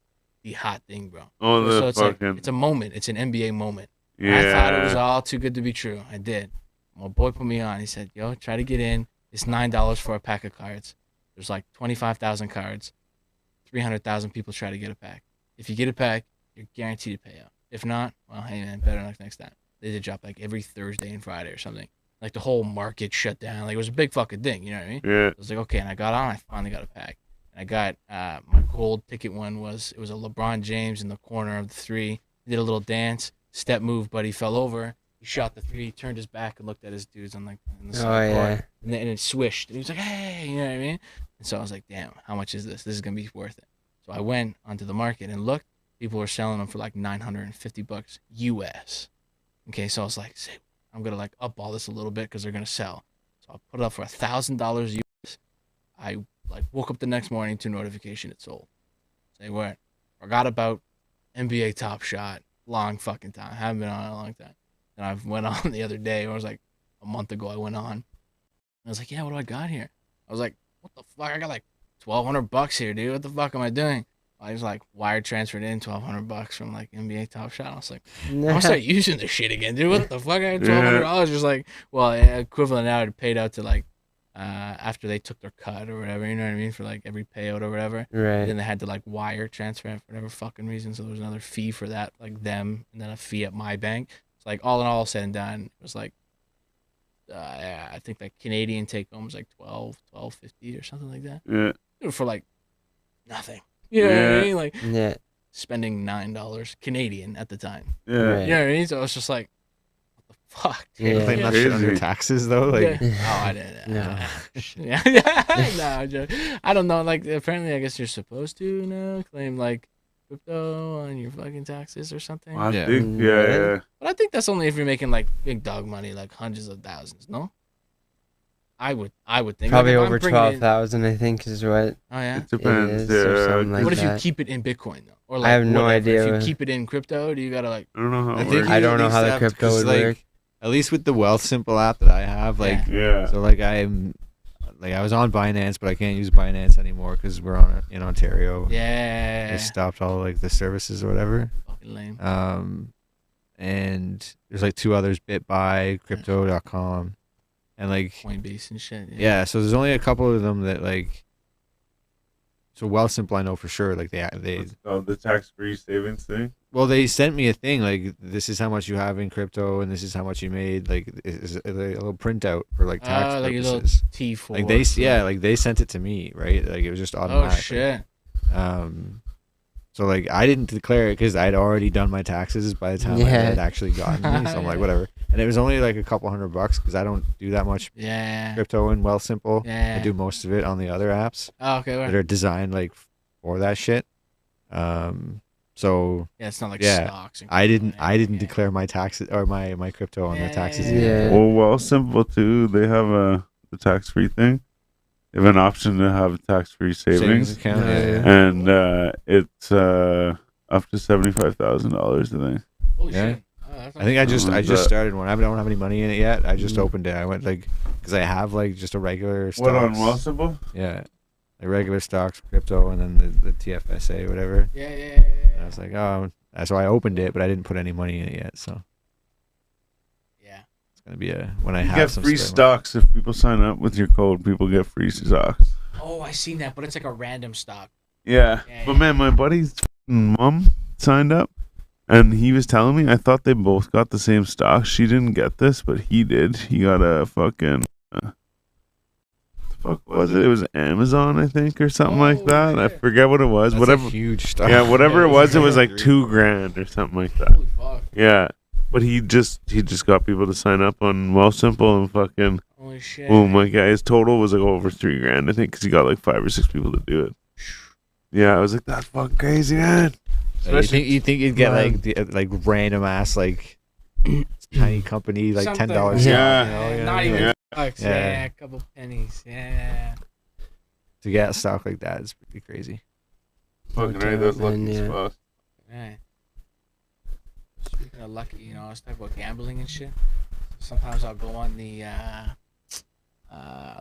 the hot thing, bro. Oh, the So it's like, fucking it's a moment. It's an NBA moment. yeah. I thought it was all too good to be true. I did. My boy put me on. He said, yo, try to get in. It's $9 for a pack of cards. There's like 25,000 cards. 300,000 people try to get a pack. If you get a pack, you're guaranteed to pay out. If not, well, hey, man, better luck next time. They did drop like every Thursday and Friday or something. Like the whole market shut down. Like it was a big fucking thing. You know what I mean? Yeah. I was like, okay, and I got on. I finally got a pack. And I got my gold ticket one was it was a LeBron James in the corner of the three. He did a little dance, step move, but he fell over. He shot the three, turned his back, and looked at his dudes on like in the Oh, side court. yeah. And then it swished. And he was like, hey, you know what I mean? And so I was like, damn, how much is this? This is gonna be worth it. So I went onto the market and looked. People were selling them for like $950 US. Okay, so I was like, I'm gonna like up all this a little bit because they're gonna sell. So I put it up for $1,000 US. I like woke up the next morning to notification it sold. Say what? Forgot about NBA Top Shot. Long fucking time. Haven't been on in a long time. And I went on the other day. It was like a month ago. I went on. I was like, yeah, what do I got here? I was like, what the fuck? I got like $1,200 here, dude. What the fuck am I doing? I was like wire transferred in $1,200 from like NBA Top Shot. I was like, I'm gonna start using this shit again, dude. What the fuck? I had $1,200. Just like, well, equivalent now it paid out to like after they took their cut or whatever. You know what I mean? For like every payout or whatever. Right. Then they had to like wire transfer it for whatever fucking reason. So there was another fee for that, like them, and then a fee at my bank. It's like all in all said and done, it was like yeah, I think like Canadian take home was like 12.50 or something like that. Yeah. For like nothing. You know what I Yeah. mean? Like Yeah. spending $9 Canadian at the time. Yeah. Right. You know what I mean? So it's just like, what the fuck? Dude? Yeah. Claim that shit on your Crazy. taxes though. Like, Yeah. Oh, I didn't. No. Yeah. No, I'm joking. I don't know. Like, apparently, I guess you're supposed to now claim like crypto on your fucking taxes or something. I Yeah. think, Really? yeah. But I think that's only if you're making like big dog money, like hundreds of thousands. No, I would think Probably like, if I'm over bringing in- 12,000, I think, is what Oh yeah. It depends. is or Yeah. something like What if you that. keep it in Bitcoin though, or I like have no whatever. If idea. you keep it in crypto, do you gotta like? I don't know how I it think works. I you don't at know least how the have to- crypto 'cause, would like, work. At least with the Wealth Simple app that I have, like, Yeah. so like I was on Binance, but I can't use Binance anymore because we're in Ontario. Yeah. They stopped all like the services or whatever. Fucking lame. And there's like two others, BitBuy, Crypto.com, and like Coinbase and shit. yeah. So there's only a couple of them that like. So Wealthsimple, I know for sure. Like they What's it called? The tax-free savings thing? well, they sent me a thing like this is how much you have in crypto and this is how much you made. Like it's a little printout for like tax Like a little purposes. T4. Like like they sent it to me, right? Like it was just Oh automatic. shit. So like I didn't declare it because I'd already done my taxes by the time I Yeah. had actually gotten me. So I'm like whatever. And it was only like a couple $100 because I don't do that much Yeah. crypto in Wealthsimple. Yeah. I do most of it on the other apps Oh, okay. that Well, are designed like for that shit. So yeah, it's not like yeah, stocks. And I didn't crypto, yeah. declare my taxes or my crypto on the taxes. Yeah. either. Well, Simple too. They have the tax-free thing. They have an option to have tax-free savings, account. Yeah, Yeah. and it's up to $75,000. I think. Holy Yeah. shit. Oh, that's I think I Something just like that. started one. I don't have any money in it yet. I just Mm. opened it. I went like because I have like just a regular stocks. What on Simple? Yeah, like regular stocks, crypto, and then the TFSA, whatever. Yeah. And I was like, oh, so I opened it, but I didn't put any money in it yet. So Yeah. it's gonna be when I You have get some free spare stocks if people sign up with your code. People get free stocks. Oh, I seen that, but it's like a random stock. Yeah, Yeah, but yeah. man, my buddy's mom signed up, and he was telling me I thought they both got the same stock. She didn't get this, but he did. He got a fucking. The fuck was it? It was Amazon, I think, or something like Oh, that. I shit. forget what it was. That's Whatever. a huge stock. Yeah, whatever it was like $2 $2,000 or something like that. Holy fuck. Yeah, but he just got people to sign up on Wealthsimple and fucking. Holy shit. Oh my god, his total was like over $3,000, I think, because he got like 5 or 6 people to do it. Yeah, I was like, that's fucking crazy, man. You think you'd get Man. like like random ass like tiny company like Something. $10 Yeah. Not even Yeah. bucks. Yeah. Yeah, a couple pennies. Yeah. to get a stock like that is pretty crazy. Fucking Okay, right, that's then, lucky as yeah. fuck. Right. Speaking of lucky, I was talking about gambling and shit. Sometimes I'll go on the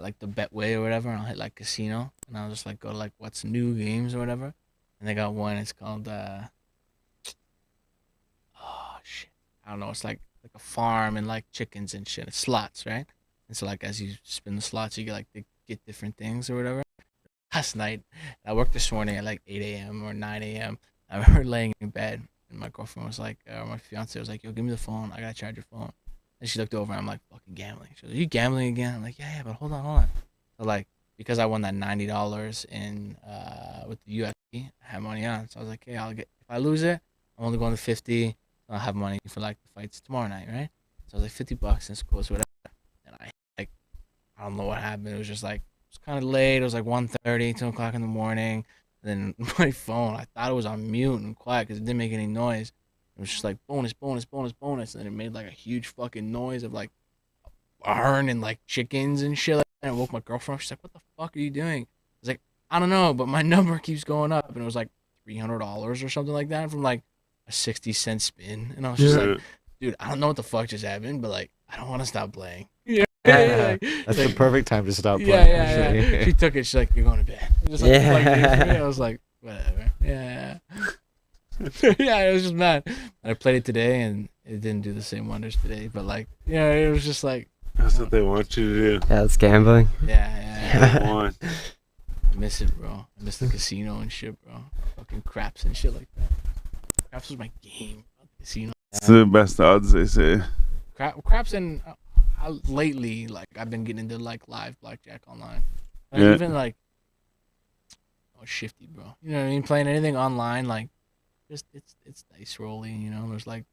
like the Betway or whatever, and I'll hit like casino, and I'll just like go to like what's new games or whatever, and they got one. It's called oh shit, I don't know. It's like a farm and like chickens and shit. It's slots, right? And so like as you spin the slots, you get different things or whatever. Last night, I worked this morning at like 8 a.m. or 9 a.m. I remember laying in bed, and my girlfriend was like, my fiance was like, yo, give me the phone. I gotta charge your phone. And she looked over, and I'm like, fucking gambling. She was like, are you gambling again? I'm like, yeah, but hold on. So like, because I won that $90 in with the UFC, I have money on. So I was like, hey, if I lose it, I'm only going to 50. I'll have money for like the fights tomorrow night, right? So I was like, $50, and it's cool, so whatever. And I don't know what happened. It was just like, it was kind of late. It was like 1:30, 2 o'clock in the morning. And then my phone, I thought it was on mute and quiet because it didn't make any noise. It was just like bonus. And then it made like a huge fucking noise of like a barn and like chickens and shit. Like that. And I woke my girlfriend up. She's like, what the fuck are you doing? I was like, I don't know, but my number keeps going up. And it was like $300 or something like that from like a 60-cent spin. And I was just like, dude, I don't know what the fuck just happened, but like, I don't want to stop playing. Yeah. That's the Like, perfect time to stop playing. yeah. actually. She took it. She's like, you're going to bed. Just like, Yeah. like, I was like, whatever. Yeah. Yeah, I was just mad. And I played it today, and it didn't do the same wonders today. But like, yeah, it was just like, That's what they want you to do. Yeah, it's gambling. yeah. They want. I miss it, bro. I miss the casino and shit, bro. Fucking craps and shit like that. Craps was my game. Casino. It's the best odds, they say. Craps and I lately, like I've been getting into like live blackjack online. Like, Yeah. even like shifty, bro. You know what I mean? Playing anything online, like just it's dice rolling. You know, there's like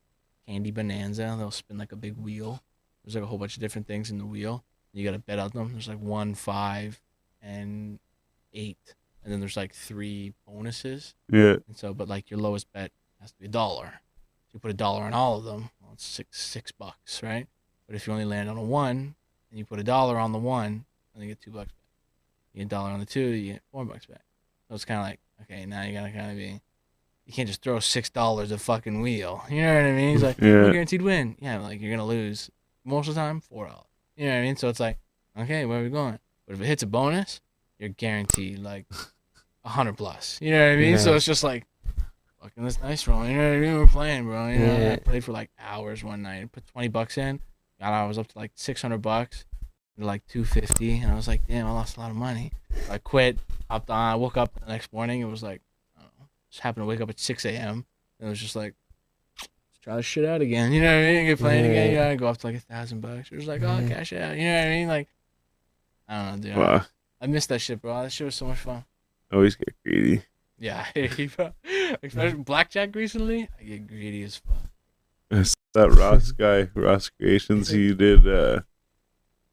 Candy Bonanza. They'll spin like a big wheel. There's like a whole bunch of different things in the wheel. You gotta bet on them. There's like 1, 5, and 8, and then there's like 3 bonuses. Yeah. And so, but like your lowest bet has to be $1. So you put $1 on all of them. Well, it's $6, right? But if you only land on a 1 and you put $1 on the 1, then you get $2 back. You get $1 on the 2, you get $4 back. So it's kind of like, okay, now you gotta kind of be. You can't just throw $6 a fucking wheel. You know what I mean? He's like, Yeah. guaranteed win. Yeah, like you're gonna lose most of the time $4. You know what I mean? So it's like, okay, where are we going? But if it hits a bonus, you're guaranteed like 100 plus. You know what I mean? Yeah. So it's just like, fucking this dice roll. You know what I mean? We're playing, bro. You know, Yeah. I played for like hours one night. Put $20 in. I was up to like $600. Like 250, and I was like, damn, I lost a lot of money. So I quit, hopped on. I woke up the next morning. It was like, I don't know, just happened to wake up at 6 a.m. and it was just like, let's try this shit out again. You know what I mean? Get playing again. You know, I go up to like $1,000. It was like, oh, cash out. You know what I mean? Like, I don't know, dude. Wow. I missed that shit, bro. That shit was so much fun. Always get greedy. Yeah, bro. Especially blackjack recently, I get greedy as fuck. It's that Ross guy, Ross Creations, he did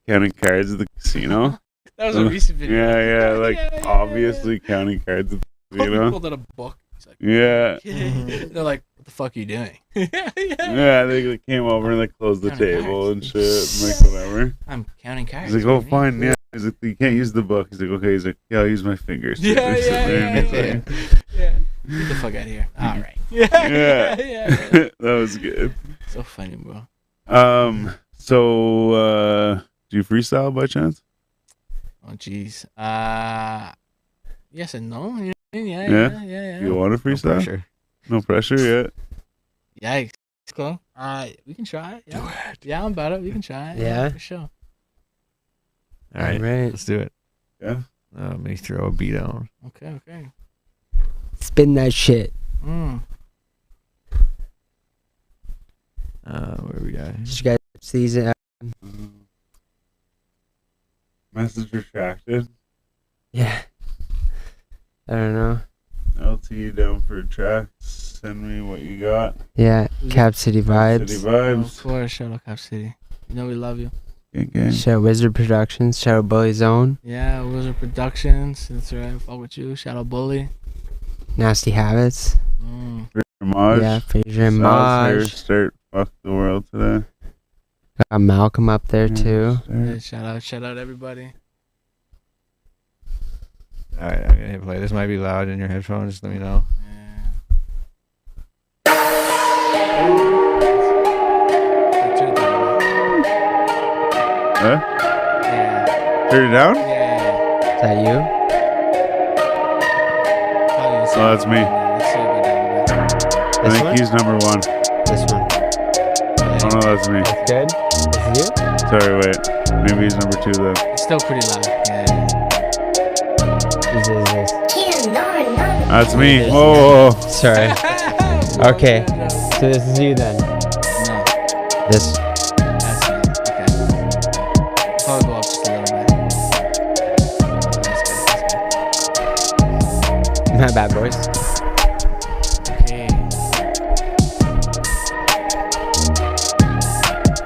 counting cards at the casino. That was a recent video. Yeah, like Yeah. obviously counting cards at the He casino. pulled out a book. He's like, Yeah. they're like, what the fuck are you doing? Yeah, they like, came over and like closed the Counting table cards. and shit, and like whatever. I'm counting cards. He's like, oh, baby." fine, yeah. He's like, you can't use the book. He's like, okay. He's like, yeah, I'll use my fingers. Yeah, He's yeah, sitting there and yeah, he's yeah. like, Yeah. Get the fuck out of here. All right. Yeah. yeah. that was good. So funny, bro. So do you freestyle by chance? Oh, jeez. Yes and no. You know what I mean? Yeah? Yeah. You want to No freestyle? pressure. No pressure yet. Yikes. Cool. We can try it. Yeah. Yeah, I'm about it. We can try it. Yeah? For sure. All right, Alright. let's do it. Yeah. Let me throw a beat on. Okay. Spin that shit. Where we got? Did you guys watch these? Message retracted. Yeah. I don't know. LT down for a track. Send me what you got. Yeah. Cap City Vibes. City Of vibes. course, shout out Cap City. You know we love you. Gang. Shout out Wizard Productions. Shout out Bully Zone. Yeah, Wizard Productions. That's right. Fuck with you. Shout out Bully. Nasty Habits. Maj. Yeah. Fraser and Sal's here. Maj. Start fuck the world today. Got Malcolm up there too. Yeah, shout out everybody. All right, I'm gonna hit play. This might be loud in your headphones. Just let me know. Huh? Yeah. Turn it down? Yeah. Is that you? Oh, that's me. I This think one? he's number one. This one. Oh no, that's me. That's good. This is you? Sorry, wait. Maybe he's number two then. It's still pretty loud. Yeah. This is this. That's me. Whoa. Sorry. Okay. No. So this is you then. No. This. That's me. Okay. Probably go up just a little bit. That's good. My bad, boys. Okay.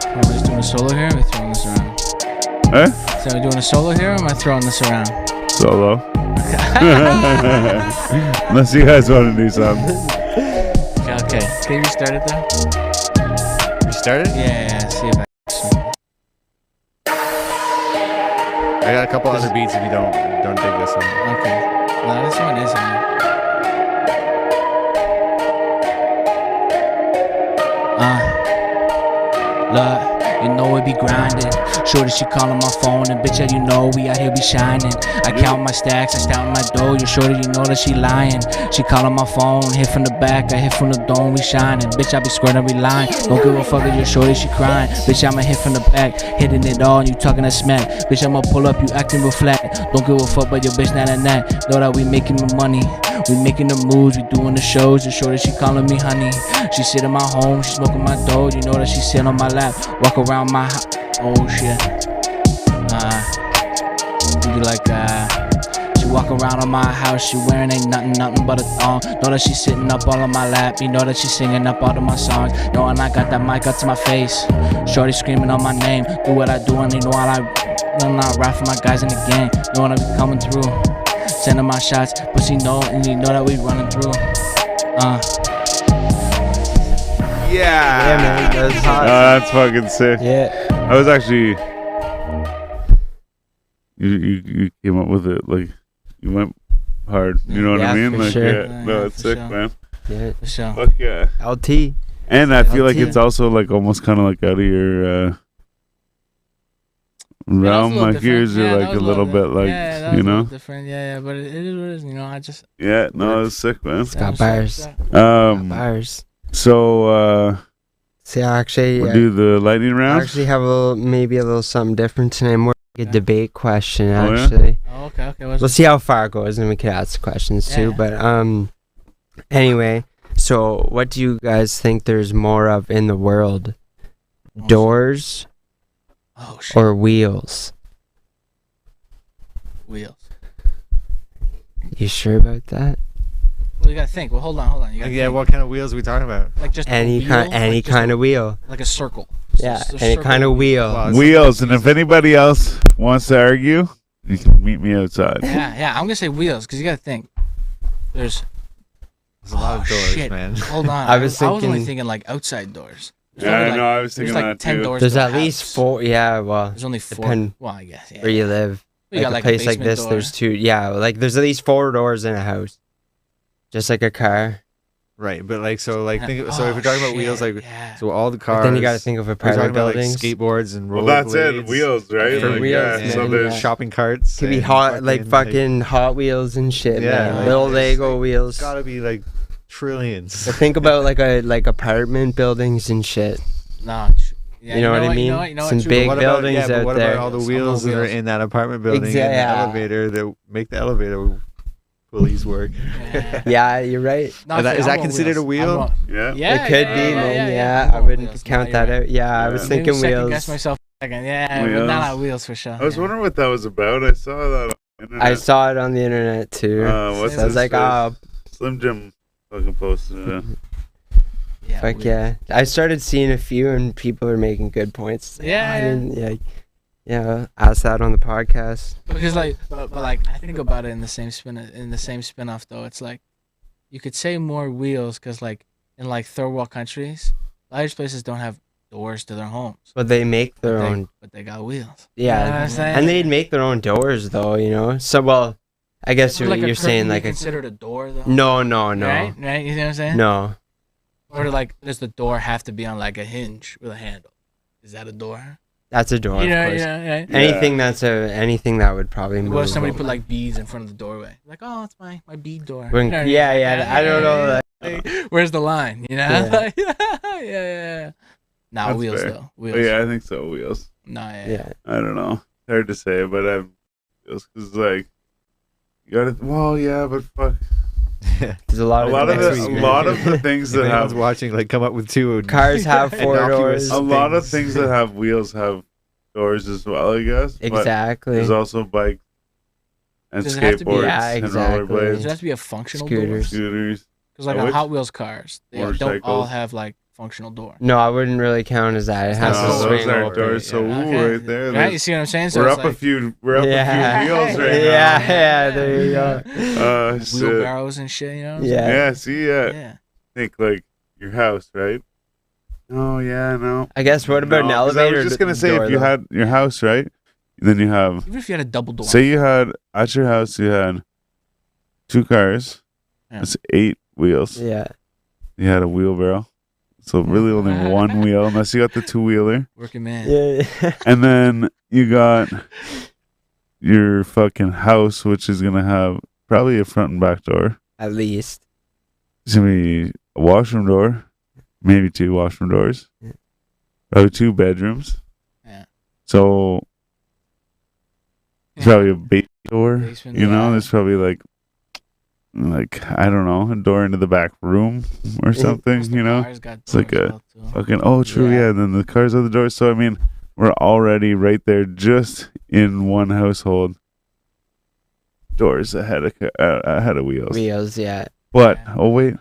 Am I just doing a solo here or am I throwing this around? Huh? So am I doing a solo here or am I throwing this around? Solo. Unless you guys want to do something. Okay. Can you restart it though? You started? Yeah. See if I. I got a couple other beats if you don't dig this one. Okay. No, this one is on. Look, you know we be grinding. Shorty, she calling my phone, and bitch, yeah, you know we out here be shining. I count my stacks, I count my dough. You shorty, you know that she lying. She calling my phone, hit from the back, I hit from the dome, we shining. Bitch, I be squirting, we lying. Don't give a fuck if your shorty, she crying. Bitch, I'ma hit from the back, hitting it all, and you talking that smack. Bitch, I'ma pull up, you acting real flat. Don't give a fuck about your bitch, not and that. Know that we making the money. We making the moves, we doing the shows. The shorty, she calling me honey. She sit in my home, she smoking my dough. You know that she sit on my lap. Walk around my Oh shit. We do like she walk around on my house, she wearing ain't nothing but a thong. Know that she sitting up all on my lap, you know that she singing up all of my songs. Knowing I got that mic up to my face, shorty screaming on my name. Do what I do and they know I'm not rap for my guys in the gang. Knowing I be coming through, sending my shots, pussy know and you know that we running through. Yeah, man, that's hot. That's fucking sick. Yeah. I was actually you came up with it like you went hard. You know what I Yeah, mean? for Like sure. no, it's for sick, sure. man. Yeah. For sure. Fuck yeah. LT. And I feel like LT. it's also like almost kind of like out of your realm. little Like yours different. are Yeah, like that a was little bit like yeah, that was you a little know. different. Yeah, but it is what it is. You know, I just Yeah, no, it's sick, man. Got bars. Bars. So See, actually, we'll do the lightning I round. actually have maybe a little something different tonight. More like a Okay. debate question, Oh, yeah? actually. Oh, okay. We'll see how far it goes, and we can ask questions too. Yeah. But anyway, so what do you guys think there's more of in the world? shit. Doors Oh shit. or wheels? Wheels. You sure about that? Well, you gotta think. Well, hold on. You gotta Yeah, think. what kind of wheels are we talking about? Like just Any a wheel, kind, like just of wheel. like a circle. Yeah, Just a any circle kind of wheel. Wow. Wheels, and if anybody else wants to argue, you can meet me outside. Yeah. I'm gonna say wheels because you gotta think. There's There's a lot of doors, shit. man. Hold on. I was I was only thinking- thinking like outside doors. There's Yeah, only, I like, know. I was there's thinking like that 10 too. doors. There's to a at least house. 4. Yeah, well, There's only 4. depend Well, I guess. Yeah. where you live. You Like got a like place like basement this, door. there's 2. Yeah, like there's at least 4 doors in a house, just like a car. Right, but like so, like think. So Oh, if we're talking about wheels, shit, like yeah. so all the cars. But then you got to think of we're talking apartment about like buildings. skateboards and Well, rollerblades. that's it. Wheels, right? For Like, wheels, yeah. and So man, there's yeah. shopping carts. Could be and hot, like fucking Hot Wheels and shit, Yeah, man. like, Little there's, Lego wheels. gotta be like trillions. But think about like apartment buildings and shit. Nah. Yeah, You know what I mean? You know Some what? big What about, buildings yeah, but out what there. about all the Some wheels that are wheels. in that apartment building and the Yeah. elevator that make the elevator pulleys work? Yeah. Yeah, you're right. No, Is that- I'm is that going considered a wheels. wheel? I'm going- yeah. It could be, man. Yeah, I'm I going wouldn't wheels. count Nah, that you're right. out. Yeah, I Yeah. was Maybe thinking second wheels. guess myself for a second. Yeah, Wheels. but not wheels for sure. I was yeah. wondering what that was about. I saw that on the internet. I saw it on the internet too. What's So I was his like, face? oh, Slim Jim fucking posted it. Yeah, fuck wheels. yeah. I started seeing a few and people are making good points. Yeah, I yeah. didn't, yeah, ask that on the podcast. Because like, but like, I think about it in the same spin-off though. It's like, you could say more wheels because like in like third world countries, a lot of these places don't have doors to their homes. But they make their but own. but they got wheels. Yeah, You know what I'm saying? and they'd make their own doors though, you know. So well, I guess So, like, a you're saying curtain like be a considered a door though. no, Right? You know what I'm saying? no. Or like, does the door have to be on like a hinge with a handle? Is that a door? That's a door, of course. Right? Anything anything that would probably move. What if somebody put like beads in front of the doorway? Like, oh, it's my bead door. When- You know what I mean? yeah, I don't know. Like, where's the line? You know? Yeah. yeah. Nah, That's wheels fair. though. Wheels. But yeah, I think so. Wheels. Nah, yeah. Yeah. I don't know. Hard to say, but I'm wheels because like you gotta. Well, yeah, but fuck. There's a lot A lot of next the, a week. lot of the things If that anyone's have watching, like come up with two. Cars have 4 Innocuous. doors. a lot of things. things that have wheels have doors as well. I guess. But Exactly. there's also bikes and Does it have to be- skateboards Yeah, and exactly. rollerblades, Does it have to be a functional Scooters. door? scooters. Because like Oh, on which- Hot Wheels cars, they don't all Motorcycles. have like functional door. No, I wouldn't really count as that. It has not to doors. those swing aren't open. doors. So Yeah. ooh, right there. Right? there's- You see what I'm saying? So We're it's up like a few. We're up Yeah. a few wheels right Yeah, there you go. now. Shit. wheelbarrows and shit. You know? What I'm Yeah. Yeah. See, saying? think like your house, right? Oh yeah, no. I guess what about an No, 'cause elevator? I was just gonna say door, if you though? had your house, right? Then you have. Even if you had a double door. Say you had at your house, you had 2 cars. Yeah. That's 8 wheels. Yeah. You had a wheelbarrow. So really only 1 wheel, unless you got the 2-wheeler. Working man. Yeah. And then you got your fucking house, which is gonna have probably a front and back door. At least. It's gonna be a washroom door, maybe 2 washroom doors, Yeah. probably 2 bedrooms. Yeah. So it's probably a basement door. Basement You know, door. there's probably like I don't know, a door into the back room or something. Most of You the the cars got It's like doors a as well, too. fucking. Oh, true, Yeah. yeah. And then the cars are the doors. So I mean, we're already right there, just in one household. Doors ahead of wheels. Wheels, yeah. But oh wait,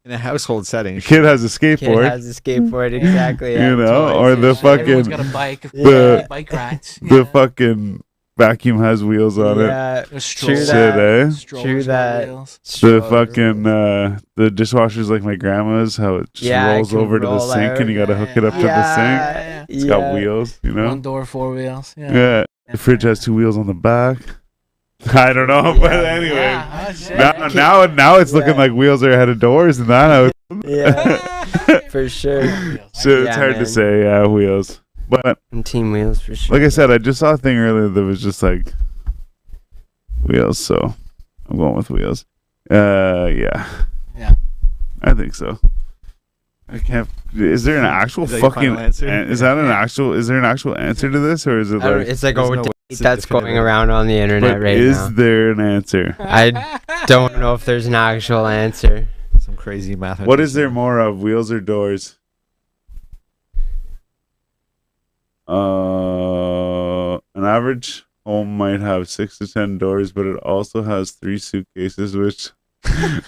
In a household setting. the kid has a Kid skateboard. has a skateboard, exactly. You know, toys or and the shit. Everyone's fucking- got a bike. the- Bike rats. The fucking vacuum has wheels on it. Yeah, There's true strollers. that. Shit, eh? Strollers True got that. wheels. The Strollers. fucking the dishwasher's like my grandma's, how it just Yeah, it rolls can over to the roll sink out. and you gotta hook it up to the Yeah. sink. It's got wheels, you know. One door, 4 wheels. Yeah. Yeah. The fridge has 2 wheels on the back. I don't know, but anyway. Yeah, oh, shit. Now it's looking Yeah. like wheels are ahead of doors and that house. Yeah, for sure. So it's Yeah, hard to man. say, yeah, wheels. But And Team Wheels for sure. like I said, I just saw a thing earlier that was just wheels, so I'm going with wheels. Yeah. Yeah. I think so. I can't. Is there an actual Is that your fucking final answer? Is that an actual? Is there an actual answer to this, or is it I don't- like? it's like there's a no way debate it's a that's going definitive. around on the internet But right is now. there an answer? I don't know if there's an actual answer. Some crazy math. What is there more of, wheels or doors? An average home might have 6 to 10 doors, but it also has 3 suitcases, which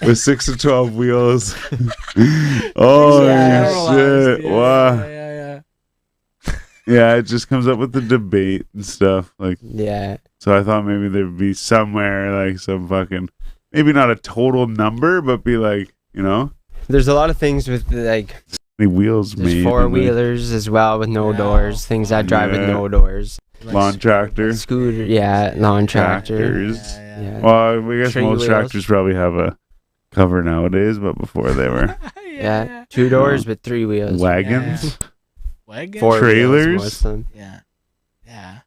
with 6 to 12 wheels. Oh Yeah. shit! Wow. Yeah. Yeah, it just comes up with the debate and stuff. Like, Yeah. so I thought maybe there'd be somewhere like some fucking, maybe not a total number, but be like, you know, There's a lot of things with like any wheels there's made. four and the wheelers as well with no Yeah. doors, things that drive with Yeah. no doors. lawn tractor. Scooter, yeah, lawn tractor. Tractors. Yeah. Well, I guess Tree most wheels. tractors probably have a cover nowadays, but before they were Yeah. 2 doors but 3 wheels. wagons. Wagon? 4 Trailers? wheels, most of them. Yeah. Yeah.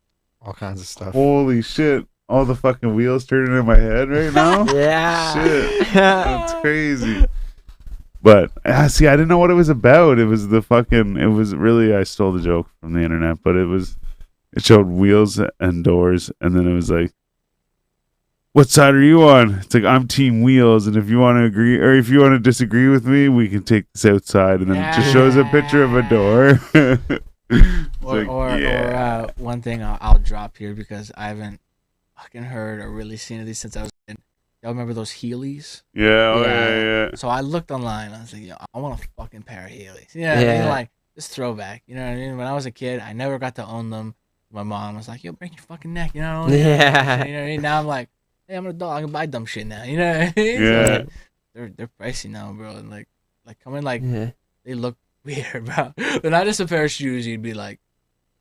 all kinds of stuff? Holy shit! All the fucking wheels turning in my head right now. Yeah. Shit, that's crazy. But see, I didn't know what it was about. It was the fucking. It was really. I stole the joke from the internet, but it was. It showed wheels and doors, and then it was like, "What side are you on?" It's like, I'm Team Wheels, and if you want to agree or if you want to disagree with me, we can take this outside. And then it just shows a picture of a door. It's Or, like, or, yeah. or one thing I'll drop here because I haven't fucking heard or really seen of these since I was in. Y'all remember those Heelys? Yeah, oh, Yeah. yeah. So I looked online. I was like, yo, I want a fucking pair of Heelys. You know what I mean? Yeah. Like, this throwback. You know what I mean? When I was a kid, I never got to own them. My mom was like, yo, break your fucking neck. You know what I mean? Yeah. You know what I mean? Now I'm like, hey, I'm an adult. I can buy dumb shit now. You know what I mean? Yeah. So they're pricey now, bro. And like coming like Yeah. they look weird, bro. But not just a pair of shoes. You'd be like,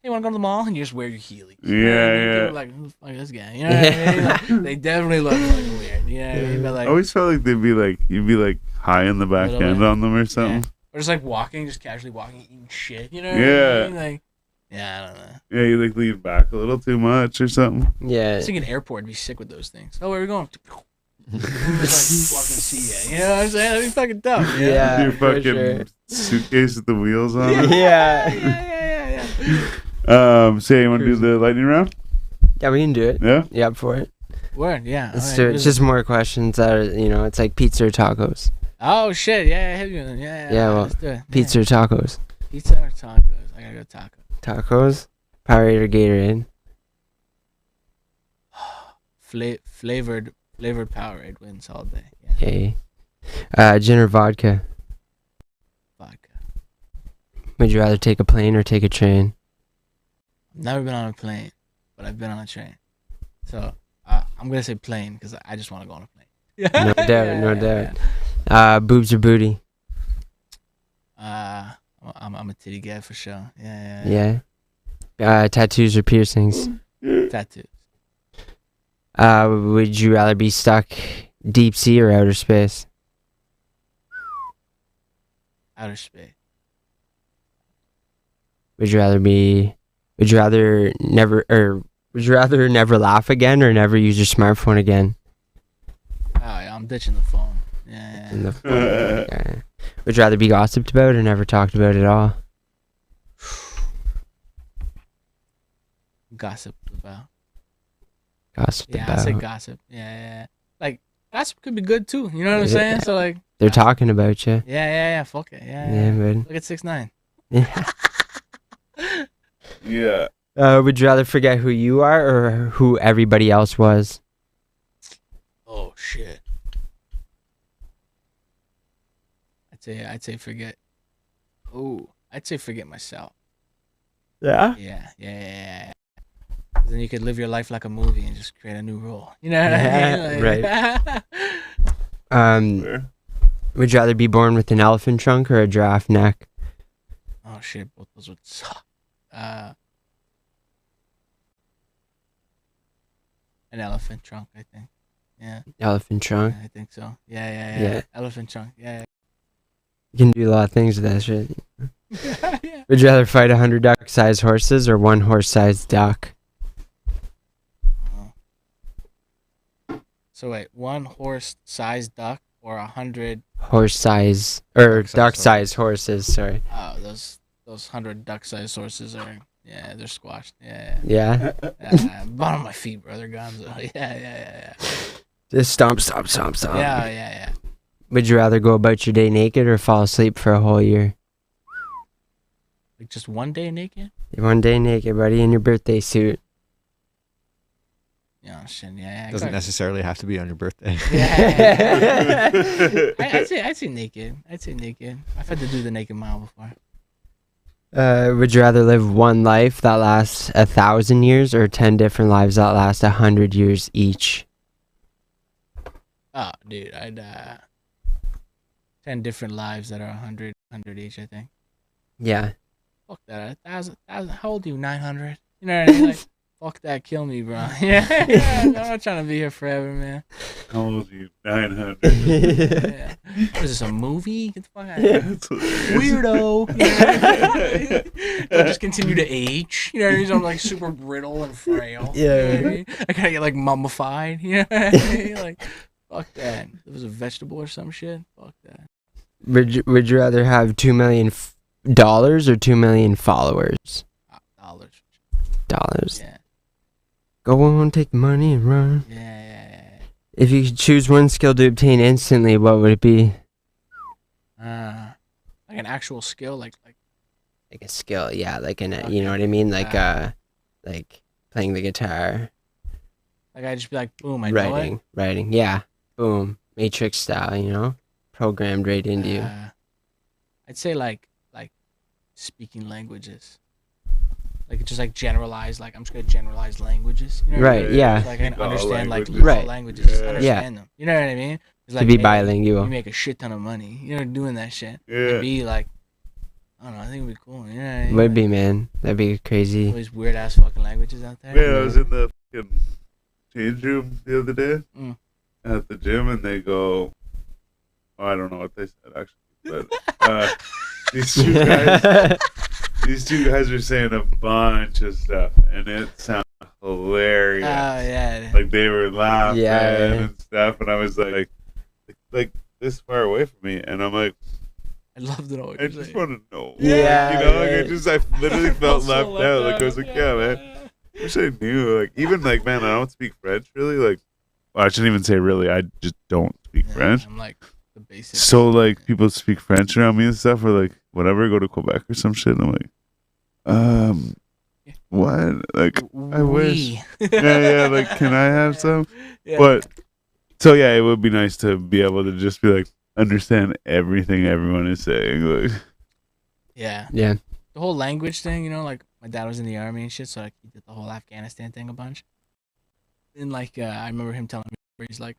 hey, want to go to the mall? And you just wear your Heelys. You know what I mean? Yeah, People are like, who the fuck is this guy? You know what I mean? Like, they definitely look fucking weird. You know what I mean? But I like, always felt like they'd be like, you'd be like high in the back Little end bit. on them or something. or just like walking, just casually walking, eating shit. You know? Yeah. What I mean? Like, yeah, I don't know. Yeah, you like lean back a little too much or something. I Yeah. was thinking airport would be sick with those things. Oh, where are we going? Just like fucking see ya. You know what I'm saying? That'd be fucking tough. You know? Yeah. Your for fucking sure. suitcase with the wheels on it. Yeah. Yeah. Say you want to do the lightning round? Yeah, we can do it. Yeah. Yeah, up for it. Word, yeah. Let's alright, do it. what It's is just more questions that are, it's like pizza or tacos. Oh shit, yeah, hit me with it. Yeah, Yeah, well, let's do it. Pizza or tacos. Yeah. Pizza or tacos? I gotta go taco. Tacos, Powerade or Gatorade. Flavored Powerade wins all day. Yeah, Okay. Gin or vodka. vodka. Would you rather take a plane or take a train? I've never been on a plane, but I've been on a train. So I'm gonna say plane because I just want to go on a plane. Yeah. No doubt, no doubt. Boobs or booty? I'm a titty guy for sure. Yeah. Tattoos or piercings? Tattoos. Would you rather be stuck deep sea or outer space? Outer space. Would you rather never laugh again or never use your smartphone again? Oh yeah, I'm ditching the phone. Yeah. In the phone. Okay. Would you rather be gossiped about or never talked about at all? Gossip about. Gossiped Yeah, I about. say gossip. Yeah. Like gossip could be good too. You know what I'm Yeah. saying? So like. They're talking about you. Yeah. Fuck it. Yeah, Yeah. but Look at 6ix9ine. yeah. Yeah. Would you rather forget who you are or who everybody else was? Oh shit. I'd say forget. Oh, I'd say forget myself. Yeah. Yeah. Then you could live your life like a movie and just create a new role. You know what I mean? Right. Fair. Would you rather be born with an elephant trunk or a giraffe neck? Oh shit, both those would suck. An elephant trunk, I think. Yeah. Elephant trunk. I think so. Yeah. Yeah. Elephant trunk. Yeah. You can do a lot of things with that shit. Yeah. Would you rather fight 100 duck-sized horses or one horse-sized duck? So wait, one horse-sized duck or 100? Horse-sized or Duck-sized duck-sized horses. Sorry. Oh, those 100 duck-sized horses are they're squashed. Yeah. Yeah. Bottom of my feet, brother. Gonzo. Yeah. Just stomp. Yeah. Would you rather go about your day naked or fall asleep for a whole year? Like just one day naked? One day naked, buddy, in your birthday suit. Yeah, shit. Yeah. Doesn't necessarily have to be on your birthday. Yeah. I'd say naked. I've had to do the naked mile before. Would you rather live one life that lasts 1,000 years or 10 different lives that last 100 years each? Oh, dude, I'd 10 different lives that are 100 each, I think. Yeah. Fuck that. 1,000. How old are you? 900? You know what I mean? Like, fuck that. Kill me, bro. Yeah. I'm not trying to be here forever, man. How old are you? 900. Yeah. What is this, a movie? Get the fuck out of here. That's hilarious. Weirdo. I'll just continue to age. You know what I mean? So I'm like super brittle and frail. Yeah. You know what I mean? I kind of get like mummified. You know what I mean? Like, fuck that. If it was a vegetable or some shit, fuck that. Would you rather have $2 million dollars or 2 million followers? Dollars. Yeah. Go on, take the money and run. Yeah. If you could choose one skill to obtain instantly, what would it be? Like an actual skill, like Like a skill, yeah, like you know what I mean, like playing the guitar, I just be like, boom, I know it. writing, yeah, boom, Matrix style, you know, programmed right into you. I'd say like speaking languages, like just like generalized, like I'm just gonna generalize languages, you know what I Right, mean? yeah. Like I can Speak all understand like languages. Right. languages, just understand them. You know what I mean? It's To like, be hey, bilingual. you make a shit ton of money, you know, doing that shit. Yeah. And be like, I don't know, I think it'd be cool. You know what I mean? Would Like, be, man. That'd be all crazy. these weird ass fucking languages out there. Man, I was in the fucking change room the other day Mm. at the gym, and they go, I don't know what they said actually, but these two guys are saying a bunch of stuff, and it sounded hilarious. Oh yeah. Like they were laughing Yeah. and stuff, and I was like this far away from me, and I'm like, I love to know what I you're just saying. want to know. Yeah, You know, like yeah. I literally felt So left out. Like I was like, yeah, man. I wish I knew. Like even like, man, I don't speak French really. Like, well, I shouldn't even say really. I just don't speak Yeah, French. I'm like the basic. So like people speak French around me and stuff, or like whatever. Go to Quebec or some shit. And I'm like, what? Like, I wish. yeah. Like, can I have some? Yeah. But so yeah, it would be nice to be able to just be like understand everything everyone is saying. Like, Yeah. Yeah. The whole language thing, you know, like my dad was in the army and shit, so like he did the whole Afghanistan thing a bunch. And like I remember him telling me, where he's like,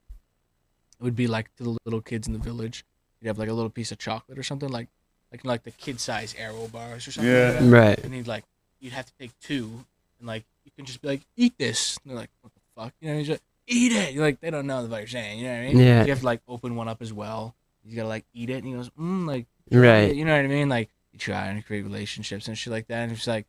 it would be like to the little kids in the village, you'd have like a little piece of chocolate or something, like the kid size Aero bars or something. Yeah. Like that. Right. And he'd like, you'd have to take two, and like you can just be like, eat this. And they're like, what the fuck? You know, he's like, eat it. You're like, they don't know what you're saying. You know what I mean? Yeah. You have to like open one up as well. You gotta like eat it, and he goes, like, Right. you know what I mean? Like you try and create relationships and shit like that. And it's like,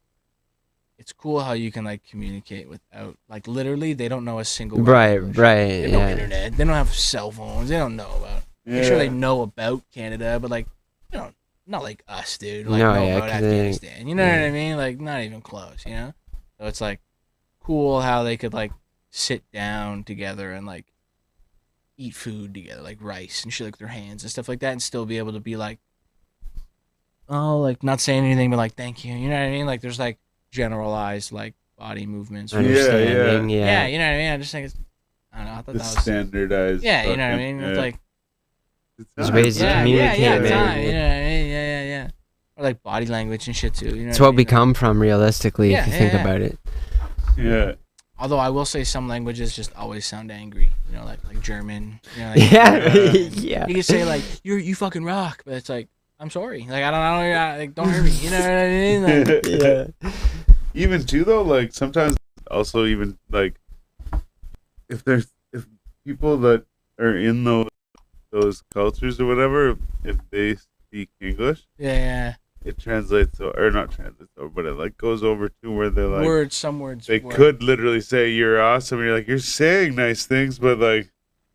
it's cool how you can like communicate without like literally they don't know a single word of Right. English. Right. They have no Yeah. internet. They don't have cell phones. They don't know about. I'm sure they know about Canada, but like, you know, not like us, dude. Like No, know yeah, about 'cause they- Afghanistan. You know what yeah. I mean? Like not even close. You know. So it's like cool how they could like sit down together and like eat food together, like rice and shit, like with their hands and stuff like that, and still be able to be like, oh, like not saying anything, but like thank you. You know what I mean? Like there's like generalized like body movements. Understanding. Yeah, Yeah. you know what I mean. I just think it's. I don't know. I thought The that was. standardized. Yeah, you know what I fucking- mean. It's like. There's ways to Yeah, communicate, yeah, man. time, you know what I mean? Yeah. Or like body language and shit too. You know It's what I what we mean? come from, realistically, Yeah, if you yeah, think yeah. about it. Yeah. Although I will say some languages just always sound angry. You know, like German. You know, like, Yeah. You Yeah. can say like you fucking rock, but it's like I'm sorry. Like I don't like don't hurt me. You know what I mean? Like, Yeah. Even too though, like sometimes also even like if people that are in those cultures or whatever, if they speak English, yeah. it translates or not translates over, but it like goes over to where they're like Words, some words. they work. could literally say you're awesome. And you're like you're saying nice things, but like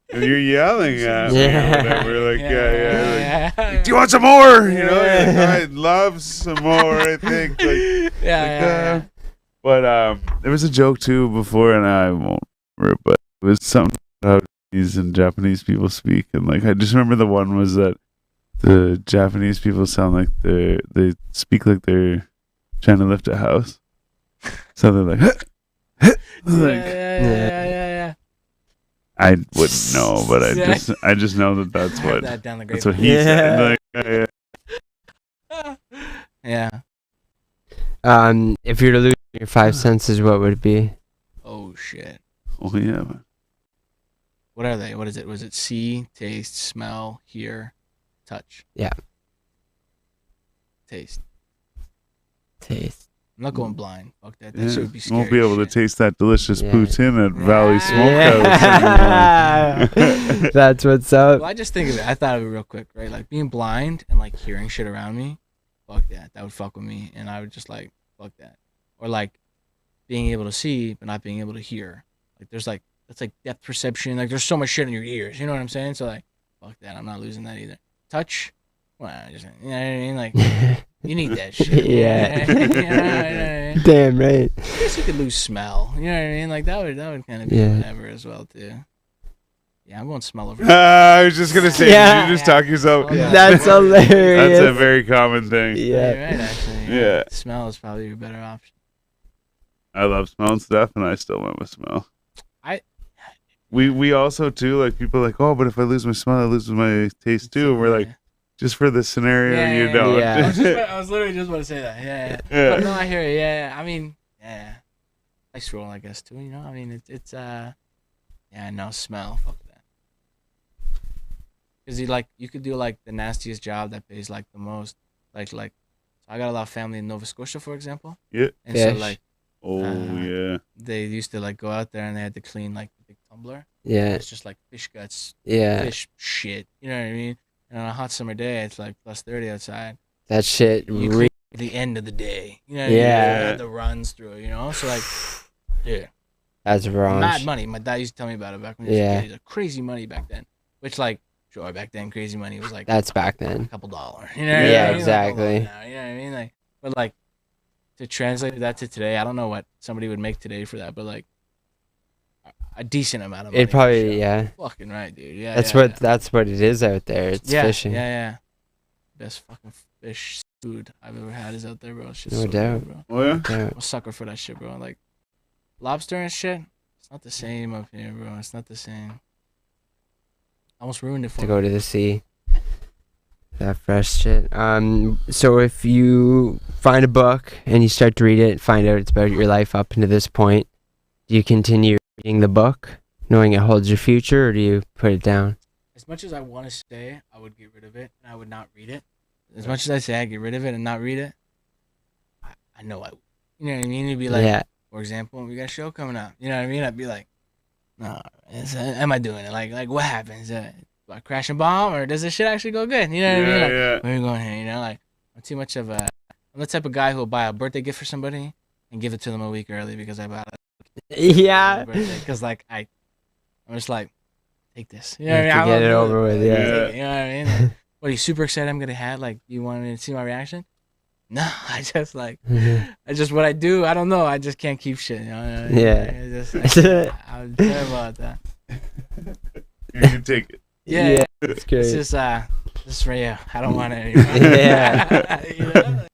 if you're yelling at me Yeah. or whatever. Like Yeah. like, do you want some more? You know, you're like, I'd love some more. I think. Like, Yeah. But there was a joke too before, and I won't remember it, but it was something about Chinese and Japanese people speak, and like I just remember the one was that the Japanese people sound like they speak like they're trying to lift a house, so they're like, Yeah. I wouldn't know, but Yeah. I just know that that's I heard what that down the that's what grapevine. he said. Like, Yeah. If you were to lose your five senses, what would it be? Oh shit. oh yeah, man. What are they? What is it? Was it see, taste, smell, hear, touch? Yeah. Taste. Taste. I'm not going blind. Fuck that. That Yeah. shit would be scary. Won't be able to shit. taste that delicious Yeah. poutine at Valley Yeah. Smokehouse. That's what's up. Well, I just think of it. I thought of it real quick, right? Like being blind and like hearing shit around me. Fuck that. That would fuck with me, and I would just like fuck that. Or like being able to see but not being able to hear. Like there's like that's like depth perception. Like there's so much shit in your ears. You know what I'm saying? So like fuck that. I'm not losing that either. Touch. Well, just you know what I mean? Like you need that shit. Yeah. You know what I mean? Damn right. I guess you could lose smell. You know what I mean? Like that would kind of be Yeah. whatever as well too. Yeah, I'm going smell over. I was just gonna say, Yeah. did you just talk yourself? Yeah. That's hilarious. That's a very common thing. Yeah. You're right, actually. Yeah. Smell is probably your better option. I love smelling stuff, and I still went with smell. I- We also too like people are like, oh, but if I lose my smell, I lose my taste too. And we're like, just for the scenario, Yeah, you yeah, don't. yeah. I was literally just about to say that. Yeah. Yeah. But no, I hear it. Yeah. I mean, yeah. Nice roll, I guess too. You know, I mean, it's yeah, no smell. Fuck that. Cause you could do like the nastiest job that pays like the most. Like, so I got a lot of family in Nova Scotia, for example. Yeah. And so Fish. like Oh yeah. they used to like go out there and they had to clean like the big tumbler. Yeah. It's just like fish guts, Yeah. fish shit. You know what I mean? And on a hot summer day, it's like plus 30 outside. That shit. You clean at the end of the day. You know what Yeah. I mean? The runs through, you know? So like, yeah. That's wrong. Mad money. My dad used to tell me about it back when he was Yeah. a kid. He's like, crazy money back then. Which like, sure, back then crazy money was like That's back a then. couple $. You know what Yeah, I mean? exactly. Like, hold on now, you know what I mean? Like, but like, to translate that to today, I don't know what somebody would make today for that, but like, a decent amount of money. It for probably, sure. yeah. Fucking right, dude. Yeah. That's yeah, what yeah. that's what it is out there. It's Yeah, fishing. Yeah. Best fucking fish food I've ever had is out there, bro. It's just No so doubt. good, bro. Oh yeah. Yeah. I'm a sucker for that shit, bro. Like lobster and shit. It's not the same up here, bro. It's not the same. Almost ruined it for To me. go to the sea. That fresh shit. So if you find a book and you start to read it, find out it's about your life up into this point, do you continue reading the book, knowing it holds your future, or do you put it down? As much as I want to say I would get rid of it and I would not read it. As much as I say I get rid of it and not read it, I know I would. You know what I mean? It'd be like, Yeah. for example, we got a show coming out. You know what I mean? I'd be like, no, am I doing it? Like what happens? Do I crash and bomb, or does this shit actually go good? You know what I mean? Like, Yeah. where are you going here? You know, like I'm too much of a. I'm the type of guy who'll buy a birthday gift for somebody and give it to them a week early because I bought it. Yeah. Because like I'm just like, take this. You You know what I mean? have to I get love it doing over with, Take yeah. it, you know what I mean? Like, what are you super excited? I'm gonna have like. You want me to see my reaction? No, I just like. What I do. I don't know. I just can't keep shit. You know? Yeah. I'm terrible at that. You can take it. Yeah. It's It's great. just this is for you. I don't want it anymore. Yeah. You know?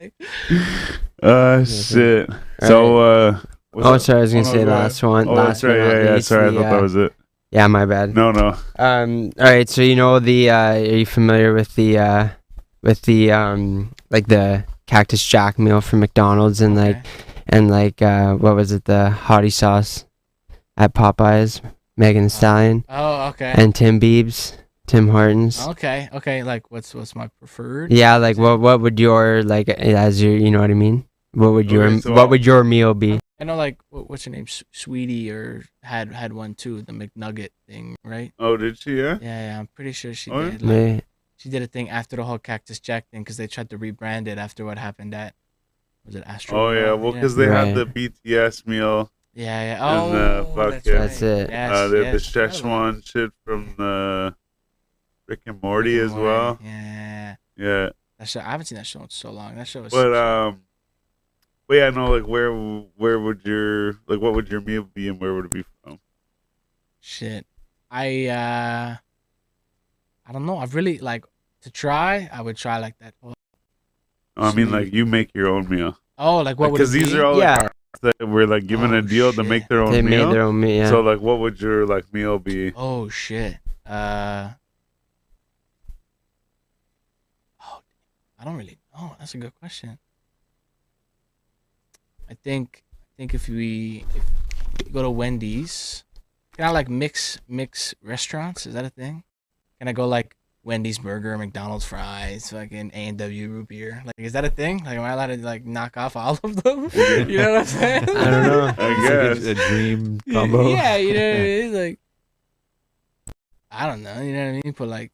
Like, Shit. So, what's sorry, I was gonna say go last one. Oh, last that's right. but not Yeah. least, Sorry, I the, thought that was it. Yeah, my bad. No. All right. So you know the are you familiar with the like the Cactus Jack meal from McDonald's and Okay. what was it, the hottie sauce at Popeyes, Megan Thee Stallion, Oh, okay. and Tim Hortons. Okay. Like, what's my preferred? Yeah, like what would your, like, as your, you know what I mean? What would Okay, what would your meal be? I know, like, what's her name? Sweetie, or had one too, the McNugget thing, right? Oh, did she? Yeah. Yeah, I'm pretty sure she Oh, yeah? did. Like, Yeah. she did a thing after the whole Cactus Jack thing because they tried to rebrand it after what happened at, was it Astro? Oh yeah. World? Well, because they Right. had the BTS meal. Yeah. And Oh, fucking- That's it. Yes, They have the yes. Szechuan shit from the Rick and Morty Rick as and well. Morty. Yeah. Yeah. That show, I haven't seen that show in so long. That show was. But yeah, no, like where would your, like, what would your meal be and where would it be from? Shit. I don't know. I've really, like, to try. I would try like that. I mean, Sweet. like, you make your own meal. Oh, like what would Because it these be? are all Yeah. like artists that were like given Oh, a deal to shit. make their own They meal. made their own meal. Yeah. So like, what would your like meal be? Oh shit. Oh, I don't really know. That's a good question. I think if you go to Wendy's, can I like mix restaurants? Is that a thing? Can I go like Wendy's burger, McDonald's fries, fucking A&W root beer? Like, is that a thing? Like, am I allowed to like knock off all of them? You know what I'm saying? I don't know. I It's guess. like a dream combo. Yeah, you know what I mean? Like, I don't know, you know what I mean? But like,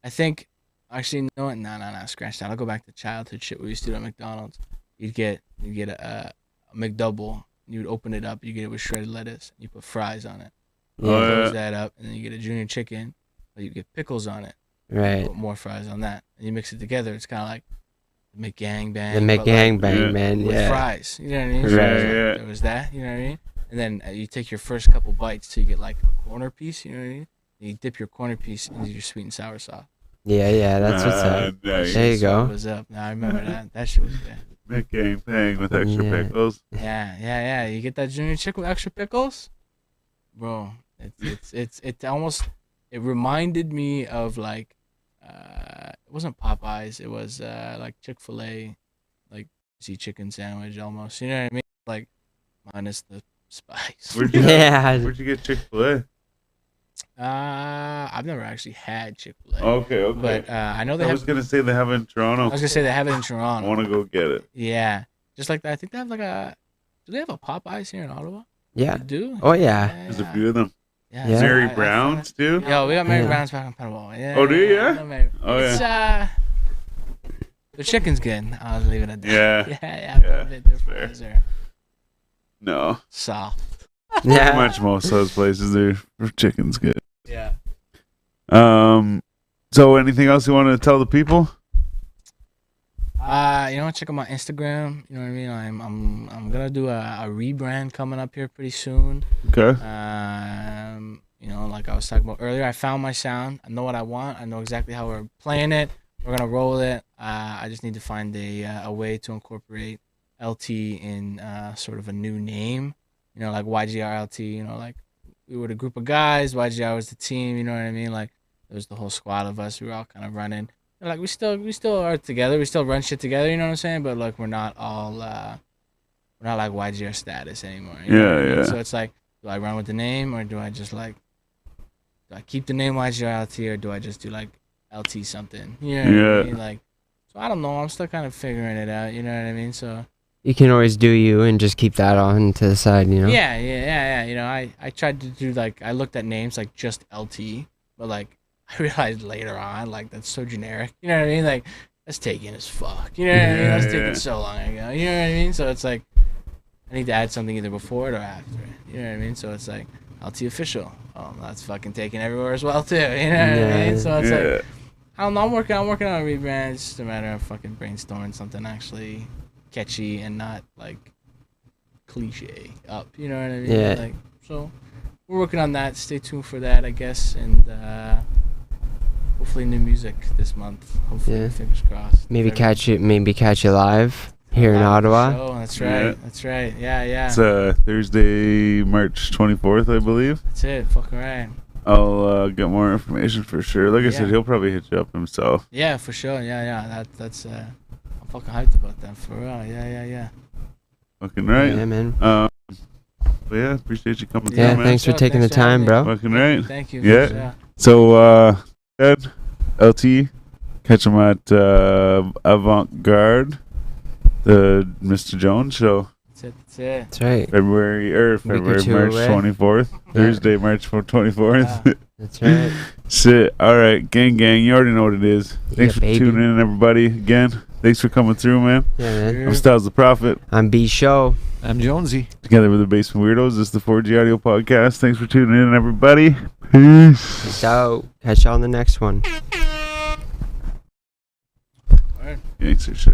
I think, actually, you know what? Nah, scratch that. I'll go back to childhood shit we used to do at McDonald's. You'd get a McDouble. You would open it up. You get it with shredded lettuce. You put fries on it. Oh, Yeah. yeah. Close that up, and then you get a junior chicken. But you get pickles on it. Right. Put more fries on that, and you mix it together. It's kind of like the McGangbang. The but, like, McGangbang, Yeah. man. with Yeah. fries. You know what I mean? Right. So Yeah. there was that. You know what I mean? And then you take your first couple bites till you get like a corner piece. You know what I mean? And you dip your corner piece into your sweet and sour sauce. Yeah. That's what's up. Nice. There you go. Was up. Now I remember that. That shit was good. McGangbang with extra Yeah. pickles. Yeah. You get that junior chicken with extra pickles, bro. It almost, it reminded me of like, it wasn't Popeyes. It was like Chick-fil-A, like see chicken sandwich almost. You know what I mean? Like minus the spice. Where'd you Yeah. Where'd you get Chick-fil-A? I've never actually had Chick-fil-A. Okay. But I know they I have. was gonna say they have it in I Toronto. was gonna say they have it in I Toronto. want to go get it. Yeah, just like that. I think they have like a. Do they have a Popeyes here in Ottawa? Yeah. They do. Oh yeah. There's a few of them. Yeah. Yeah. Mary I- Brown's too. Yo, we got Mary Yeah. Brown's back on Penable. Yeah. Oh, do you? Yeah? I know Mary- Oh, yeah. It's the chicken's good. I'll leave it at that. Yeah. Yeah. Yeah, A bit different. fair. Those are No. soft. Pretty Yeah. much most of those places their chicken's good. Yeah. So anything else you want to tell the people? You know, check out my Instagram. You know what I mean? I'm gonna do a rebrand coming up here pretty soon. Okay. You know, like I was talking about earlier, I found my sound. I know what I want. I know exactly how we're playing it. We're gonna roll it. I just need to find a way to incorporate LT in sort of a new name. You know, like YGRLT. You know, like we were the group of guys. YGR was the team. You know what I mean? Like there was the whole squad of us. We were all kind of running. And, like we still are together. We still run shit together. You know what I'm saying? But like we're not all we're not like YGR status anymore. You know what I mean? Yeah. So it's like, do I run with the name or do I just like, do I keep the name YGRLT or do I just do like LT something? You know what Yeah. I mean? Like, so I don't know. I'm still kind of figuring it out. You know what I mean? So You can always do you and just keep that on to the side, you know? yeah. You know, I tried to do like, I looked at names like just LT, but like I realized later on, like that's so generic. You know what I mean? Like that's taken as fuck. You know what I mean? That's taken Yeah. so long ago. You know what I mean? So it's like I need to add something either before it or after it. You know what I mean? So it's like LT official. Oh, that's fucking taken everywhere as well too. You know what I mean? So it's Yeah. like I don't know. I'm working on a rebrand. It's just a matter of fucking brainstorming something actually catchy and not like cliche up. You know what I mean? Yeah. Like so, we're working on that. Stay tuned for that, I guess, and hopefully new music this month. Hopefully, Yeah. fingers crossed. Maybe Everything- catch you live. Here in Live at the Ottawa. show. That's right. Yeah. That's right. Yeah. It's Thursday, March 24th, I believe. That's it. Fucking right. I'll get more information for sure. Like I said, Yeah. he'll probably hit you up himself. Yeah, for sure. Yeah. That's I'm fucking hyped about that for real. Yeah. Fucking right. Yeah, man. But yeah, appreciate you coming Yeah, through, man. thanks for Sure, taking the thanks for having time, me. bro. Fucking right. Thank you. Yeah. For sure. So, Ed, LT, catch him at Avant Garde, the Mr. Jones show, That's it. That's right. February, two March away. 24th, Thursday, March 24th. That's right. Shit. All right, gang. You already know what it is. Thanks Yeah, for baby. tuning in, everybody. Again, thanks for coming through, man. Yeah, man. I'm Styles the Prophet. I'm B Show. I'm Jonesy. Together with the Basement Weirdos, this is the 4G Audio Podcast. Thanks for tuning in, everybody. Peace. So, catch y'all on the next one. Gangster shit.